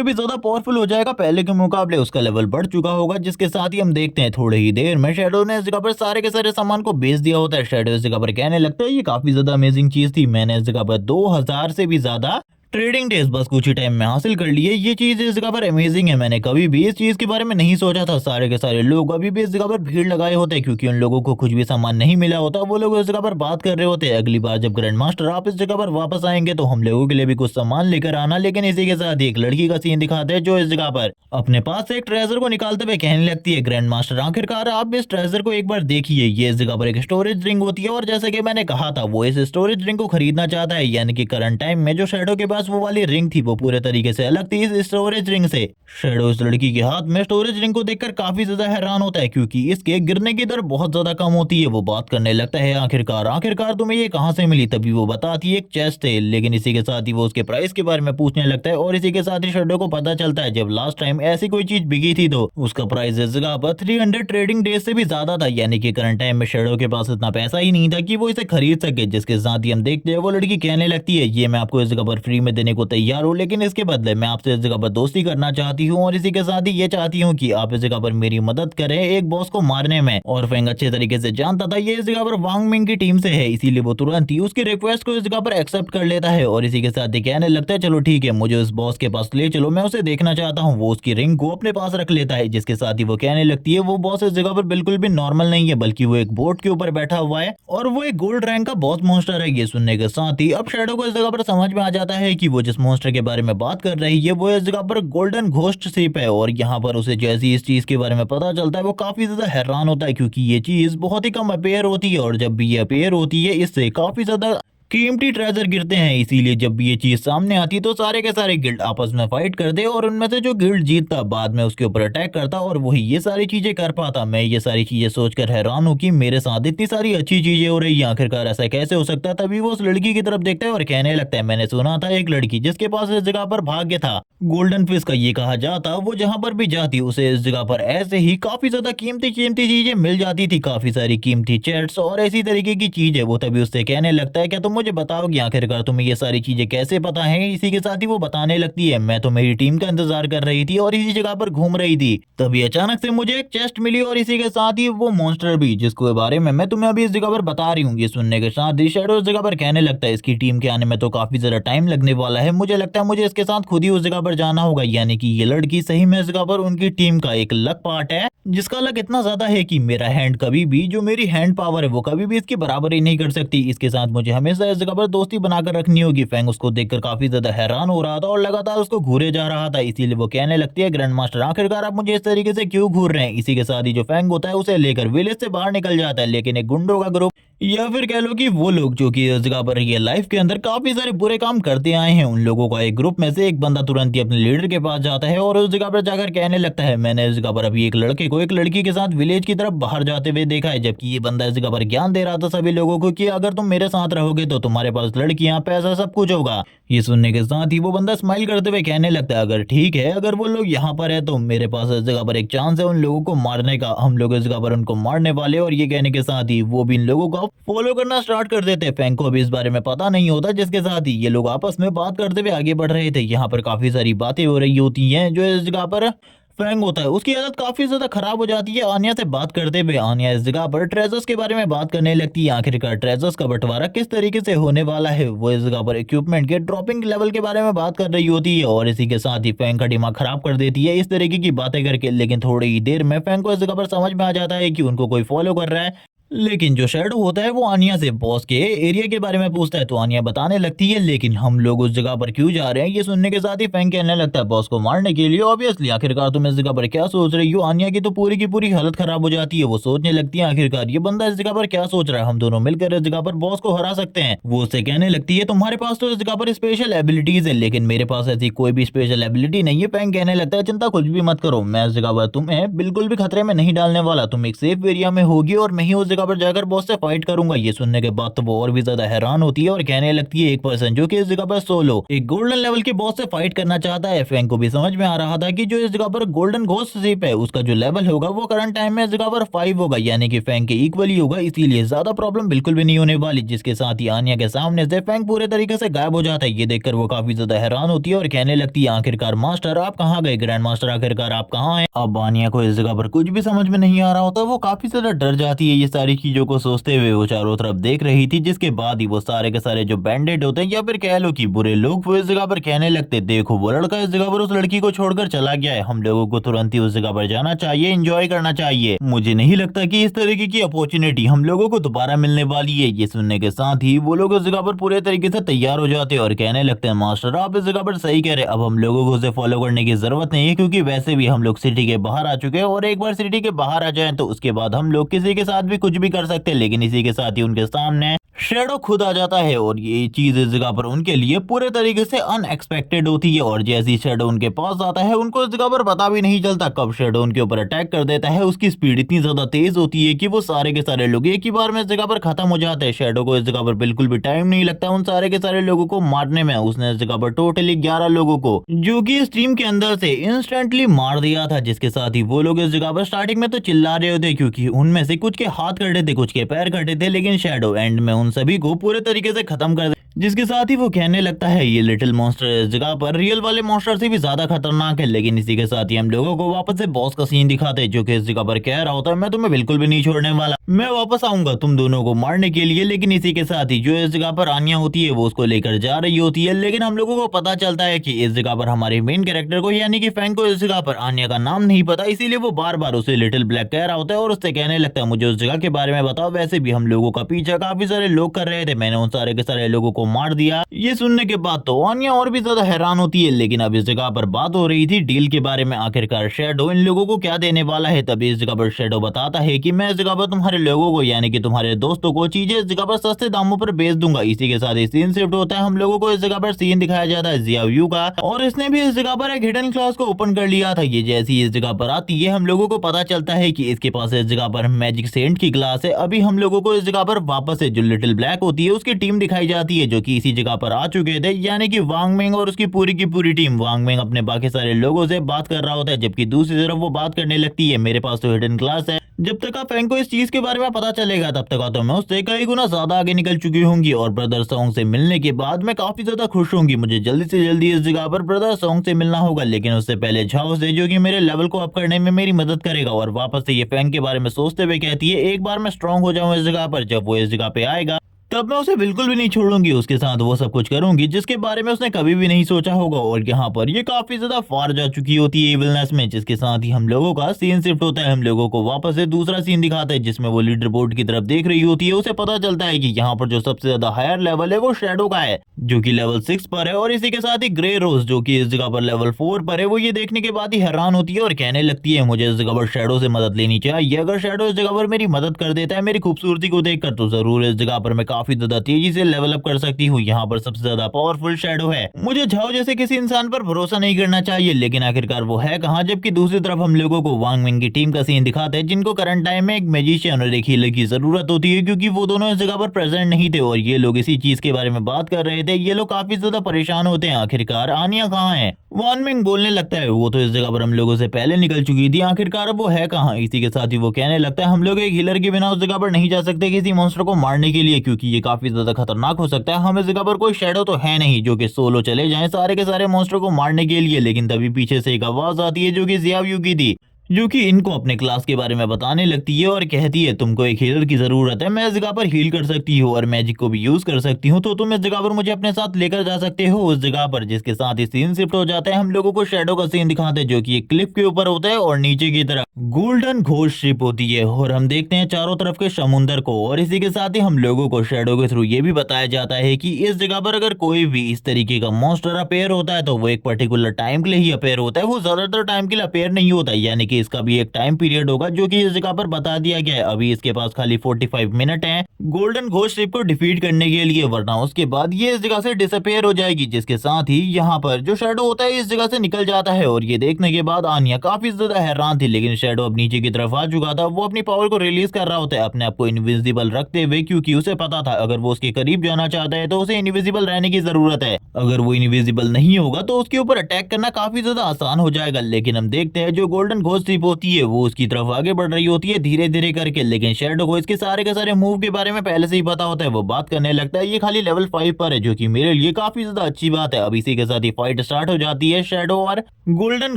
भी ज्यादा पावरफुल हो जाएगा। पहले के मुकाबले उसका लेवल बढ़ चुका होगा। जिसके साथ ही हम देखते हैं थोड़ी ही देर में शेडो ने इस जगह पर सारे के सारे सामान को बेच दिया होता है। शेडो इस जगह पर कहने लगता है, ये काफी ज्यादा अमेजिंग चीज थी, मैंने इस जगह पर 2000 से भी ज्यादा ट्रेडिंग डेज बस कुछ ही टाइम में हासिल कर लिए। ये चीज इस जगह पर अमेजिंग है, मैंने कभी भी इस चीज के बारे में नहीं सोचा था। सारे के सारे लोग अभी भी इस जगह पर भीड़ लगाए होते हैं, क्योंकि उन लोगों को कुछ भी सामान नहीं मिला होता। वो लोग इस जगह पर बात कर रहे होते हैं, अगली बार जब ग्रैंड मास्टर आप इस जगह पर वापस आएंगे तो हम लोगों के लिए भी कुछ सामान लेकर आना। लेकिन इसी के साथ एक लड़की का सीन दिखाते हैं, जो इस जगह पर अपने पास से एक ट्रेजर को निकालते हुए कहने लगती है, ग्रैंड मास्टर आखिरकार आप इस ट्रेजर को एक बार देखिए। ये इस जगह पर एक स्टोरेज रिंग होती है, और जैसे कि मैंने कहा था वो इस स्टोरेज रिंग को खरीदना चाहता है। यानी कि करंट टाइम में जो शेडो के पास वो वाली रिंग थी वो पूरे तरीके से अलग थी इस स्टोरेज रिंग से। शेडो इस लड़की के हाथ में स्टोरेज रिंग को देखकर काफी ज्यादा हैरान होता है, क्योंकि इसके गिरने की दर बहुत ज्यादा कम होती है। वो बात करने लगता है, आखिरकार आखिरकार तुम्हें ये कहां से मिली? तभी वो बताती है, एक चेस्ट है। लेकिन इसी के साथ ही वो उसके प्राइस के बारे में पूछने लगता है, और इसी के साथ ही शेडो को पता चलता है, जब लास्ट टाइम ऐसी कोई चीज बिकी थी तो उसका प्राइस इस जगह पर 300 ट्रेडिंग डेज से भी ज्यादा था। यानी कि करंट टाइम में शेडो के पास इतना पैसा ही नहीं था कि वो इसे खरीद सके। जिसके साथ ही हम देखते हैं वो लड़की कहने लगती है, ये मैं आपको इस जगह पर फ्री में देने को तैयार हूँ, लेकिन इसके बदले मैं आपसे इस जगह पर दोस्ती करना चाहती हूँ, और इसी के साथ ही ये चाहती हूँ कि आप इस जगह पर मेरी मदद करें एक बॉस को मारने में। और फेंग अच्छे तरीके से जानता था ये इस जगह पर वांग मिंग की टीम से है, इसीलिए वो तुरंत ही उसकी रिक्वेस्ट को इस जगह पर एक्सेप्ट कर लेता है। और इसी के साथ ही कहने लगता है, चलो ठीक है, मुझे उस बॉस के पास ले चलो, मैं उसे देखना चाहता हूँ। वो उसकी रिंग को अपने पास रख लेता है। जिसके साथ ही वो कहने लगती है, वो बॉस इस जगह पर बिल्कुल भी नॉर्मल नहीं है, बल्कि वो एक बोट के ऊपर बैठा हुआ है, और वो एक गोल्ड रैंक का बॉस मॉन्स्टर है। ये सुनने के साथ ही अब शेडो को इस जगह पर समझ में आ जाता है कि वो जिस मॉन्स्टर के बारे में बात कर रही है वो इस जगह पर गोल्डन घोस्ट शिप है। और यहाँ पर उसे जैसे इस चीज के बारे में पता चलता है वो काफी ज्यादा हैरान होता है, क्योंकि ये चीज बहुत ही कम अपेयर होती है, और जब भी ये अपेयर होती है इससे काफी ज्यादा कीमती ट्रेजर गिरते हैं। इसीलिए जब भी ये चीज सामने आती है तो सारे के सारे गिल्ड आपस में फाइट करते, और उनमें से जो गिल्ड जीतता बाद में उसके ऊपर अटैक करता, और वही ये सारी चीजें कर पाता। मैं ये सारी चीजें सोचकर हैरान हूँ कि मेरे साथ इतनी सारी अच्छी चीजें हो रही है, आखिरकार ऐसा कैसे हो सकता है? तभी वो उस लड़की की तरफ देखता है और कहने लगता है, मैंने सुना था एक लड़की जिसके पास इस जगह पर भाग्य था, गोल्डन फिश का ये कहा जाता, वो जहाँ पर भी जाती उसे इस जगह पर ऐसे ही काफी ज्यादा कीमती कीमती चीजें मिल जाती थी, काफी सारी कीमती चेट्स और ऐसी तरीके की चीजें। वो तभी उससे कहने लगता है, क्या तुम मुझे बताओगी आखिरकार तुम्हें ये सारी चीजें कैसे पता है? इसी के साथ ही वो बताने लगती है, मैं तो मेरी टीम का इंतजार कर रही थी और इसी जगह पर घूम रही थी, तभी अचानक से मुझे एक चेस्ट मिली, और इसी के साथ ही वो मॉन्स्टर भी, जिसके बारे में मैं तुम्हें अभी इस जगह पर बता रही हूँ। ये सुनने के साथ ही शेडो इस जगह पर कहने लगता है, इसकी टीम के आने में तो काफी ज्यादा टाइम लगने वाला है, मुझे लगता है मुझे इसके साथ खुद ही उस जगह पर जाना होगा। यानी कि ये लड़की सही में इस जगह पर उनकी टीम का एक लक पार्ट है, जिसका लक इतना ज्यादा है कि मेरा हैंड कभी भी, जो मेरी हैंड पावर है वो कभी भी इसकी बराबरी नहीं कर सकती। इसके साथ मुझे हमेशा इस जगह पर दोस्ती बनाकर रखनी होगी। फैंग उसको देखकर काफी ज्यादा हैरान हो रहा था और लगातार उसको घूरे जा रहा था, इसीलिए वो कहने लगती है, ग्रैंड मास्टर आखिरकार आप मुझे इस तरीके से क्यों घूर रहे हैं? इसी के साथ ही जो फैंग होता है उसे लेकर विलेज से बाहर निकल जाता है, लेकिन एक गुंडों का ग्रुप, या फिर कह लो कि वो लोग जो कि इस जगह पर रियल लाइफ के अंदर काफी सारे बुरे काम करते आए हैं, उन लोगों का एक ग्रुप में से एक बंदा तुरंत ही अपने लीडर के पास जाता है और उस जगह पर जाकर कहने लगता है, मैंने इस जगह पर अभी एक लड़के को एक लड़की के साथ विलेज की तरफ बाहर जाते हुए देखा है, जबकि ये बंदा इस जगह पर ज्ञान दे रहा था सभी लोगों को कि अगर तुम मेरे साथ रहोगे तो तुम्हारे पास लड़कियां, पैसा, सब कुछ होगा। ये सुनने के साथ ही वो बंदा स्माइल करते हुए कहने लगता है, अगर ठीक है, अगर वो लोग यहाँ पर है तो मेरे पास इस जगह पर एक चांस है उन लोगों को मारने का, हम लोग इस जगह पर उनको मारने वाले। और ये कहने के साथ ही वो भी इन लोगों को फॉलो करना स्टार्ट कर देते हैं। फैंग को अभी इस बारे में पता नहीं होता, जिसके साथ ही ये लोग आपस में बात करते हुए आगे बढ़ रहे थे। यहाँ पर काफी सारी बातें हो रही होती हैं, जो इस जगह पर फैंग होता है उसकी आदत काफी ज्यादा खराब हो जाती है आन्या से बात करते हुए। आन्या इस जगह पर ट्रेजर्स के बारे में बात करने लगती है, आखिरकार ट्रेजर्स का बंटवारा किस तरीके से होने वाला है। वो इस जगह पर इक्विपमेंट के ड्रॉपिंग लेवल के बारे में बात कर रही होती है, और इसी के साथ ही फैंग का दिमाग खराब कर देती है इस तरीके की बातें करके। लेकिन थोड़ी ही देर में फैंग को इस जगह पर समझ में आ जाता है कि उनको कोई फॉलो कर रहा है, लेकिन जो शैडो होता है वो आनिया से बॉस के एरिया के बारे में पूछता है तो आनिया बताने लगती है लेकिन हम लोग उस जगह पर क्यों जा रहे हैं। ये सुनने के साथ ही फैंग कहने लगता है बॉस को मारने के लिए। ऑब्वियसली आखिरकार तुम इस जगह पर क्या सोच रही हो। आनिया की तो पूरी की पूरी हालत खराब हो जाती है। वो सोचने लगती है आखिरकार ये बंदा इस जगह पर क्या सोच रहा है, हम दोनों मिलकर इस जगह पर बॉस को हरा सकते हैं। वो उससे कहने लगती है तुम्हारे पास तो इस जगह पर स्पेशल एबिलिटीज है लेकिन मेरे पास ऐसी कोई भी स्पेशल एबिलिटी नहीं है। फैंग कहने लगता है चिंता कुछ भी मत करो, मैं इस जगह पर तुम्हें बिल्कुल भी खतरे में नहीं डालने वाला। तुम एक सेफ एरिया में होगी और मैं ही उस जगह पर जाकर बॉस से फाइट करूंगा। ये सुनने के बाद तो वो और भी ज्यादा हैरान होती है और कहने लगती है एक पर्सन जो कि इस जगह पर सोलो एक गोल्डन लेवल के बॉस से फाइट करना चाहता है। फैंग को भी समझ में आ रहा था कि जो इस जगह पर गोल्डन घोस्ट शिप है उसका जो लेवल होगा वो करंट टाइम में इस जगह पर 5 होगा, यानी कि फैंग के इक्वली होगा, इसीलिए ज्यादा प्रॉब्लम बिल्कुल भी नहीं होने वाली। जिसके साथ ही आनिया के सामने से फैंग पूरे तरीके से गायब हो जाता है। ये देखकर वो काफी ज्यादा हैरान होती है और कहने लगती है आखिरकार मास्टर आप कहाँ गए, ग्रैंड मास्टर आखिरकार आप कहाँ हैं। अब आनिया को इस जगह पर कुछ भी समझ में नहीं आ रहा होता, वो काफी ज्यादा डर जाती है। ये सारी चीजों को सोचते हुए वो चारों तरफ देख रही थी, जिसके बाद ही वो सारे के सारे जो बैंडेड होते हैं या फिर कह लो कि बुरे लोग वो इस जगह पर कहने लगते देखो वो लड़का इस जगह पर उस लड़की को छोड़कर चला गया है, हम लोगों को तुरंत ही उस जगह पर जाना चाहिए, एंजॉय करना चाहिए। मुझे नहीं लगता कि इस तरीके की अपॉर्चुनिटी हम लोगों को दोबारा मिलने वाली है। ये सुनने के साथ ही वो लोग उस जगह पर पूरे तरीके से तैयार हो जाते हैं और कहने लगते हैं मास्टर आप इस जगह पर सही कह रहे हैं, अब हम लोगों को उसे फॉलो करने की जरूरत नहीं है क्योंकि वैसे भी हम लोग सिटी के बाहर आ चुके हैं और एक बार सिटी के बाहर आ जाएं तो उसके बाद हम लोग किसी के साथ भी कुछ भी कर सकते हैं। लेकिन इसी के साथ ही उनके सामने शैडो खुद आ जाता है और ये चीज इस जगह पर उनके लिए पूरे तरीके से अनएक्सपेक्टेड होती है। और जैसे ही शैडो उनके पास आता है उनको इस जगह पर पता भी नहीं चलता कब शैडो उनके ऊपर अटैक कर देता है। उसकी स्पीड इतनी ज्यादा तेज होती है कि वो सारे के सारे लोग एक ही बार में इस जगह पर खत्म हो जाते हैं। शैडो को इस जगह पर बिल्कुल भी टाइम नहीं लगता उन सारे के सारे लोगों को मारने में। उसने इस जगह पर टोटली 11 लोगों को जो कि इस टीम के अंदर से इंस्टेंटली मार दिया था। जिसके साथ ही वो लोग इस जगह पर स्टार्टिंग में तो चिल्ला रहे होते क्योंकि उनमें से कुछ के हाथ कटे थे कुछ के पैर कटे थे, लेकिन शैडो एंड में उन सभी को पूरे तरीके से खत्म कर दे। जिसके साथ ही वो कहने लगता है ये लिटिल मॉन्स्टर इस जगह पर रियल वाले मॉन्स्टर से भी ज्यादा खतरनाक है। लेकिन इसी के साथ ही हम लोगों को वापस से बॉस का सीन दिखाते हैं जो कि इस जगह पर कह रहा होता है मैं तुम्हें बिल्कुल भी नहीं छोड़ने वाला, मैं वापस आऊंगा तुम दोनों को मारने के लिए। लेकिन इसी के साथ ही जो इस जगह पर आनिया होती है वो उसको लेकर जा रही होती है। लेकिन हम लोगों को पता चलता है कि इस जगह पर हमारे मेन कैरेक्टर को यानी कि फैंग को इस जगह पर आनिया का नाम नहीं पता, इसीलिए वो बार बार उसे लिटिल ब्लैक कह रहा होता है और उससे कहने लगता है मुझे उस जगह के बारे में बताओ। वैसे भी हम लोगों का पीछा काफी सारे लोग कर रहे थे, मैंने उन सारे के सारे लोगों को मार दिया। ये सुनने के बाद तो आनिया और भी ज्यादा हैरान होती है। लेकिन अब इस जगह पर बात हो रही थी डील के बारे में, आखिरकार शैडो इन लोगों को क्या देने वाला है। तभी इस जगह पर शैडो बताता है कि मैं इस जगह पर तुम्हारे लोगों को यानी कि तुम्हारे दोस्तों को चीजें इस जगह पर सस्ते दामों पर बेच दूंगा। इसी के साथ ही सीन शिफ्ट होता है, हम लोगों को इस जगह पर सीन दिखाया जाता है जियाव्यू का और इसने भी इस जगह पर एक हिडन क्लास को ओपन कर लिया था। ये जैसी इस जगह पर आती है हम लोगों को पता चलता है कि इसके पास इस जगह पर मैजिक सेंट की क्लास है। अभी हम लोगों को इस जगह पर वापस से जो लिटिल ब्लैक होती है उसकी टीम दिखाई जाती है जो कि इसी जगह पर आ चुके थे, यानी कि वांग मिंग और उसकी पूरी की पूरी टीम। वांग मिंग अपने बाकी सारे लोगों से बात कर रहा होता है जबकि दूसरी तरफ वो बात करने लगती है मेरे पास तो हिडन क्लास है, जब तक आप फैंग को इस चीज के बारे में पता चलेगा तब तक तो मैं उससे कई गुना ज्यादा आगे निकल चुकी होंगी। और ब्रदर सॉन्ग से मिलने के बाद मैं काफी ज्यादा खुश होंगी। मुझे जल्दी से जल्दी इस जगह पर ब्रदर सॉन्ग से मिलना होगा, लेकिन उससे पहले झाओ से जो कि मेरे लेवल को अप करने में मेरी मदद करेगा। और वापस से ये फैंग के बारे में सोचते हुए कहती है एक बार मैं स्ट्रांग हो जाऊं इस जगह पर, जब वो इस जगह पे आएगा तब मैं उसे बिल्कुल भी नहीं छोड़ूंगी, उसके साथ वो सब कुछ करूंगी जिसके बारे में उसने कभी भी नहीं सोचा होगा। और यहाँ पर ये काफी ज्यादा फार जा चुकी होती है इविलनेस में। जिसके साथ ही हम लोगों का सीन शिफ्ट होता है, हम लोगों को वापस से दूसरा सीन दिखाता है जिसमें वो लीडर बोर्ड की तरफ देख रही होती है। उसे पता चलता है कि यहाँ पर जो सबसे ज्यादा हायर लेवल है वो शैडो का है जो कि लेवल 6 पर है और इसी के साथ ही ग्रे रोज जो कि इस जगह पर लेवल 4 पर है। वो ये देखने के बाद ही हैरान होती है और कहने लगती है मुझे इस जगह पर शैडो से मदद लेनी चाहिए। अगर शैडो इस जगह पर मेरी मदद कर देता है मेरी खूबसूरती को देखकर तो जरूर इस जगह पर मैं काफी ज्यादा तेजी से लेवल अप कर सकती हूँ। यहाँ पर सबसे ज्यादा पावरफुल शैडो है, मुझे झाओ जैसे किसी इंसान पर भरोसा नहीं करना चाहिए। लेकिन आखिरकार वो है कहाँ। जबकि दूसरी तरफ हम लोगों को वांग मिंग की टीम का सीन दिखाते हैं जिनको करंट टाइम में एक मैजिशियन और एक हीलर की जरूरत होती है क्योंकि वो दोनों इस जगह पर प्रेजेंट नहीं थे और ये लोग इसी चीज के बारे में बात कर रहे थे। ये लोग काफी ज्यादा परेशान होते हैं आखिरकार आनिया कहाँ है। वांग मिंग बोलने लगता है वो तो इस जगह पर हम लोगों से पहले निकल चुकी थी, आखिरकार वो है कहाँ। इसी के साथ ही वो कहने लगता है हम लोग एक हीलर के बिना उस जगह पर नहीं जा सकते किसी मॉन्स्टर को मारने के लिए क्योंकि ये काफी ज्यादा खतरनाक हो सकता है। हम इस जगह पर कोई शैडो तो है नहीं जो कि सोलो चले जाएं सारे के सारे मॉन्स्टर को मारने के लिए। लेकिन तभी पीछे से एक आवाज आती है जो कि जियाव्यू की थी जो कि इनको अपने क्लास के बारे में बताने लगती है और कहती है तुमको एक हीलर की जरूरत है, मैं इस जगह पर हील कर सकती हूँ और मैजिक को भी यूज कर सकती हूँ, तो तुम इस जगह पर मुझे अपने साथ लेकर जा सकते हो उस जगह पर। जिसके साथ ही सीन शिफ्ट हो जाता है, हम लोगों को शैडो का सीन दिखाते हैं जो कि एक क्लिफ के ऊपर होता है और नीचे की तरफ गोल्डन घोस्ट शिप होती है और हम देखते हैं चारों तरफ के समुंदर को। और इसी के साथ ही हम लोगों को शैडो के थ्रू ये भी बताया जाता है कि इस जगह पर अगर कोई भी इस तरीके का मॉन्स्टर अपेयर होता है तो वो एक पर्टिकुलर टाइम के लिए ही अपेयर होता है, वो ज्यादातर टाइम के लिए अपेयर नहीं होता, यानी कि इसका भी एक टाइम पीरियड होगा जो कि इस जगह पर बता दिया गया है। अभी इसके पास खाली 45 मिनट है गोल्डन घोस्ट शिप को डिफीट करने के लिए, वरना उसके बाद ये इस जगह से डिसअपेयर हो जाएगी। जिसके साथ ही यहाँ पर जो शैडो होता है इस जगह से निकल जाता है और ये देखने के बाद आनिया काफी ज्यादा हैरान थी, लेकिन शैडो अब नीचे की तरफ आ चुका था। वो अपनी पावर को रिलीज कर रहा होता है अपने आप को इनविजिबल रखते हुए, क्योंकि उसे पता था अगर वो उसके करीब जाना चाहता है तो उसे इनविजिबल रहने की जरूरत है। अगर वो इनविजिबल नहीं होगा तो उसके ऊपर अटैक करना काफी ज्यादा आसान हो जाएगा। लेकिन हम देखते हैं जो गोल्डन घोस्ट शिप होती है वो उसकी तरफ आगे बढ़ रही होती है धीरे धीरे करके, लेकिन शैडो को इसके सारे के सारे मूव के बारे में पहले से ही पता होता है। वो बात करने लगता है ये खाली लेवल 5 पर है, जो कि मेरे लिए काफी ज्यादा अच्छी बात है। अब इसी के साथ ही फाइट स्टार्ट हो जाती है शैडो और गोल्डन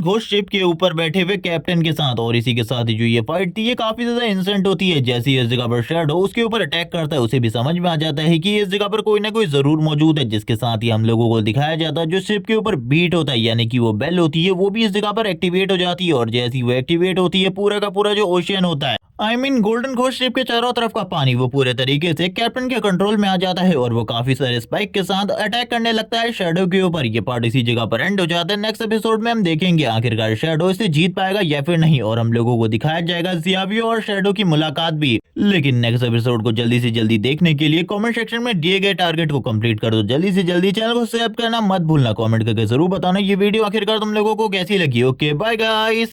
घोस्ट शिप के ऊपर बैठे हुए कैप्टन के साथ। और इसी के साथ ही जो ये फाइट थी ये काफी ज्यादा इंसेंट होती है। जैसे ही इस जगह पर शैडो उसके ऊपर अटैक करता है उसे भी समझ में आ जाता है कि इस जगह पर कोई ना कोई जरूर मौजूद है। जिसके साथ ही हम लोगों को दिखाया जाता है जो शिप के ऊपर बीट होता है, यानी कि वो बेल होती है, वो भी इस जगह पर एक्टिवेट हो जाती है। और जैसी वो एक्टिवेट होती है पूरा का पूरा जो ओशियन होता है, I mean golden ghost ship के चारों तरफ का पानी, वो पूरे तरीके से कैप्टन के कंट्रोल में आ जाता है और वो काफी सारे स्पाइक के साथ अटैक करने लगता है शैडो के ऊपर। ये पार्ट इसी जगह पर एंड हो जाता है। नेक्स्ट एपिसोड में हम देखेंगे आखिरकार शैडो इसे जीत पाएगा या फिर नहीं, और हम लोगों को दिखाया जाएगा ज़ियावियो और शैडो की मुलाकात भी। लेकिन नेक्स्ट एपिसोड को जल्दी से जल्दी देखने के लिए कमेंट सेक्शन में दिए गए टारगेट को कंप्लीट कर दो जल्दी से जल्दी। चैनल को सब्सक्राइब करना मत भूलना, कमेंट करके जरूर बताना ये वीडियो आखिरकार तुम लोगों को कैसी लगी। Okay bye guys.